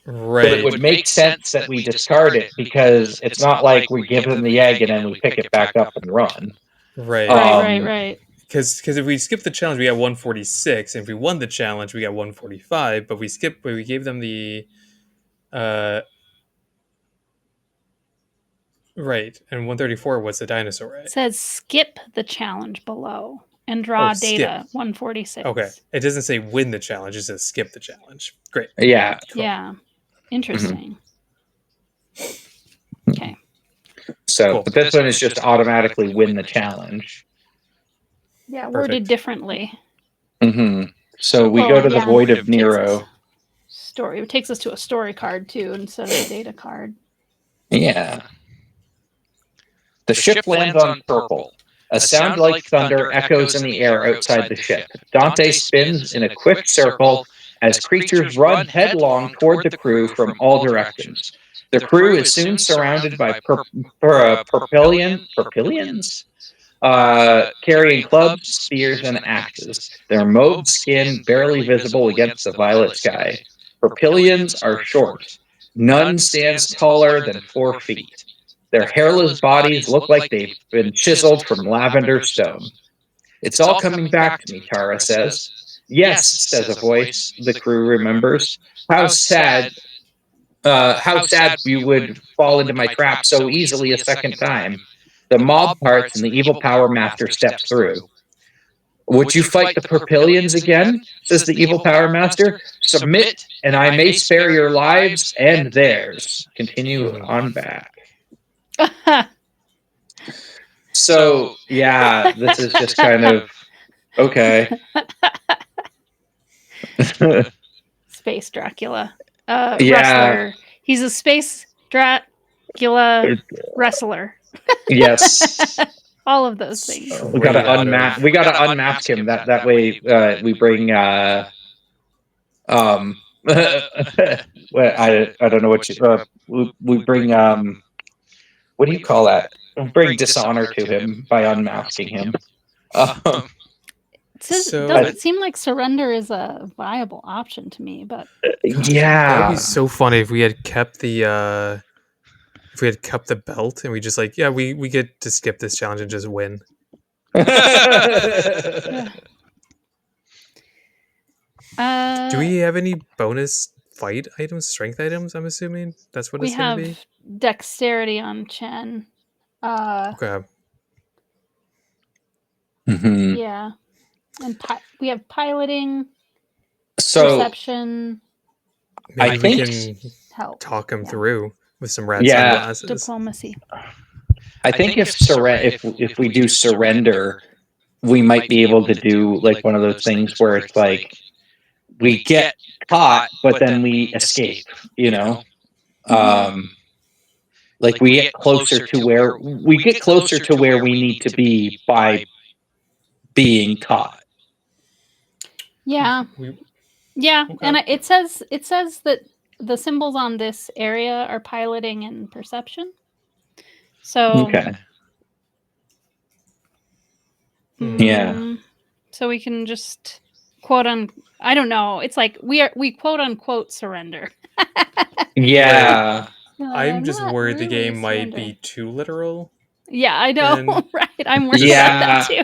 Right. But it would make sense that we discard it because it's not like we give them the egg and then we pick it back up and run. Right. Because if we skip the challenge, we got 146, and if we won the challenge, we got 145. But we gave them the right, and 134 was the dinosaur egg. It says skip the challenge below and draw data 146. Okay, it doesn't say win the challenge; it says skip the challenge. Great. Yeah. Cool. Yeah. Interesting. Okay. So, but this one is just automatically win the challenge. Yeah, worded differently. So we go to the Void of Nero. It takes us to a story card too instead of a data card. Yeah. The ship lands on purple. A sound like thunder echoes in the air outside the ship. Dante spins in a quick circle as creatures run headlong toward the crew from all directions. The crew is soon surrounded by Perpillians, carrying clubs, spears, and axes. Their mauve skin barely visible against the violet sky. Propylians are short. None stands taller than 4 feet. Their hairless bodies look like they've been chiseled from lavender stone. It's all coming back to me, Tara says. Yes, says a voice the crew remembers. How sad you would fall into my trap so easily a second time. The mob parts and the evil power master steps through. Would you fight the Propylians again? Says the evil power master. Submit, and I may spare your lives and theirs. Continue on back. So, yeah, this is just kind of okay. Space Dracula. Wrestler. He's a space Dracula wrestler. Yes. All of those things. We gotta unmask him. That way we bring I don't know what we bring what do you call that? We bring dishonor to him by unmasking him. Doesn't seem like surrender is a viable option to me, but yeah, that would be so funny if we had kept the belt and we just like, yeah, we get to skip this challenge and just win. Do we have any bonus fight items, strength items? I'm assuming that's what it's going to be. We have dexterity on Chen. Okay. Mm-hmm. Yeah, and we have piloting, perception. Maybe we can talk him through with some red sunglasses. Diplomacy. I think if we do surrender, we might be able to do like one of those things where it's like we get caught, but then we escape. You know, like we get closer to where we need to be by being caught. Yeah. Yeah, okay. And it says that the symbols on this area are piloting and perception. So okay. Yeah. So we can just I don't know. It's like we quote unquote surrender. Yeah. I'm just worried the game might be too literal. Yeah, I know. Right. I'm worried about that too.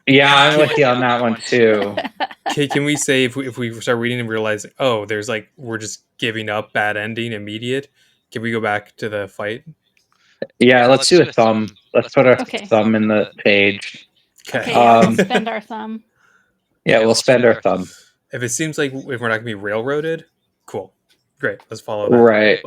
Yeah, I'm with you on that one too. Can we say if we start reading and realize, oh, there's like we're just giving up, bad ending, immediate? Can we go back to the fight? Yeah, let's do a thumb. Let's put our thumb in the page. Okay, we'll spend our thumb. Yeah, we'll spend our thumb. If it seems like if we're not gonna be railroaded, cool, great. Let's follow that. Right.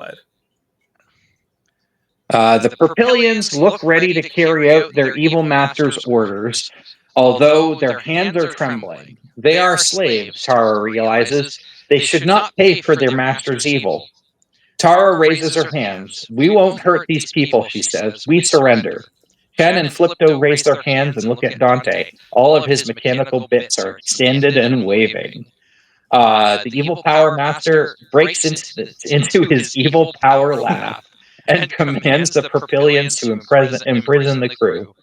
The Propylians look ready to carry out their evil master's orders, although their hands are trembling. They are slaves, Tara realizes. They should not pay for their master's evil. Tara raises her hands. We won't hurt these people, she says. We surrender. Chen and Flipto raise their hands and look at Dante. All of his mechanical bits are extended and waving. The evil power master breaks into his evil power laugh and commands the Propylians to imprison the crew.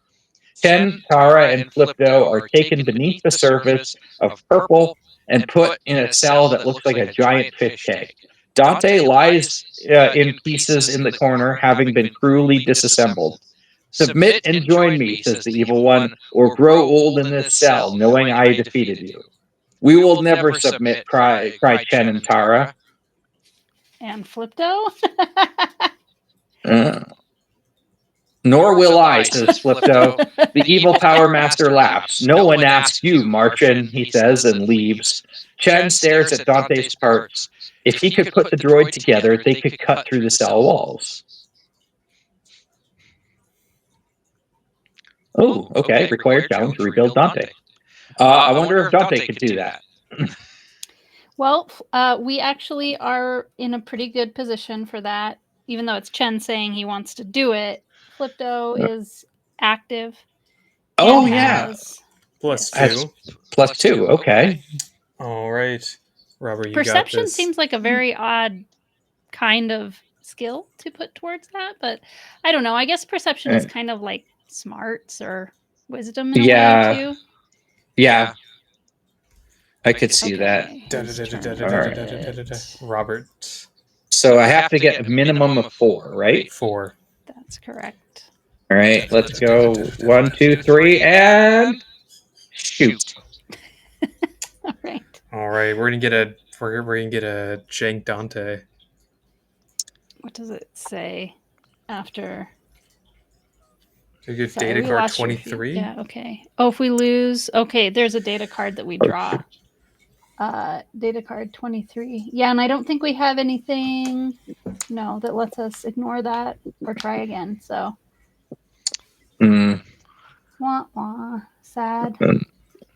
Chen, Tara, and Flipto are taken beneath the surface of purple and put in a cell that looks like a giant fish tank. Dante lies in pieces in the corner, having been cruelly disassembled. Submit and join me, says the evil one, or grow old in this cell, knowing I defeated you. We will never submit, cry Chen and Tara. And Flipto? Nor will I, says Flipto. The evil power master laughs. No one asks you, Marchin, he says, and leaves. Chen stares at Dante's parts. If he could put the droid together, they could cut through the cell walls. Oh, okay. Required challenge to rebuild Dante. I wonder if Dante could do that. Well, we actually are in a pretty good position for that, even though it's Chen saying he wants to do it. Flipto is active. Oh, yeah. +2. +2, okay. All right. Robert, you Perception got this. seems like a very odd kind of skill to put towards that, but I don't know. I guess perception is kind of like smarts or wisdom in a way too. Yeah. I could see that. Robert. So I have to get a minimum of 4, right? 4. That's correct. All right, let's go 1, 2, 3, and shoot. All right. All right, we're gonna get a jank Dante. What does it say after? You get data card 23. Yeah. Okay. Oh, if we lose, okay. There's a data card that we draw. Data card 23. Yeah, and I don't think we have anything. No, that lets us ignore that or try again. So. Wah wah. Sad.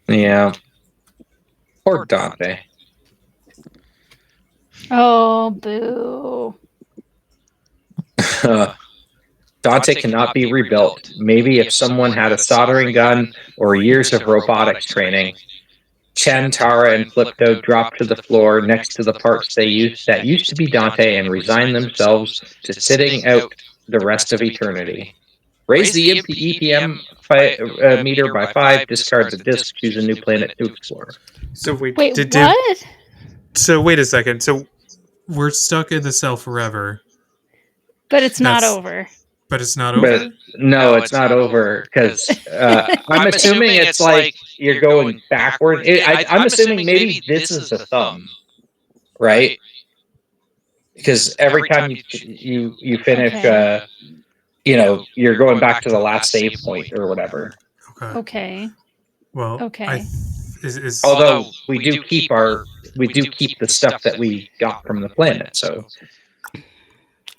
Yeah. Poor Dante. Oh, boo. Dante cannot be rebuilt. Maybe if someone had a soldering gun or years of robotics training. Chen, Tara, and Flipto drop to the floor next to the parts that used to be Dante and resign themselves to sitting out the rest of eternity. Raise the EPM meter by 5, discards a disc, choose a new planet to explore. So wait, what? So wait a second. So we're stuck in the cell forever. But it's not over. But it's not over? No, it's not over, because I'm assuming it's like you're going backward. I'm assuming maybe this is the thumb, right? Because every time you finish, you're going back to the last save point or whatever. Okay. Well, okay. Although we do keep the stuff that we got from the planet, so.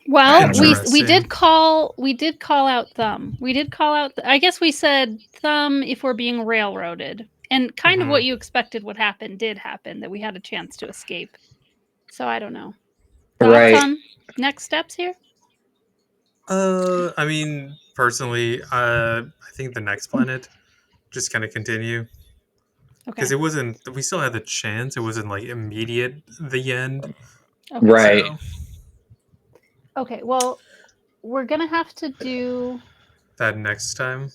Well, we did call out thumb. We did call out. I guess we said thumb if we're being railroaded, and kind of what you expected would happen did happen. That we had a chance to escape. So I don't know. Thoughts on next steps here? I mean, personally, I think the next planet just kind of continue. Because it wasn't. We still had the chance. It wasn't like immediate the end. Okay. Right. So. Okay. Well, we're gonna have to do that next time.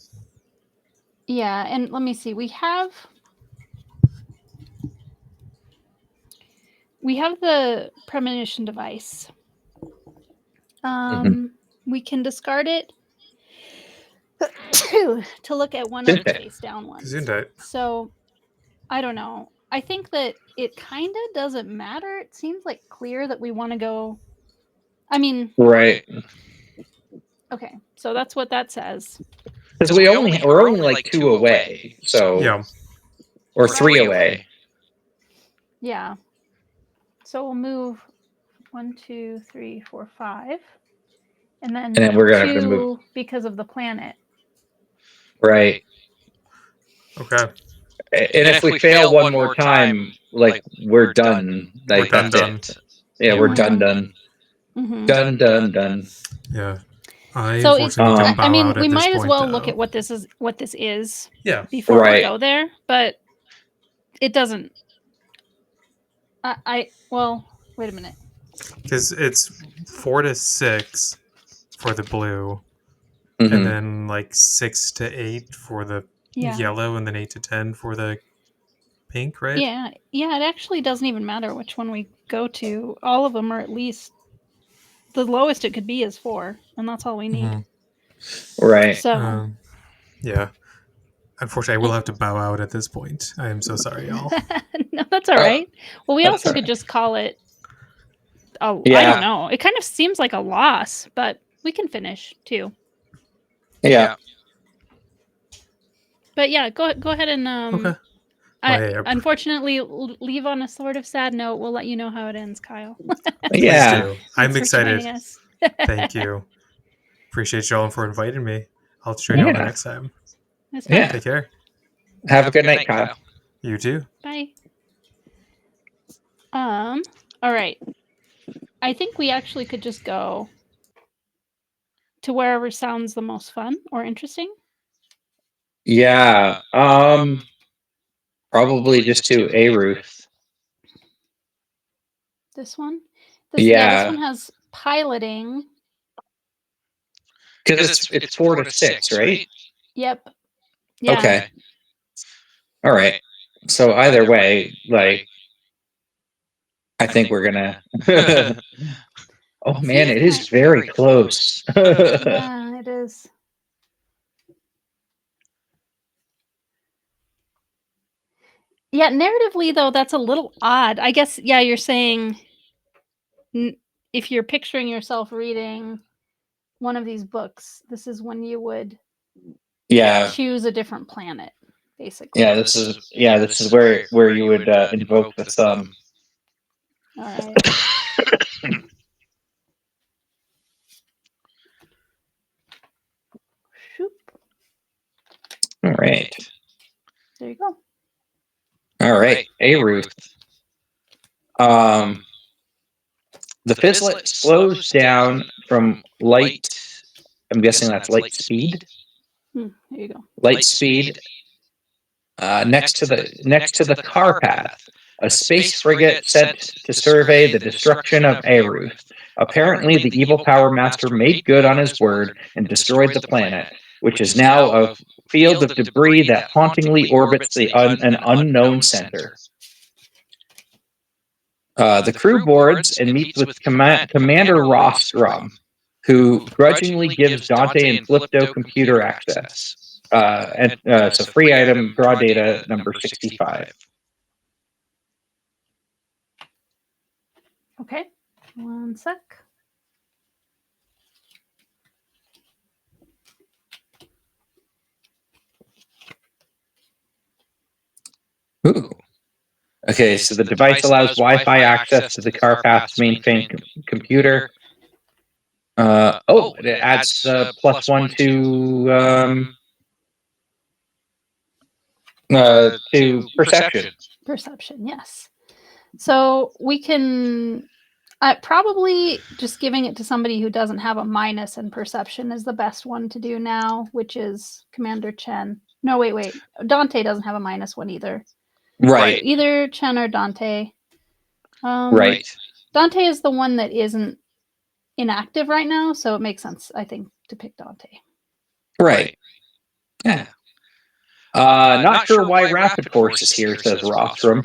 Yeah, and let me see. We have the premonition device. We can discard it to look at one of the face down ones. So I don't know. I think that it kind of doesn't matter. It seems like clear that we want to go. I mean, right. Okay, so that's what that says. Because we're only like 2 away, so yeah, or 3 away. Yeah. So we'll move 1, 2, 3, 4, 5, and then we're gonna 2 have to move because of the planet. Right. Okay. And if we fail one more time, like we're done. Like that's it. Yeah, we're done. Done. Yeah. So I mean, we might as well look at what this is. Yeah. Before we go there, but it doesn't. Well, wait a minute. Because it's 4 to 6 for the blue, and then like 6 to 8 for the yellow, and then 8 to 10 for the pink, right? Yeah. It actually doesn't even matter which one we go to. All of them are at least the lowest it could be is 4, and that's all we need. Right. So. Yeah. Unfortunately, I will have to bow out at this point. I am so sorry, y'all. No, that's all right. Well, we also could just call it. I don't know. It kind of seems like a loss, but we can finish too. Yeah. But yeah, go ahead and okay. Unfortunately, leave on a sort of sad note. We'll let you know how it ends, Kyle. Yeah. Please do. I'm excited. Thank you. Appreciate y'all for inviting me. I'll join you all the next time. Yeah. Take care. Have a good night, Kyle. You too. Bye. All right. I think we actually could just go to wherever sounds the most fun or interesting. Yeah. Probably just to Aruth. This one? This one has piloting. Because it's 4 to 6, right? Yep. Yeah. Okay. All right. So either way, like, I think we're gonna. Oh man, it is very close. Yeah, it is. Yeah, narratively though, that's a little odd. I guess, yeah, you're saying if you're picturing yourself reading one of these books, this is when you would choose a different planet, basically. Yeah, this is where you would invoke the thumb. All right. Shoop. All right. There you go. All right, Ruth. The Fizzlet slows down from light. I'm guessing that's light speed. There you go. Light speed. Next to the car path, a space frigate sent to survey the destruction of Aruth. Apparently, the evil Power Master made good on his word and destroyed the planet, which is now a field of debris that hauntingly orbits an unknown center. The crew boards and meets with Commander Rostrum, who grudgingly gives Dante and Flipto computer access. So free item, draw data number 65. Okay, one sec. Ooh. Okay, so the device allows Wi-Fi access to the car path's mainframe computer. It adds +1 to perception. Perception, yes. So we can probably just giving it to somebody who doesn't have a minus in perception is the best one to do now, which is Commander Chen. No, wait. Dante doesn't have a -1 either. Right. So either Chen or Dante. Right. Dante is the one that isn't inactive right now, so it makes sense, I think, to pick Dante. Right. Yeah. Not sure why Rapid Force is here, says Rostrum.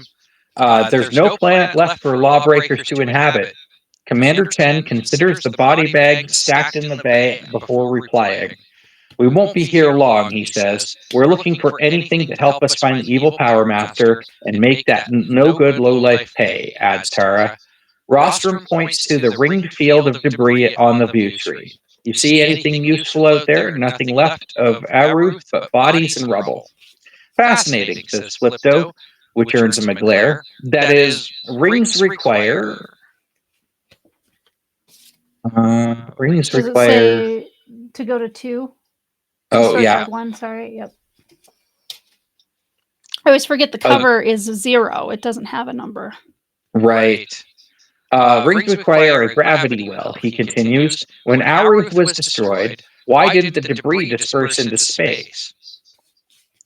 There's no planet left for lawbreakers to inhabit. Commander Chen considers the body bag stacked in the bay before replying. We won't be here long, he says. We're looking for anything to help us find the evil Power Master and make that no-good lowlife pay, adds Tara. Rostrum points to the ringed field of debris on the view screen. You see anything useful out there? Nothing left of Aruth but bodies and rubble. Fascinating, says Flipto, which earns him a glare. That is, rings require... rings Does require... it say to go to 2? Oh, yeah. 1, sorry, yep. I always forget the cover is 0. It doesn't have a number. Right. Rings require a gravity well, he continues. When Aruth was destroyed, why didn't the debris disperse into space?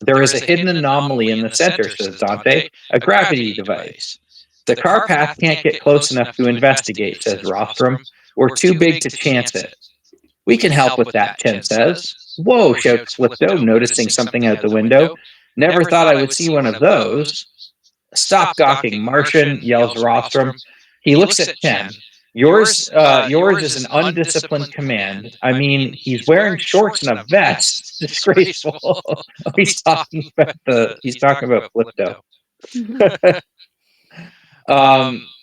There is a hidden anomaly in the center, says Dante, a gravity device. The car path can't get close enough to investigate, says Rostrum. We're too big to chance it. We can help with that, Chen says. Whoa, shouts Flipto, noticing something out the window. Never thought I would see one of those. Stop gawking, Martian, yells Rostrum. He looks at Chen. Yours is an undisciplined command. I mean, he's wearing shorts and a vest. Disgraceful. He's talking about Flipto.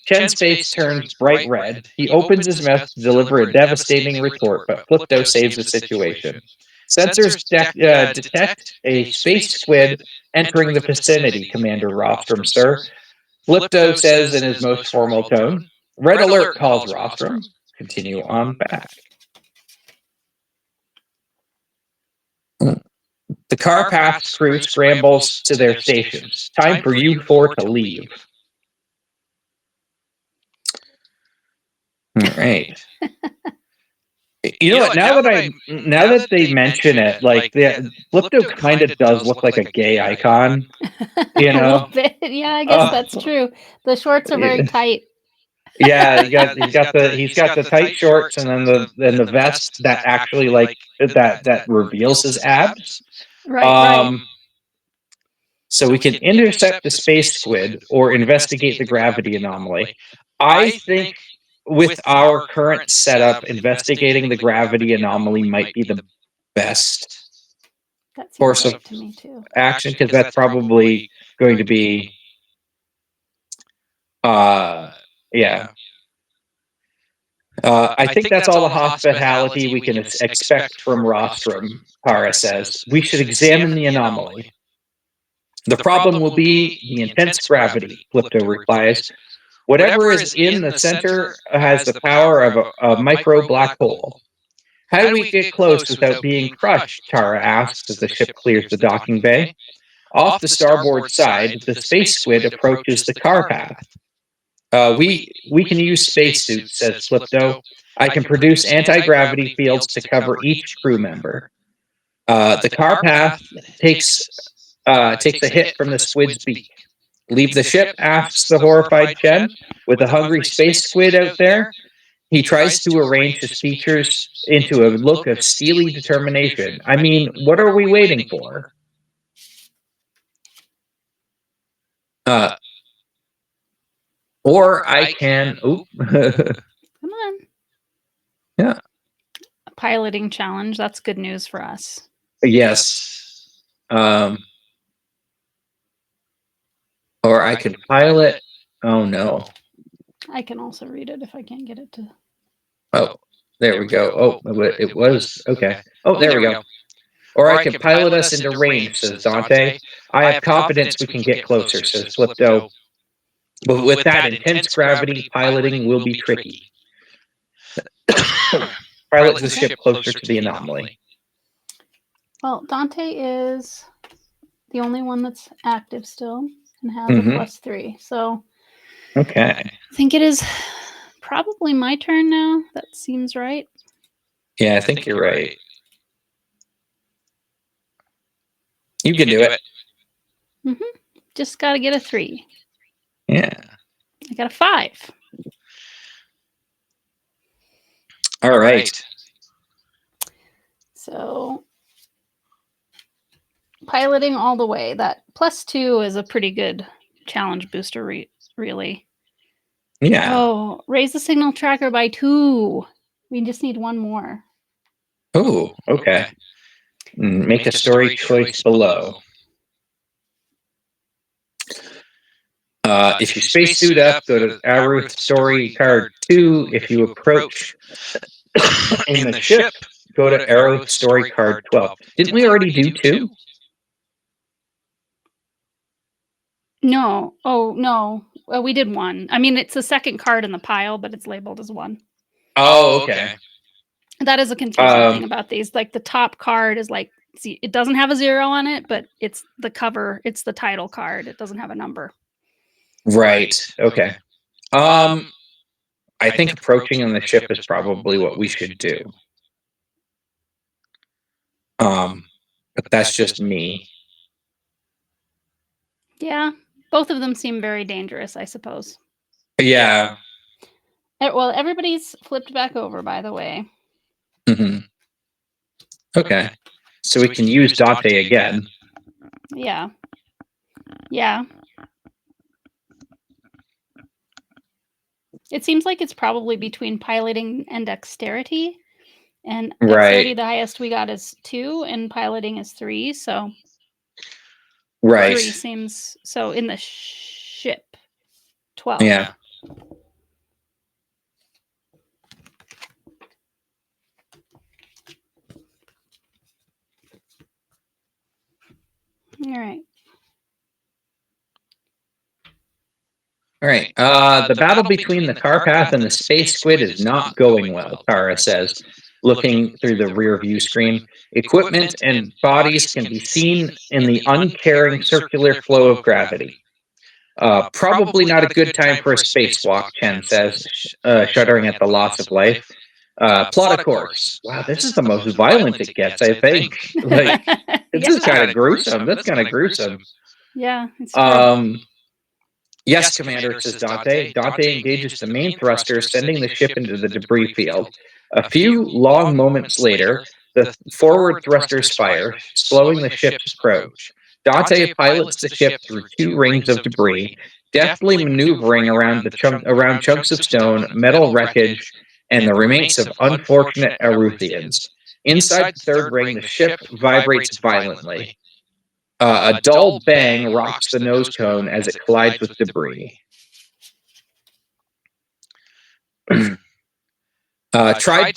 Chen's face turns bright red. He opens his mouth to deliver a devastating retort, but Flipto saves the situation. Sensors detect a space squid entering the vicinity, Commander Rostrum, sir. Flipto says in his most formal tone. Red alert, calls Rostrum. Continue on back. The car path's crew scrambles to their stations. Time for you four to leave. All right. You know what? Now that they mention it, like Flipto kind of does look like a gay icon. You know, a little bit. Yeah, I guess that's true. The shorts are very tight. Yeah, he's got the tight shorts and then the vest that actually like that reveals his abs. Right. So we can intercept the space squid or investigate the gravity anomaly. I think with our current setup, investigating the gravity anomaly might be the best course of to me too. action, because that's probably going to be yeah. I think that's all the hospitality we can expect from Rostrum, Kara says. We should examine the anomaly. The problem will be the intense gravity, Flipto replies. Whatever is in the center has the power of a micro black hole. How do we get close without being crushed? Tara asks as the ship clears the docking bay. Off the starboard side, the space squid approaches the car path. We can use spacesuits, says Flipto. I can produce anti-gravity fields to cover each crew member. The car path takes a hit from the squid's beak. Leave the ship, asks the horrified Chen. With a hungry space squid out there, he tries to arrange his features into a look of steely determination. I mean, what are we waiting for? Or I can... Oop. Come on. Yeah. A piloting challenge. That's good news for us. Yes. Or I can pilot... Oh, no. I can also read it if I can't get it to... Oh, there we go. Oh, it was... Okay. Oh, there we go. Or I can pilot us into range, says Dante. I have confidence we can get closer, says Flipto. But with that intense gravity, piloting will be tricky. Pilot the ship closer to the anomaly. Well, Dante is the only one that's active still and has a +3. So, okay. I think it is probably my turn now. That seems right. Yeah, I think you're right. You can do it. Just got to get a 3. Yeah. I got a 5. All right. So, piloting all the way. That +2 is a pretty good challenge booster, really. Yeah. Oh, raise the signal tracker by 2. We just need one more. Oh, okay. Make a story choice below. If you spacesuit up, go to Aruth story card 2. If you approach in the ship, go to Aruth story card 12. Didn't we already do 2? No. Oh, no. Well, we did 1. I mean, it's the second card in the pile, but it's labeled as 1. Oh, okay. That is a confusing thing about these. Like, the top card is like, see, it doesn't have a 0 on it, but it's the cover. It's the title card. It doesn't have a number. Right. Okay. I think approaching on the ship is probably what we should do. But that's just me. Yeah. Both of them seem very dangerous, I suppose. Yeah. Well, everybody's flipped back over, by the way. Okay. So we can use Dante again. Yeah. Yeah. It seems like it's probably between piloting and dexterity. And dexterity, the highest we got is 2, and piloting is 3. So 3 seems... So in the ship, 12. Yeah. All right. All right. The battle between the Carpath and the Space Squid is not going well, Kara says, looking through the rear view screen. Equipment and bodies can be seen in the uncaring circular flow of gravity. Probably not a good time for a spacewalk, Chen says, shuddering at the loss of life. Plot a course. Wow, this is the most violent it gets, I think. Like, this is kind of gruesome. That's kind of gruesome. Yeah, it's true. Yes, Commander, says Dante. Dante engages the main thruster, sending the ship into the debris field. A few long moments later, the forward thrusters fire, slowing the ship's approach. Dante pilots the ship through 2 rings of debris, deftly maneuvering around chunks of stone, metal wreckage, and the remains of unfortunate Aruthians. Inside the 3rd ring, the ship vibrates violently. A dull bang rocks the nose cone as it collides with debris. Trying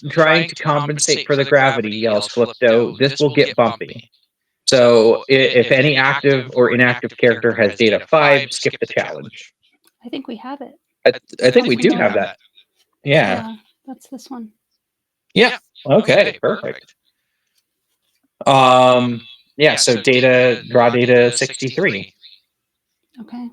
to compensate for the gravity, yells Flipto. This will get bumpy. So if any active or inactive character has data 5, skip the challenge. I think we have it. I think we do have that. Yeah. That's this one. Yeah. Okay, perfect. Yeah, so draw data 63. Okay.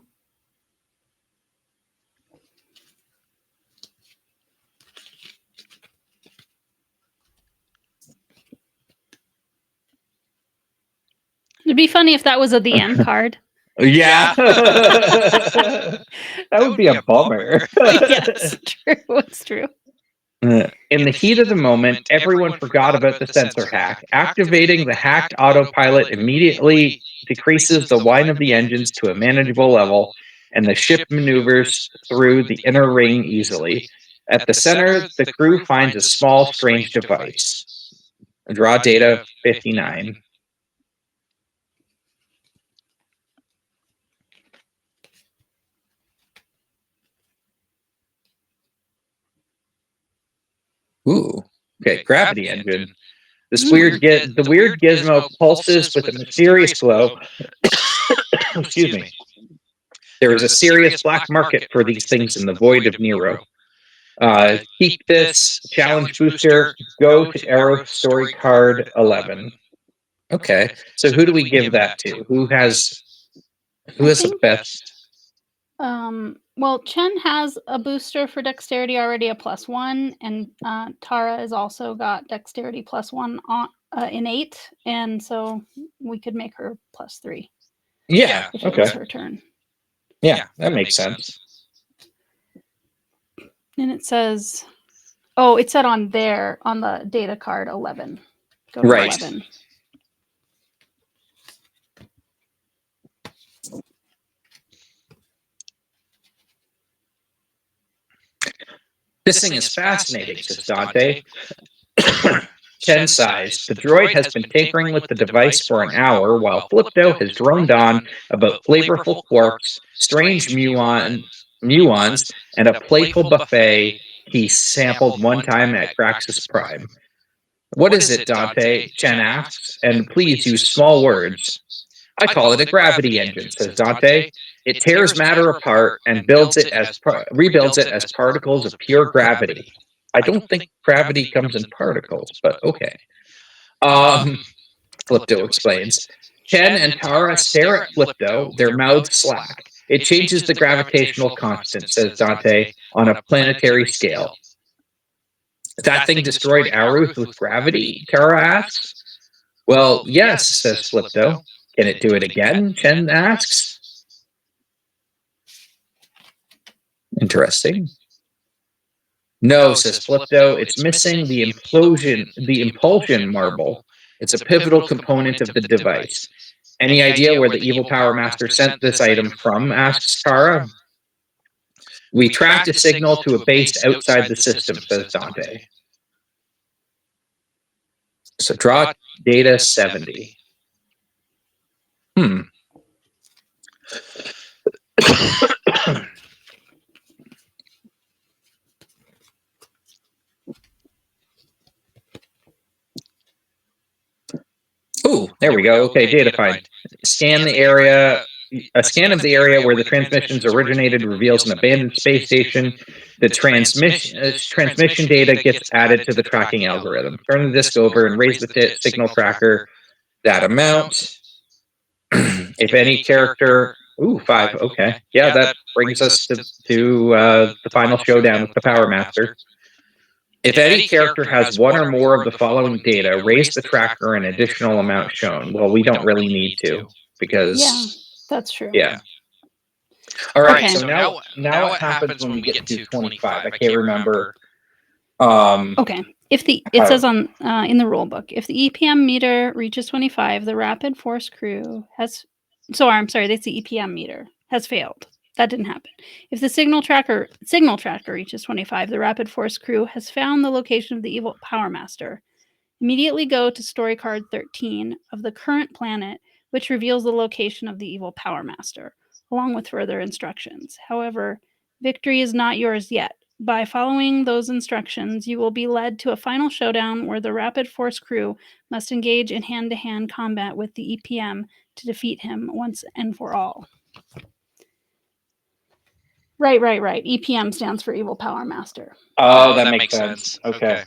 It'd be funny if that was a the end card. Yeah. That would be a bummer. Yes, true. It's true. In the heat of the moment, everyone forgot about the sensor hack. Activating the hacked autopilot immediately decreases the whine of the engines to a manageable level, and the ship maneuvers through the inner ring easily. At the center, the crew finds a small, strange device. Draw data 59. Ooh. Okay, gravity engine. The weird gizmo pulses with a mysterious glow. Excuse me. There is a serious black market for these things in the void of Nero. Keep this challenge booster. Go to Arrow Story Card 11. Okay, so who do we give that to? Who has the best? Well, Chen has a booster for dexterity already, a +1, and Tara has also got dexterity +1 on innate, and so we could make her +3. Yeah, if it was her turn. Yeah, that makes sense. And it says, oh, it said on the data card 11. Go to right. 11. This thing is fascinating, says Dante. Chen sighs. The droid has been tinkering with the device for an hour, while Flipto has droned on about flavorful quarks, strange muons, and a playful buffet he sampled one time at Graxus Prime. What is it, Dante? Chen asks, and please use small words. I call it a gravity engine, says Dante. It tears matter apart and rebuilds it as particles of pure gravity. I don't think gravity comes in particles, but okay. Flipto explains. Chen and Tara stare at Flipto, their mouths slack. It changes the gravitational constant, says Dante, on a planetary scale. That thing destroyed Aruth with gravity? Tara asks. Well, yes, says Flipto. Can it do it again? Chen asks. Interesting. No, says Flipto, it's missing the impulsion marble. It's a pivotal component of the device. Any idea where the evil Power Master sent this item from? Asks Tara. We tracked a signal to a base outside the system, says Dante. So draw data 70. Ooh, there we go. Okay, data find. Scan the area. A scan of the area where the transmissions originated reveals an abandoned space station. The transmission data gets added to the tracking algorithm. Turn the disk over and raise the signal tracker that amount. If any character... Ooh, 5. Okay. Yeah, that brings us to the final showdown with the Power Master. If any character has one or more of the following data, raise the tracker an additional amount shown. Well, we don't really need to, because... Yeah, that's true. Yeah. All right, okay. So now what happens when we get to 25? I can't remember. Okay. It says in the rule book, if the EPM meter reaches 25, the rapid force crew has I'm sorry, that's the EPM meter, has failed. That didn't happen. If the signal tracker reaches 25, the Rapid Force crew has found the location of the evil Power Master. Immediately go to story card 13 of the current planet, which reveals the location of the evil Power Master, along with further instructions. However, victory is not yours yet. By following those instructions, you will be led to a final showdown where the Rapid Force crew must engage in hand-to-hand combat with the EPM to defeat him once and for all. Right. EPM stands for Evil Power Master. Oh, that makes sense. Okay.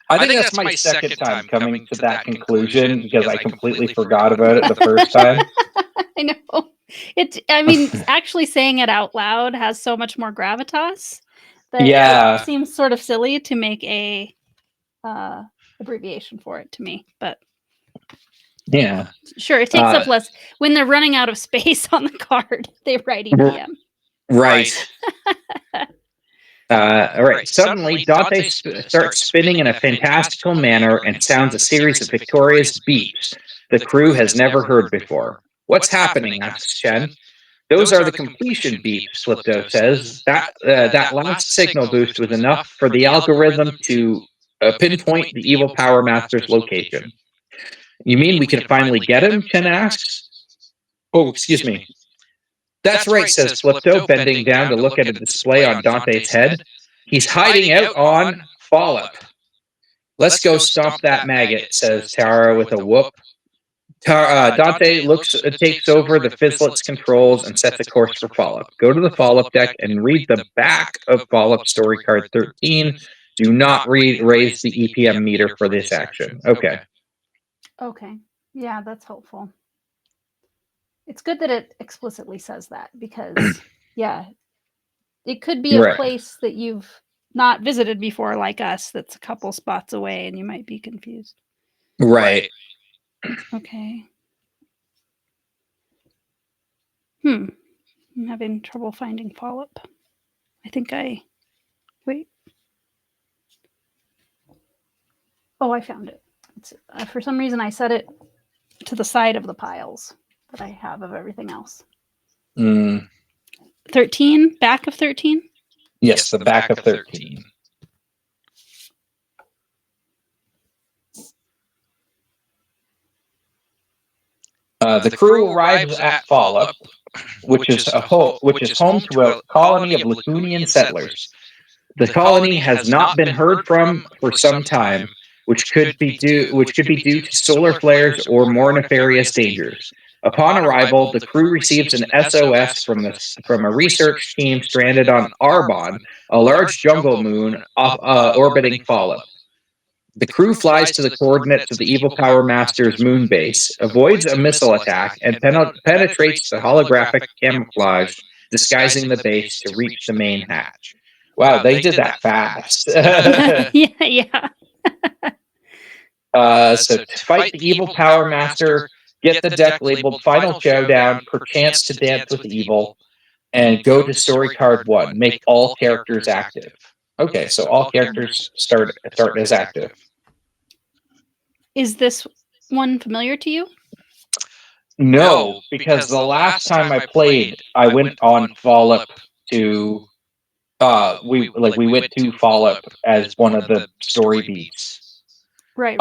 I think that's my second time coming to that conclusion because I completely forgot about it the first time. I know. Actually saying it out loud has so much more gravitas that it seems sort of silly to make a abbreviation for it to me. But yeah, sure, it takes up less. When they're running out of space on the card, they write EPM. Right. All right. Suddenly, Dante starts spinning in a fantastical manner and sounds a series of victorious beeps the crew has never heard before. What's happening? Asks Chen. Those are the completion beeps, Slipto says. That last signal boost was enough for the algorithm to pinpoint the evil Power Master's location. You mean we can finally get him? Chen asks. Oh, excuse me. That's right, says Flipto, bending down to look at a display on Dante's head. He's hiding out on Follop. Let's go stomp that maggot, says Tara with a whoop. Dante takes over the Fizzlet's controls and sets a course for Follop. Go to the Follop deck and read the back of Follop story card 13. Do not raise the EPM meter for this action. Okay. Okay. Yeah, that's helpful. It's good that it explicitly says that because, yeah, it could be a place that you've not visited before, like us, that's a couple spots away, and you might be confused. Right. Okay. I'm having trouble finding Follop. Wait. Oh, I found it. For some reason, I set it to the side of the piles that I have of everything else. 13? Back of 13? Yes, the back of 13. The crew arrives at Follop, which is home to a colony of Lacunian settlers. The colony has not been heard from for some time, which could be due to solar flares or more nefarious dangers. Upon arrival, the crew receives an SOS from a research team stranded on Arbon, a large jungle moon orbiting Follop. The crew flies to the coordinates of the Evil Power Master's moon base, avoids a missile attack, and penetrates the holographic camouflage disguising the base to reach the main hatch. Wow, they did that fast. Yeah. So to fight the Evil Power Master, get the deck labeled Final Showdown, perchance to dance with evil, and go to story card 1. Make all characters active. Okay, so all characters start as active. Is this one familiar to you? No, because the last time I played, I went on Follop to we went to Follop as one of the story beats. Right.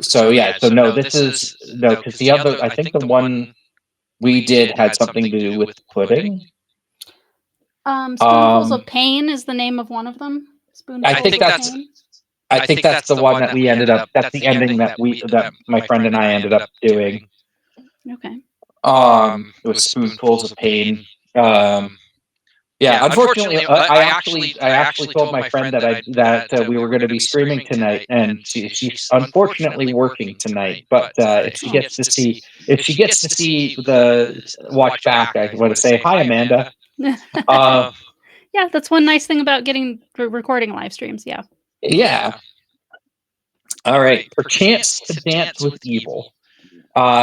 So no, this is because the other, I think the one we did had something to do with pudding. Spoonfuls of Pain is the name of one of them. I think that's the one that we ended up. That's the ending that my friend and I ended up doing. Okay. It was Spoonfuls of Pain. Yeah, unfortunately, I actually told my friend that we were going to be streaming tonight, and she's unfortunately working tonight. But if she gets to see the watch back, I want to say hi, Amanda. Yeah, that's one nice thing about recording live streams. Yeah. Yeah. All right. Perchance to dance with evil.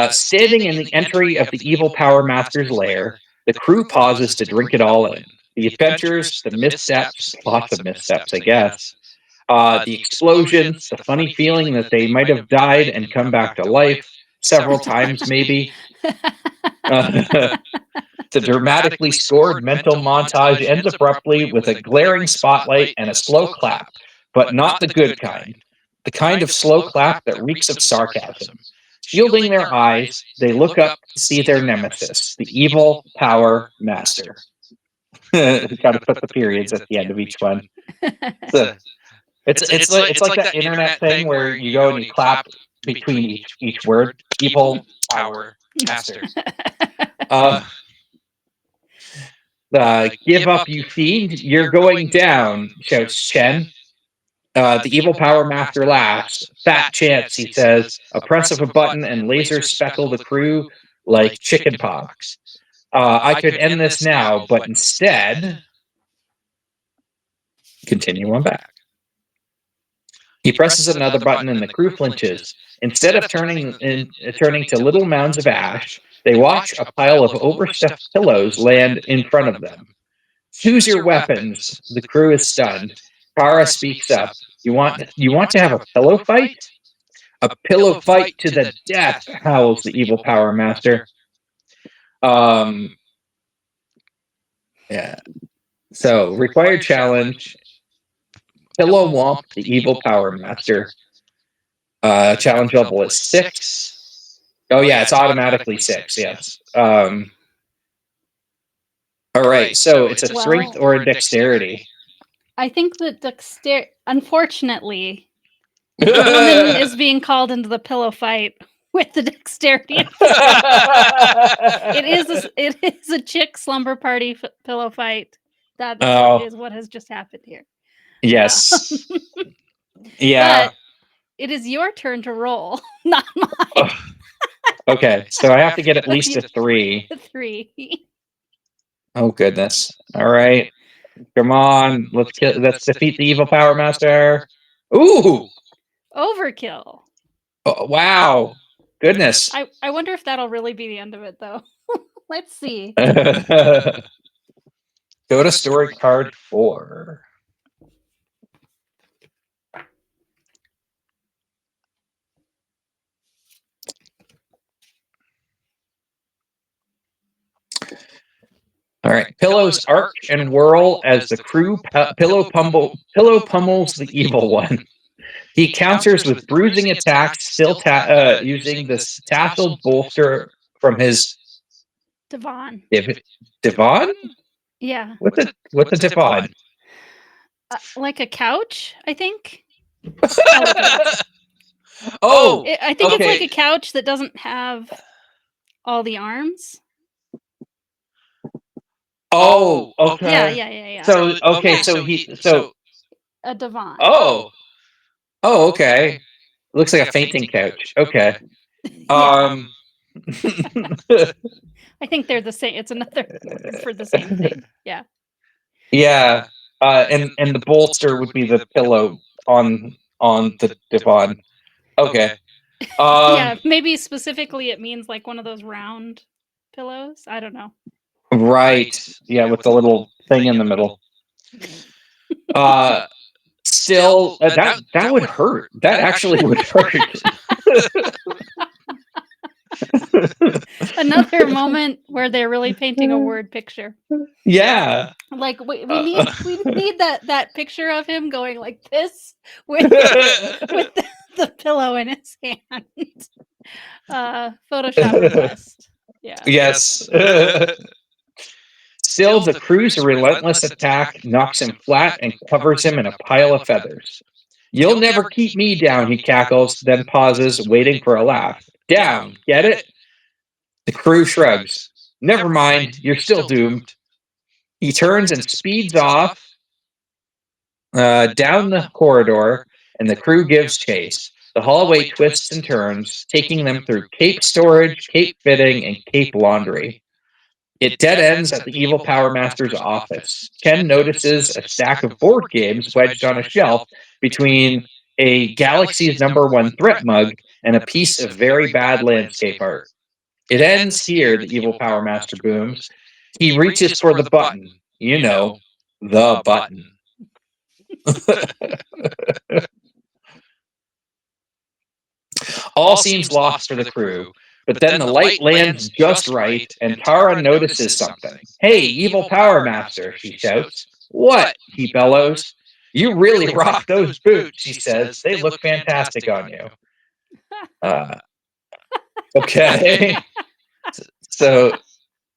Standing in the entry of the Evil Power Master's lair, the crew pauses to drink it all in. The adventures, the missteps, lots of missteps, I guess. The explosions, the funny feeling that they might have died and come back to life, several times, maybe. The dramatically scored mental montage ends abruptly with a glaring spotlight and a slow clap, but not the good kind. The kind of slow clap that reeks of sarcasm. Shielding their eyes, they look up to see their nemesis, the evil power master. Got to put the periods at the end of each one. So, it's like that internet thing where you go and you clap between each word. Evil power master. Give up, you fiend! You're going down! Shouts Chen. The evil power master laughs. Fat chance, he says. A press of a button and lasers speckle the crew like chicken pox. I could end this now, but instead, continue on back. He presses another button and the crew flinches. Instead of turning to little mounds of ash, they watch a pile of overstuffed pillows land in front of them. Choose your weapons. The crew is stunned. Kara speaks up. You want to have a pillow fight? A pillow fight to the death, howls the evil power master. Yeah. So, required challenge. Pillow womp the evil power master. Challenge level is 6. Oh yeah, it's automatically 6, yes. Alright, so it's a strength or a dexterity. I think that unfortunately, the woman is being called into the pillow fight with the dexterity. It is a chick slumber party pillow fight. That is what has just happened here. Yes. Yeah. But it is your turn to roll, not mine. Okay, so I have to get at least a 3. 3. Oh goodness! All right, come on, let's defeat the evil power master. Ooh, overkill! Oh, wow, goodness! I wonder if that'll really be the end of it, though. Let's see. Go to story card 4. All right, pillows arc and whirl as the crew pillow pummels the evil one. He counters with bruising attacks, still using this tasseled bolster from his divan. Divan? Yeah. What's a divan? Like a couch, I think. Oh, I think it's like a couch that doesn't have all the arms. Oh, okay. Yeah. So so a divan. Oh, okay. Looks like a fainting couch. Okay. I think they're the same. It's another word for the same thing. Yeah. Yeah. And the bolster would be the pillow on the divan. Okay. Yeah, maybe specifically it means like one of those round pillows. I don't know. Right. Yeah, with the little thing in the middle. Still, that would hurt. That actually would hurt. Another moment where they're really painting a word picture. Yeah. Like we need that picture of him going like this with the pillow in his hand. Photoshop request. Yeah. Yes. Still, the crew's relentless attack knocks him flat and covers him in a pile of feathers. You'll never keep me down, he cackles, then pauses, waiting for a laugh. Down, get it? The crew shrugs. Never mind, you're still doomed. He turns and speeds off down the corridor, and the crew gives chase. The hallway twists and turns, taking them through cape storage, cape fitting, and cape laundry. It dead ends at the evil power master's office. Ken notices a stack of board games wedged on a shelf between a Galaxy's #1 threat mug and a piece of very bad landscape art. It ends here, the evil power master booms. He reaches for the button. You know, the button. All seems lost for the crew, but then the light lands just right, and Tara notices something. "Hey, evil Power Master," she shouts. "What?" he bellows. "You really rock those boots," she says. "They look fantastic on you." Okay. So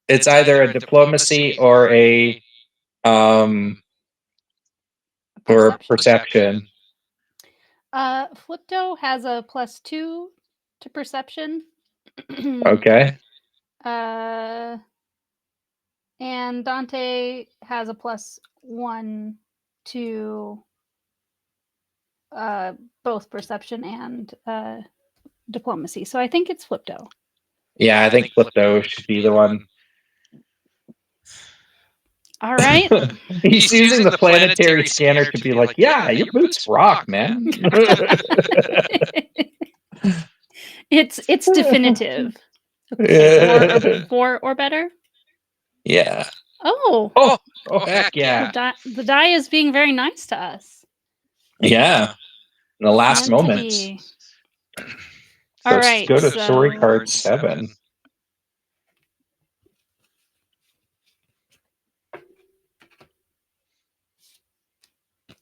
it's either a diplomacy or a perception. Flipto has a +2 to perception. Okay. And Dante has a +1 to both perception and diplomacy. So I think it's Flipto. Yeah, I think Flipto should be the one. All right. He's using the planetary scanner to be like, "Yeah, your boots rock, man." It's definitive. Okay, 4 or better. Yeah. Oh, Heck yeah. The die is being very nice to us. Yeah. In the last moments. All right. Go to story card 7.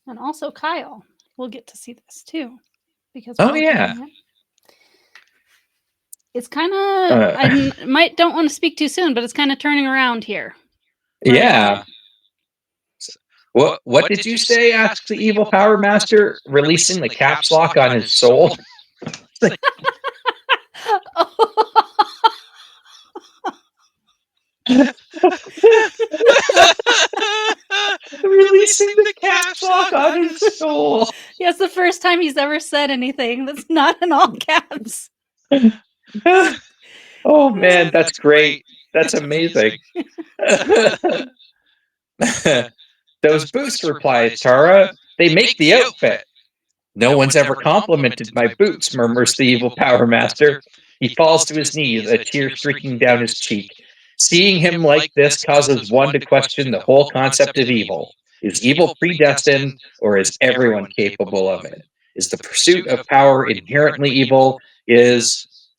And also Kyle will get to see this too, because yeah. It's kind of I don't want to speak too soon, but it's kind of turning around here. Right? Yeah. What did you say? Asks the evil Power Master, releasing the caps lock on his soul. Releasing the caps lock on his soul. Yeah, it's the first time he's ever said anything that's not in all caps. Oh man, that's great. That's amazing. Those boots, replies Tara. They make the outfit. "No one's ever complimented my boots," murmurs the evil Power Master. He falls to his knees, a tear streaking down his cheek. Seeing him like this causes one to question the whole concept of evil. Is evil predestined, or is everyone capable of it? Is the pursuit of power inherently evil?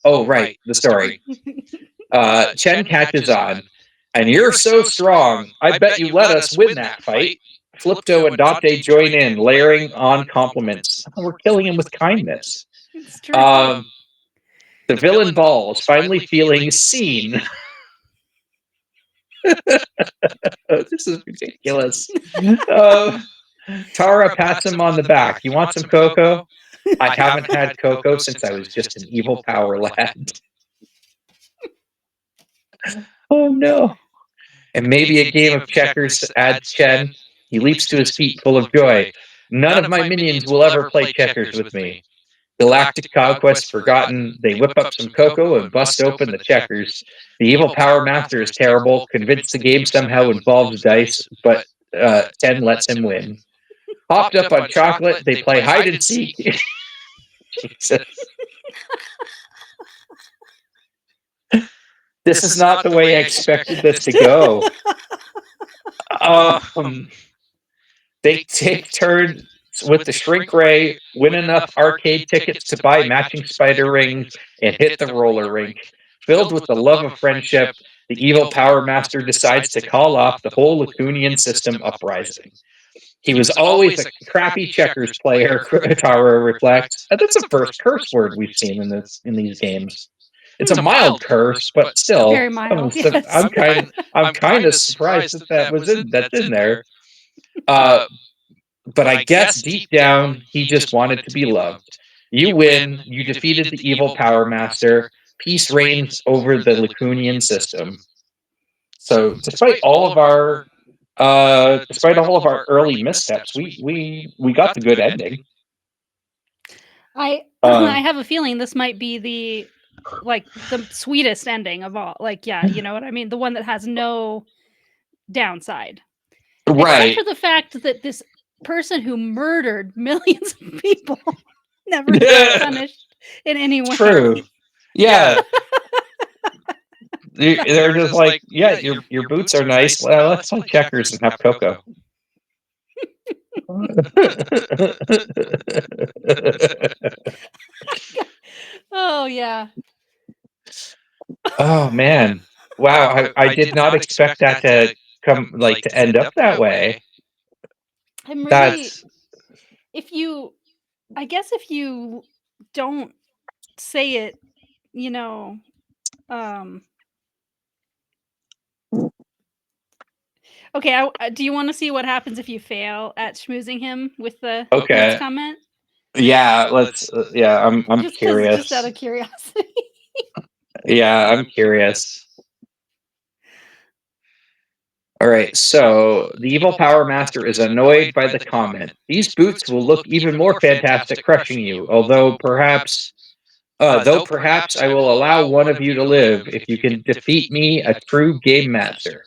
Oh, right, the story. Chen catches on. "And you're so strong. I bet you let us win that fight." Flipto and Dante join in, layering on compliments. "We're killing him with kindness." It's true. The villain balls, finally feeling seen. This is ridiculous. Tara pats him on the back. "You want some cocoa?" "I haven't had cocoa since I was just an evil power lad." Oh no. "And maybe a game of checkers," adds Chen. He leaps to his feet full of joy. "None of my minions will ever play checkers with me." Galactic conquest forgotten, they whip up some cocoa and bust open the checkers. The evil Power Master is terrible, convinced the game somehow involves dice, but Chen lets him win. Hopped up on chocolate, they play hide and seek. Jesus. This is not the way I expected this to go. They take turns with the shrink ray, win enough arcade tickets to buy matching spider rings, and hit the roller rink. Filled with the love of friendship, the evil Power Master decides to call off the whole Lacunian system uprising. He was always a crappy checkers player, Tara reflects. That's the first curse word we've seen in these games. It's a mild curse, but still, very mild. Yes. I'm kind of surprised that's in there. But I guess deep down, he just wanted to be loved. You win. You defeated the evil Power Master. Peace reigns over the Lacunian system. So, despite all of our early missteps, we got the good ending. I have a feeling this might be the sweetest ending of all. You know what I mean? The one that has no downside. Right. Except for the fact that this person who murdered millions of people never got punished in any way. True. Yeah. They're just like, yeah, your boots are nice. Well, let's play checkers and have cocoa. Oh yeah. Oh man. Wow, I did not expect that to come to end up that way. I'm really That's I guess if you don't say it, you know, okay, do you wanna see what happens if you fail at schmoozing him with the next okay. comment? Yeah, let's yeah, I'm Just out curious. of curiosity. Yeah, I'm curious. All right, so the evil Power Master is annoyed by the comment. These boots will look even more fantastic crushing you, though perhaps I will allow one of you to live if you can defeat me, a true game master.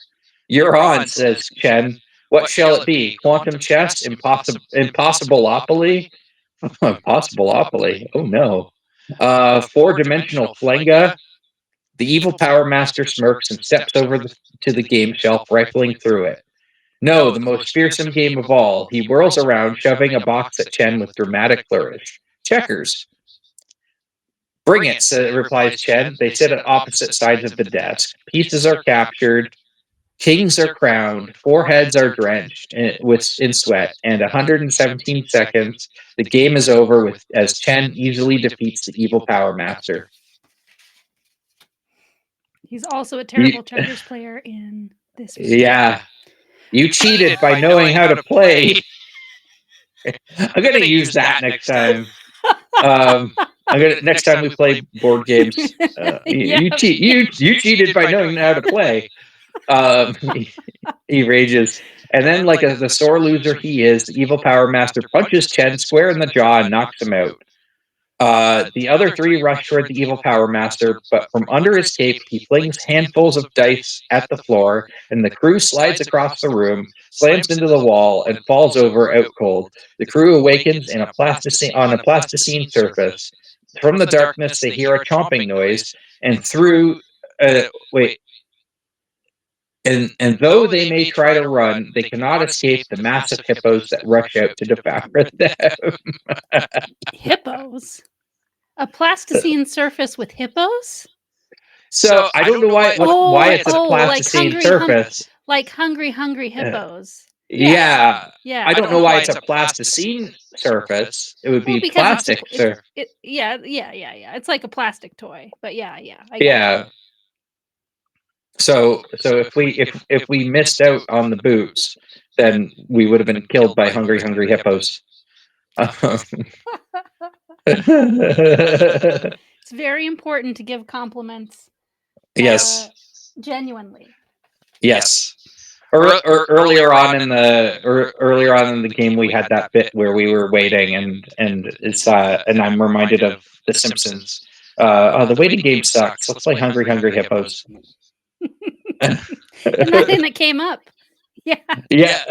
You're on, says Chen. What shall it be? Quantum chess? Impossibilopoly? Impossibilopoly? Oh no. Four-dimensional flenga? The evil Power Master smirks and steps over to the game shelf, rifling through it. No, the most fearsome game of all. He whirls around, shoving a box at Chen with dramatic flourish. Checkers. Bring it, replies Chen. They sit at opposite sides of the desk. Pieces are captured. Kings are crowned. Foreheads are drenched in sweat. And 117 seconds, the game is over as Chen easily defeats the evil Power Master. He's also a terrible checkers player in this video. Yeah. You cheated by knowing how to play. I'm gonna use that next time. Next time we play board games. You cheated by knowing how to play. He rages, and then, like the sore loser he is, the evil Power Master punches Chen square in the jaw and knocks him out. The other three rush toward the evil Power Master, but from under his cape, he flings handfuls of dice at the floor, and the crew slides across the room, slams into the wall, and falls over out cold. The crew awakens on a plasticine surface. From the darkness, they hear a chomping noise, and through wait. And though they may try to run, they cannot escape the massive hippos that rush out to devour them. Hippos? A plasticine surface with hippos? So I don't know why it's a plasticine surface. Like hungry hippos. Yeah. Yeah. I don't know why it's a plasticine surface. It would be plastic. Yeah. It's like a plastic toy, but yeah. Yeah. So if we missed out on the boots, then we would have been killed by hungry hippos. It's very important to give compliments. Yes. Genuinely. Yes. Earlier on in the game, we had that bit where we were waiting, and I'm reminded of The Simpsons. The waiting game sucks. Let's play Hungry Hippos. And then it came up. Yeah. Yeah.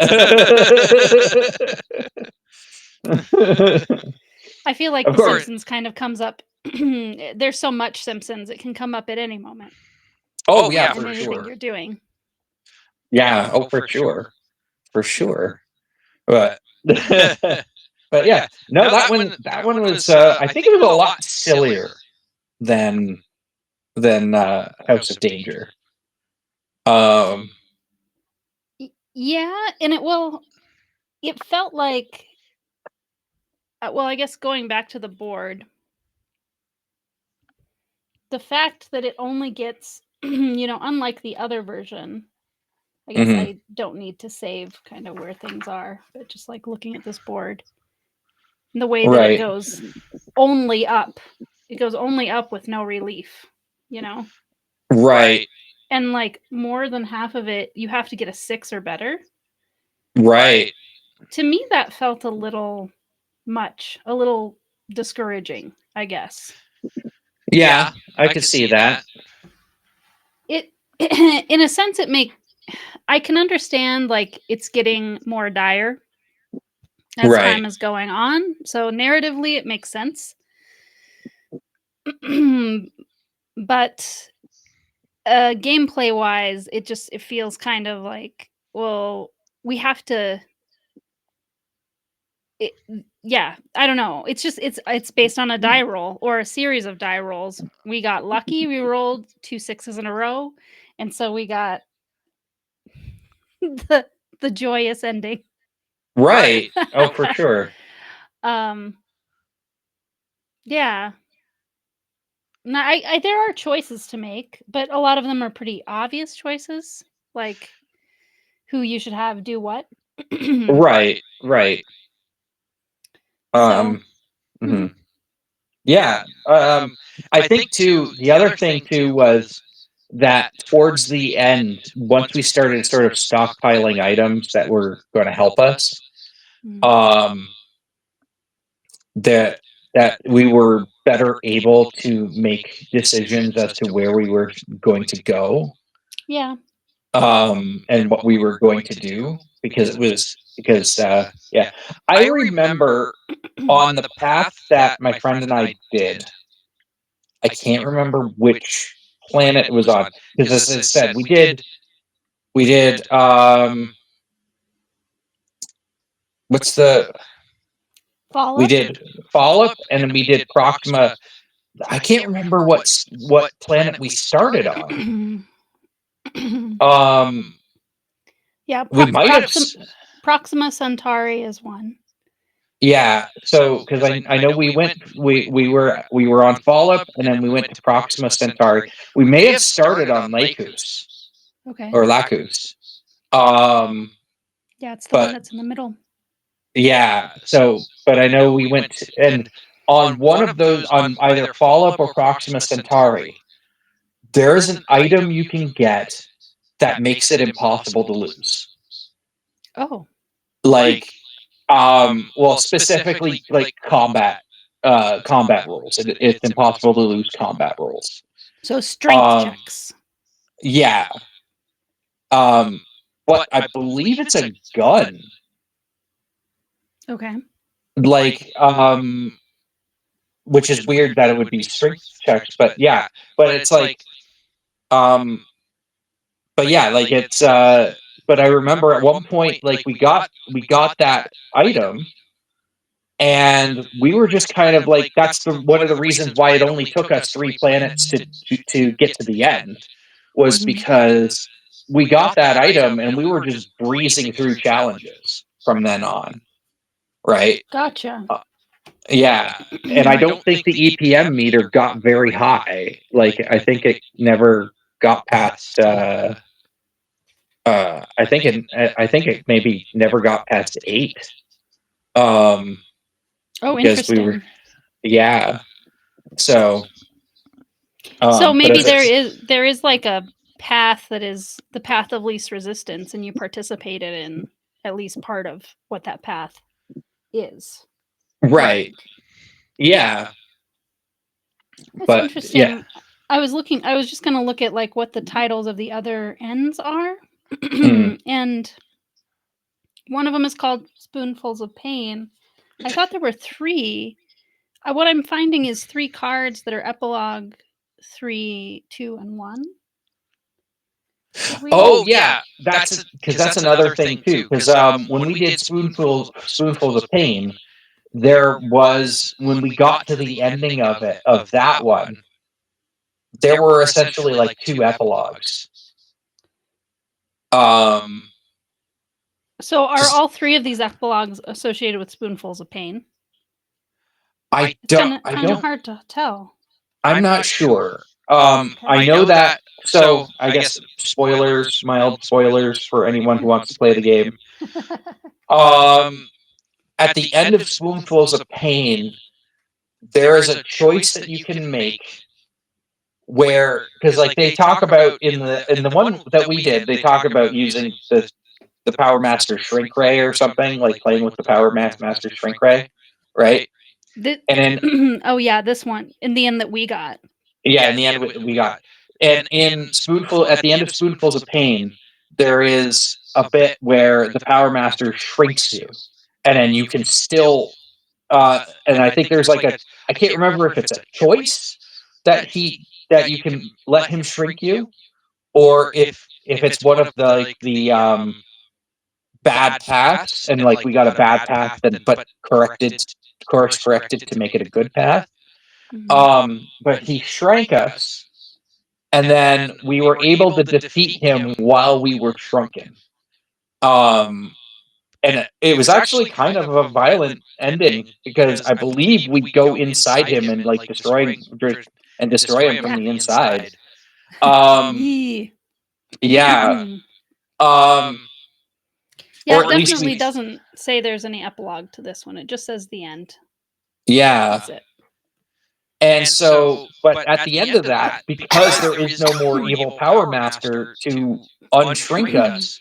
I feel like The Simpsons kind of comes up. There's so much Simpsons, it can come up at any moment. Oh yeah, in for anything sure. you're doing. Yeah. Oh, for sure. For sure. But but yeah, no, that one was. I think it was a lot sillier than House of Danger. Yeah, and it felt like. Well, I guess going back to the board, the fact that it only gets, unlike the other version. I guess I don't need to save kind of where things are, but just like looking at this board, and the way that it goes only up. It goes only up with no relief, Right. And like more than half of it, you have to get a 6 or better. Right. To me, that felt a little much, a little discouraging, I guess. Yeah, I could see that. It, in a sense, I can understand like it's getting more dire as time is going on. So narratively, it makes sense. But gameplay wise, it feels kind of like, well, we have to Yeah, I don't know. It's just it's based on a die roll or a series of die rolls. We got lucky. We rolled 2 6s in a row, and so we got the joyous ending. Right. Oh, for sure. Yeah. No, I there are choices to make, but a lot of them are pretty obvious choices, like who you should have do what. Right. Right. So, mhm. Yeah. I think too, the other thing too was that towards the end, once we started sort of stockpiling items that were going to help us, um, that we were better able to make decisions as to where we were going to go, yeah. and what we were going to do, because yeah, I remember on the path that my friend and I did. I can't remember which planet it was on, because as I said, we did what's the Follow we up? did Follow Up, and then we did Proxima. I can't remember what planet we started on. Yeah, We might have Proxima Centauri is one. Yeah, so because I know we were on Follow Up, and then we went to Proxima Centauri. We may have started on Lacus. Okay. Or Lacus. Yeah, it's the one that's in the middle. Yeah, so, but I know we went to, and on one of those, on either Follow Up or Proxima Centauri, there is an item you can get that makes it impossible to lose. Oh. Like, well, specifically like combat rules. It's impossible to lose combat rules. So strength checks. Yeah. But I believe it's a gun. Okay. Like, which is weird that it would be strength checks, but yeah, but it's like, but yeah, like it's, but I remember at one point, like we got that item, and we were just kind of like, that's one of the reasons why it only took us 3 planets to get to the end, was because we got that item and we were just breezing through challenges from then on, right? Gotcha. Yeah, and I don't think the EPM meter got very high. Like, I think it never got past. I think it maybe never got past 8. Oh, Because interesting. we were, yeah. So, so maybe but there is like a path that is the path of least resistance, and you participated in at least part of what that path is. right. Yeah. That's But interesting. yeah. I was just gonna look at like what the titles of the other ends are. And one of them is called Spoonfuls of Pain. I thought there were 3. What I'm finding is 3 cards that are epilogue 3, 2, and 1. Oh yeah, that's because that's another thing too. Because when we did Spoonfuls of Pain, there was, when we got to the ending of that one, there were essentially like 2 epilogues. So are all 3 of these epilogues associated with Spoonfuls of Pain? I don't. Kind of hard to tell. I'm not sure. I know that. So I guess spoilers, mild spoilers for anyone who wants to play the game. At the end of Spoonfuls of Pain, there is a choice that you can make where, because like they talk about in the one that we did, they talk about using the Power Master Shrink Ray or something, like playing with the Power Master Shrink Ray, right? And then oh yeah, this one in the end that we got. Yeah, in the end we got. And at the end of Spoonfuls of Pain, there is a bit where the Power Master shrinks you, and then you can still, and I think there's like I can't remember if it's a choice that you can let him shrink you, or if it's one of the bad paths, and like we got a bad path, then but course corrected to make it a good path. But he shrank us, and then we were able to defeat him while we were shrunken. And it was actually kind of a violent ending, because I believe we go inside him and like destroy him from the inside. Yeah. Yeah, or it at least definitely doesn't say there's any epilogue to this one. It just says the end. Yeah. That's it. And so, but at the end of that, because there is no more evil Power Master to unshrink us,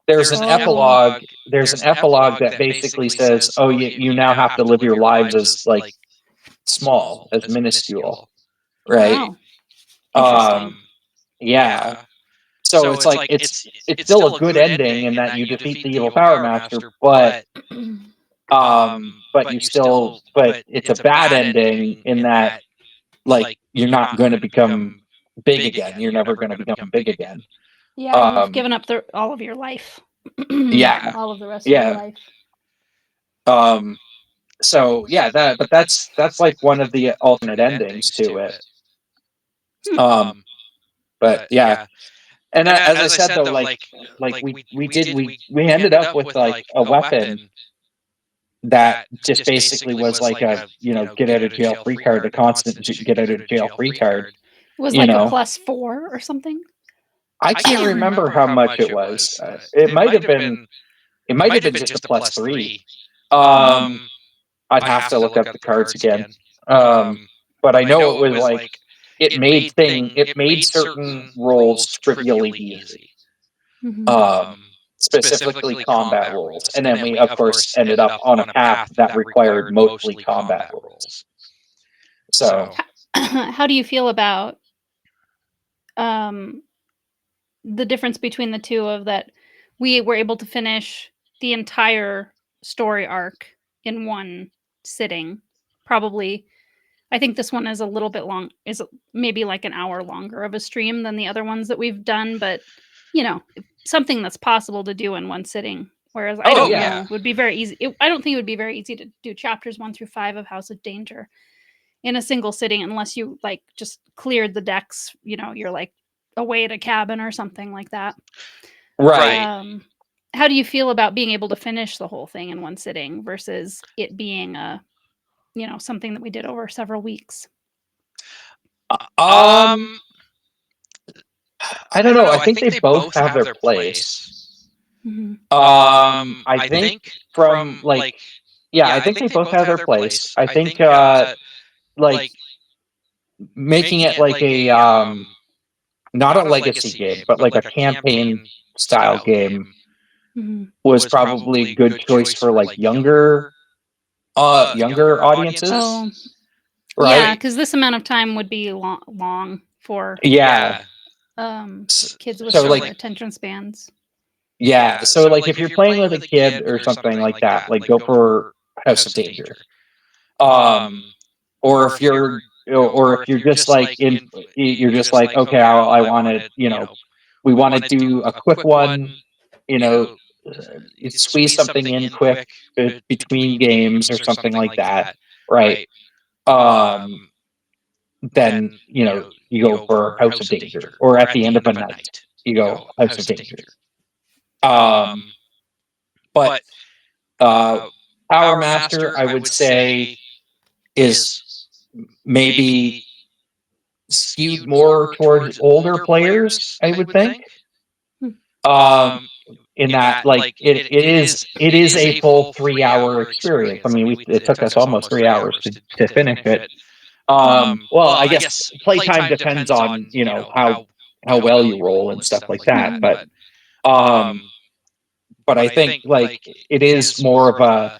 there's an epilogue. There's an epilogue that basically says, "Oh, you now have to live your lives as like small, as minuscule, right?" Wow. Interesting. Yeah. So it's like it's still a good ending in that you defeat the evil Power Master, but you still, but it's a bad ending in that, like, you're not going to become big again. You're never going to become big again. Yeah, you've given up all of your life. Yeah. All of the rest of your life. So yeah, but that's like one of the alternate endings to it. But yeah. And as I said though, like we ended up with like a weapon that just basically was like a, get out of jail free card, a constant get out of jail free card. It was like a +4 or something. I can't remember how much it was. It might have been just a +3. I'd have to look up the cards again. But I know it was like it made certain roles trivially easy. Specifically combat roles. And then we of course ended up on a path that required mostly combat roles. So how do you feel about the difference between the two, of that we were able to finish the entire story arc in one sitting? Probably, I think this one is a little bit long, is maybe like an hour longer of a stream than the other ones that we've done, but something that's possible to do in one sitting. Whereas I don't know, would be very easy. I don't think it would be very easy to do chapters 1 through 5 of House of Danger in a single sitting, unless you like just cleared the decks, you're like away at a cabin or something like that. Right. How do you feel about being able to finish the whole thing in one sitting versus it being something that we did over several weeks? I don't know. I think they both have their place. I think from like, I think they both have their place. I think like making it like a not a legacy game, but like a campaign style game was probably a good choice for like younger audiences. Right? Yeah, because this amount of time would be long for kids with shorter attention spans. Yeah, so like if you're playing with a kid or something like that, like go for House of Danger. Or if you're just like you're just like, okay, I want to, we want to do a quick one, squeeze something in quick between games or something like that, right? Then you go for House of Danger, or at the end of a night you go House of Danger. But Power Master, I would say, is maybe skewed more towards older players, I would think. In that, like, it is a full 3-hour experience. I mean, it took us almost 3 hours to finish it. Well, I guess playtime depends on how well you roll and stuff like that. But I think like it is more of a.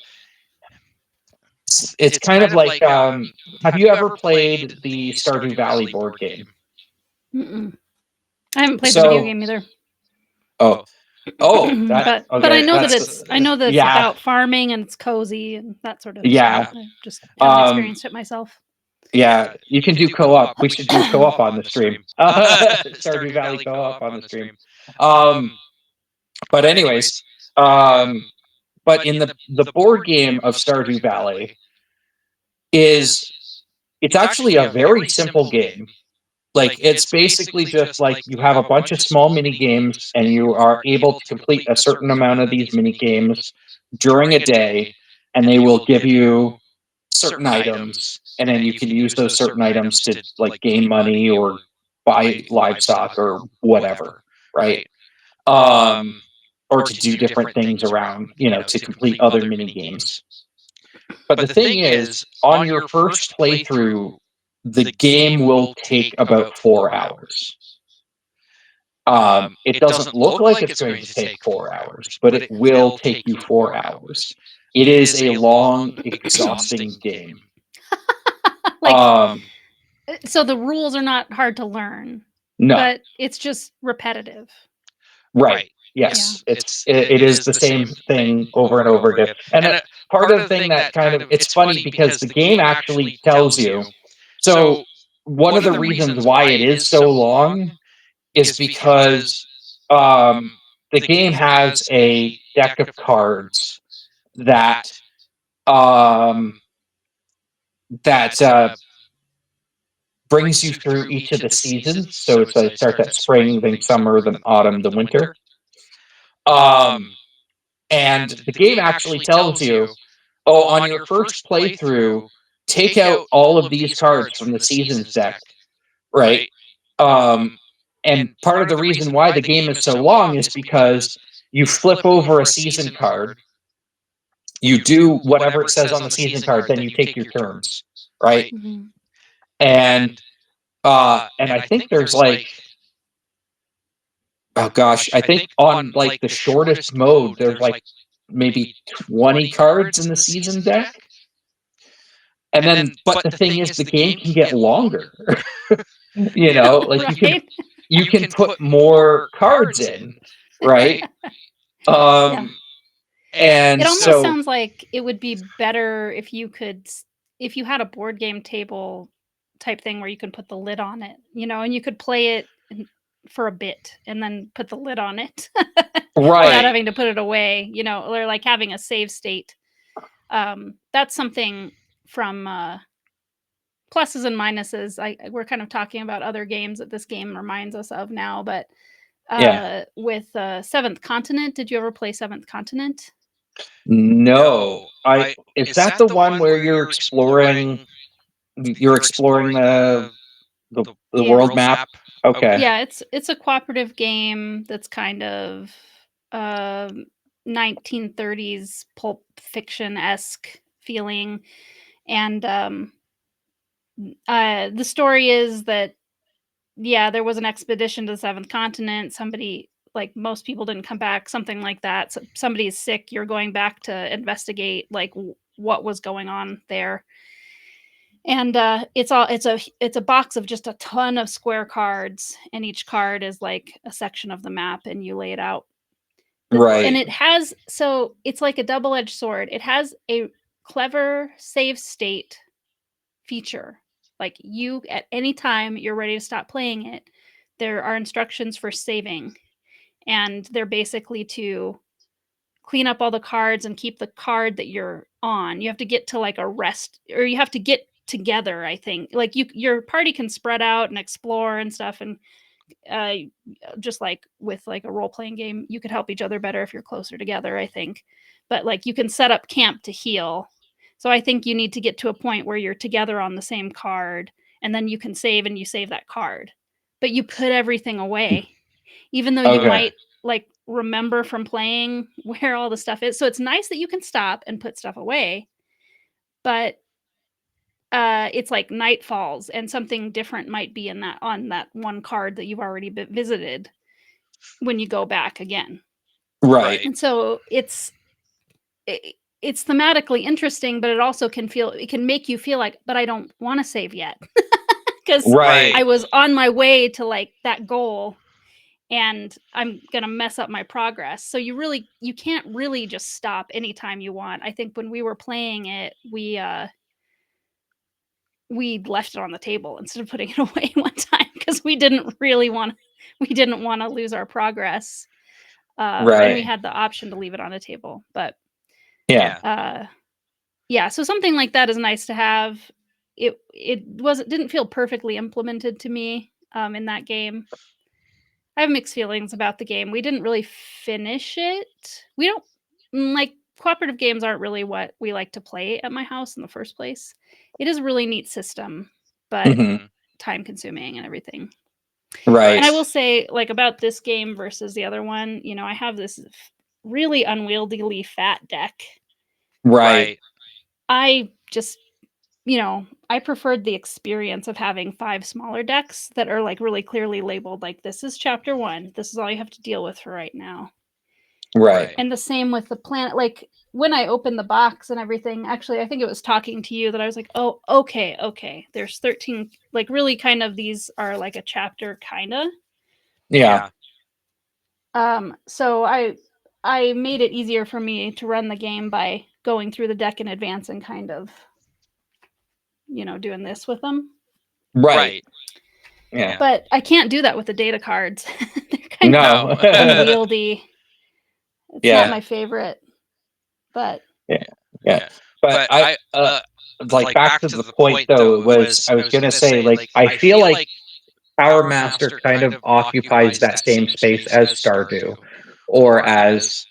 It's kind of like, have you ever played the Stardew Valley board game? Mm-mm. I haven't played the video game either. Oh, but I know that it's about farming and it's cozy and that sort of thing. I just haven't experienced it myself. Yeah, you can do co-op. We should do co-op on the stream. Stardew Valley co-op on the stream. But anyways, But in the board game of Stardew Valley it's actually a very simple game. Like, it's basically just like you have a bunch of small mini games and you are able to complete a certain amount of these mini games during a day, and they will give you certain items, and then you can use those certain items to like gain money or buy livestock or whatever, right? Or to do different things around, to complete other mini games. But the thing is, on your first playthrough, the game will take about 4 hours. It doesn't look like it's going to take 4 hours, but it will take you 4 hours. It is a long, exhausting game. So the rules are not hard to learn. No. But it's just repetitive. Right. Yes. Yeah. It is the same thing over and over again. And part of the thing that kind of, it's funny because the game actually tells you. So one of the reasons why it is so long is because the game has a deck of cards that brings you through each of the seasons. So it starts at spring, then summer, then autumn, then winter. And the game actually tells you, oh, on your first playthrough, take out all of these cards from the seasons deck, right? And part of the reason why the game is so long is because you flip over a season card, you do whatever it says on the season card, then you take your turns, right? Mm-hmm. And I think there's like, oh gosh, I think on like the shortest mode, there's like maybe 20 cards in the season deck. And then, but the thing is, the game can get longer. Like right? you can put more cards in, right? Yeah. And it almost sounds like it would be better if you had a board game table type thing where you could put the lid on it, and you could play it for a bit and then put the lid on it right, without having to put it away, or like having a save state. That's something from pluses and minuses. We're kind of talking about other games that this game reminds us of now, but with Seventh Continent, did you ever play Seventh Continent? No. Is that the one where you're exploring the world map? Okay. Yeah, it's a cooperative game that's kind of 1930s pulp fiction-esque feeling. And the story is that, there was an expedition to the Seventh Continent. Somebody, like, most people didn't come back, something like that. So somebody is sick. You're going back to investigate, like, what was going on there. And it's a box of just a ton of square cards, and each card is like a section of the map, and you lay it out. Right. And it's like a double-edged sword. It has a clever save state feature. Like, you, at any time you're ready to stop playing it, there are instructions for saving, and they're basically to clean up all the cards and keep the card that you're on. You have to get to like a rest, or you have to get together, I think. Like, your party can spread out and explore and stuff, and just like with like a role-playing game, you could help each other better if you're closer together, I think. But like, you can set up camp to heal. So I think you need to get to a point where you're together on the same card, and then you can save, and you save that card. But you put everything away, even though you might like remember from playing where all the stuff is. So it's nice that you can stop and put stuff away, but it's like night falls and something different might be on that one card that you've already visited when you go back again. Right. And so it's thematically interesting, but it also can make you feel like, but I don't want to save yet. Because I was on my way to like that goal, and I'm gonna mess up my progress. So you can't really just stop anytime you want. I think when we were playing it, we left it on the table instead of putting it away one time, because we didn't want to lose our progress. And we had the option to leave it on a table, but yeah, so something like that is nice to have. It didn't feel perfectly implemented to me in that game. I have mixed feelings about the game. We didn't really finish it. We don't like cooperative games aren't really what we like to play at my house in the first place. It is a really neat system, but time consuming and everything. Right. And I will say, like, about this game versus the other one, you know, I have this really unwieldily fat deck. Right. I just, you know, I preferred the experience of having 5 smaller decks that are, like, really clearly labeled, like, this is chapter 1. This is all you have to deal with for right now. Right. And the same with the planet. Like, when I opened the box and everything, actually, I think it was talking to you that I was like, oh, okay. There's 13, like, really kind of these are like a chapter, kind of. Yeah. So I made it easier for me to run the game by going through the deck in advance and kind of, you know, doing this with them. Right. Yeah. But I can't do that with the data cards. They're kind of unwieldy. It's not my favorite, but yeah. But I like back to the point though was I was gonna say, like, I feel like Power Master kind of occupies that same space as Stardew or as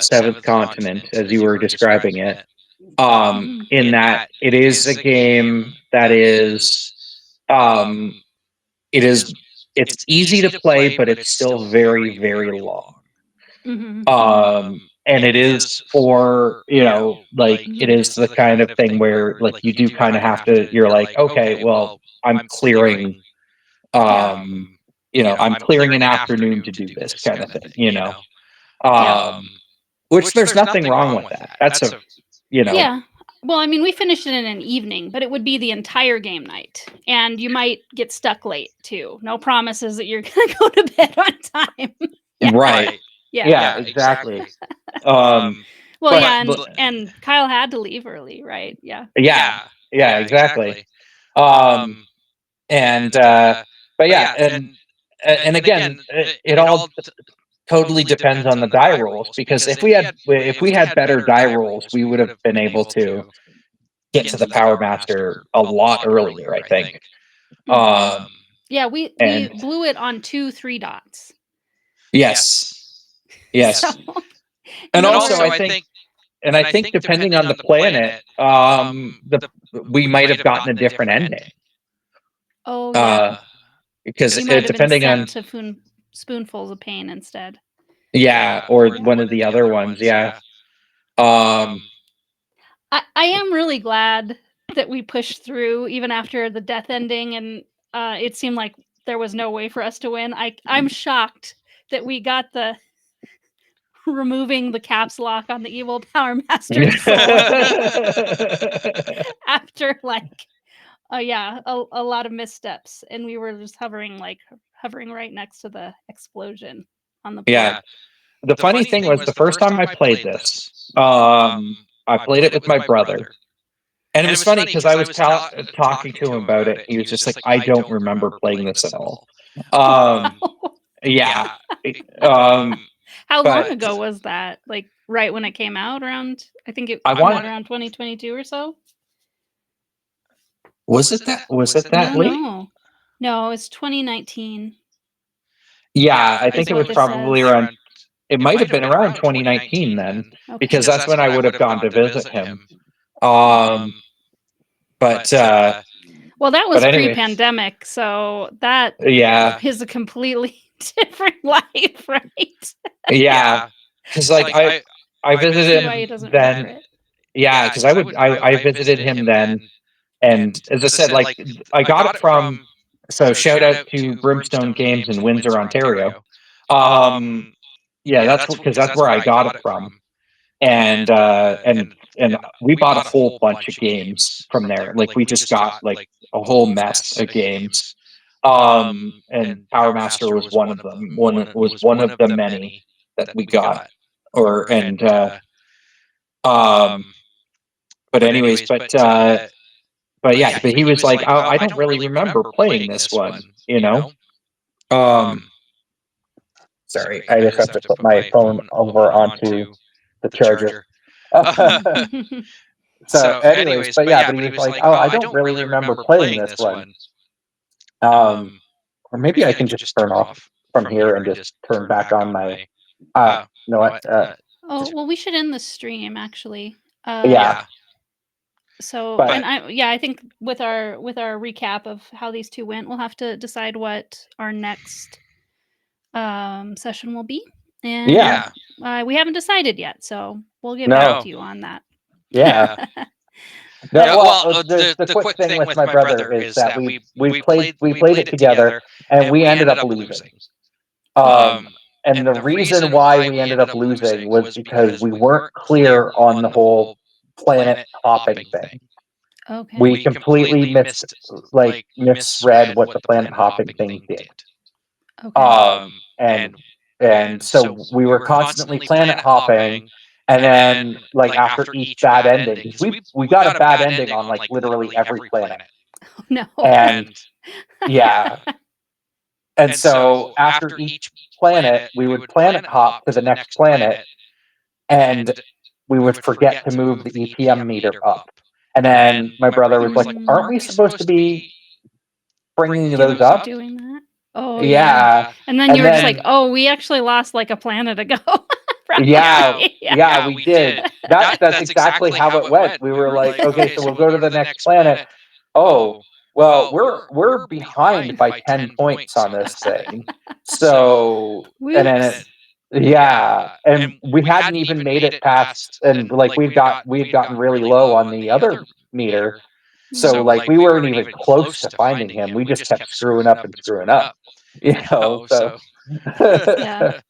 Seventh Continent, as you were describing it. In that it is a game that is it's easy to play, but it's still very, very long. And it is for, you know, like, it is the kind of thing where, like, you do kind of have to, you're like, okay, well, I'm clearing, you know, I'm clearing an afternoon to do this kind of thing, you know? Which there's nothing wrong with that. That's a, you know. Yeah. Well, I mean, we finished it in an evening, but it would be the entire game night. And you might get stuck late, too. No promises that you're going to go to bed on time. Right. Yeah, exactly. Well, and Kyle had to leave early, right? Yeah, exactly. But yeah, and again, it all totally depends on the die rolls, because if we had better die rolls, we would have been able to get to the Power Master a lot earlier, I think. Yeah, we blew it on 2 3 dots. Yes. So, and also I think depending on the planet, we might have gotten a different ending. Oh yeah, because you might have depending been on sent to Spoonfuls of Pain instead. or one of the other ones. I am really glad that we pushed through even after the death ending, and it seemed like there was no way for us to win. I'm shocked that we got the removing the caps lock on the evil Power Master soul after, like, a lot of missteps, and we were just hovering right next to the explosion on the board. Yeah. The funny thing was, the first time I played this, I played it with my brother. And it was funny because I was talking to him about it. He was just like, I don't remember playing this at all. Yeah. How long ago was that? Like, right when it came out? Around, I think it came out around 2022 or so. Was it that late? No, it's 2019. Yeah, I think it was probably around. It might have been around 2019 then, because that's when I would have gone to visit him. But well, that was pre-pandemic, so that is a completely different life, right? Yeah, because like I visited him then. Yeah, because I visited him then, and as I said, like, I got it from. So shout out to Brimstone Games in Windsor, Ontario. Yeah, that's because that's where I got it from, and we bought a whole bunch of games from there. Like, we just got like a whole mess of games. And Power Master was one of them. Was one of the many that we got. But anyways, but yeah, but he was like, oh, I don't really remember playing this one, you know. Sorry, I just have to put my phone over onto the charger. So, anyways, but yeah, but he was like, "Oh, I don't really remember playing this one. Or maybe I can just turn off from here and just turn back on my. No, what? Oh, well, we should end the stream actually. Yeah. So, But- and I think with our recap of how these two went, we'll have to decide what our next session will be. And Yeah. we haven't decided yet, so we'll get No. back to you on that. Yeah. No, well, the quick thing with my brother is that we played it together and we ended up losing. And the reason why we ended up losing was because we weren't clear on the whole planet hopping thing. Okay. We completely misread what the planet hopping thing did. Okay. And so we were constantly planet hopping, and then like after each bad ending, because we got a bad ending on like literally every planet. No. And yeah. And so after each planet, we would planet hop to the next planet, and we would forget to move the EPM meter up. And then my brother was like, "Aren't we supposed to be bringing those up?" Doing that. Oh Yeah. And then you were just like, "Oh, we actually lost like a planet ago." Yeah, we did. That's exactly how it went. We were like, "Okay, so we'll go to the next planet." Oh, well, we're behind by 10 points on this thing. So, and then and we hadn't even made it past, and like we had gotten really low on the other meter. So like we weren't even close to finding him. We just kept screwing up and screwing up. So Yeah.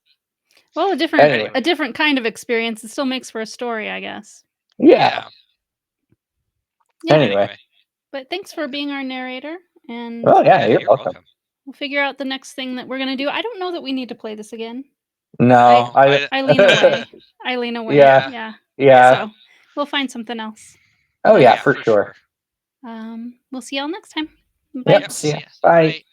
Well, a different kind of experience. It still makes for a story, I guess. Yeah. Anyway. But thanks for being our narrator. And Oh yeah, you're welcome. We'll figure out the next thing that we're gonna do. I don't know that we need to play this again. No, I lean away. I lean away. Yeah. So we'll find something else. Oh yeah, for sure. We'll see y'all next time. Bye. Yep. See ya. Bye.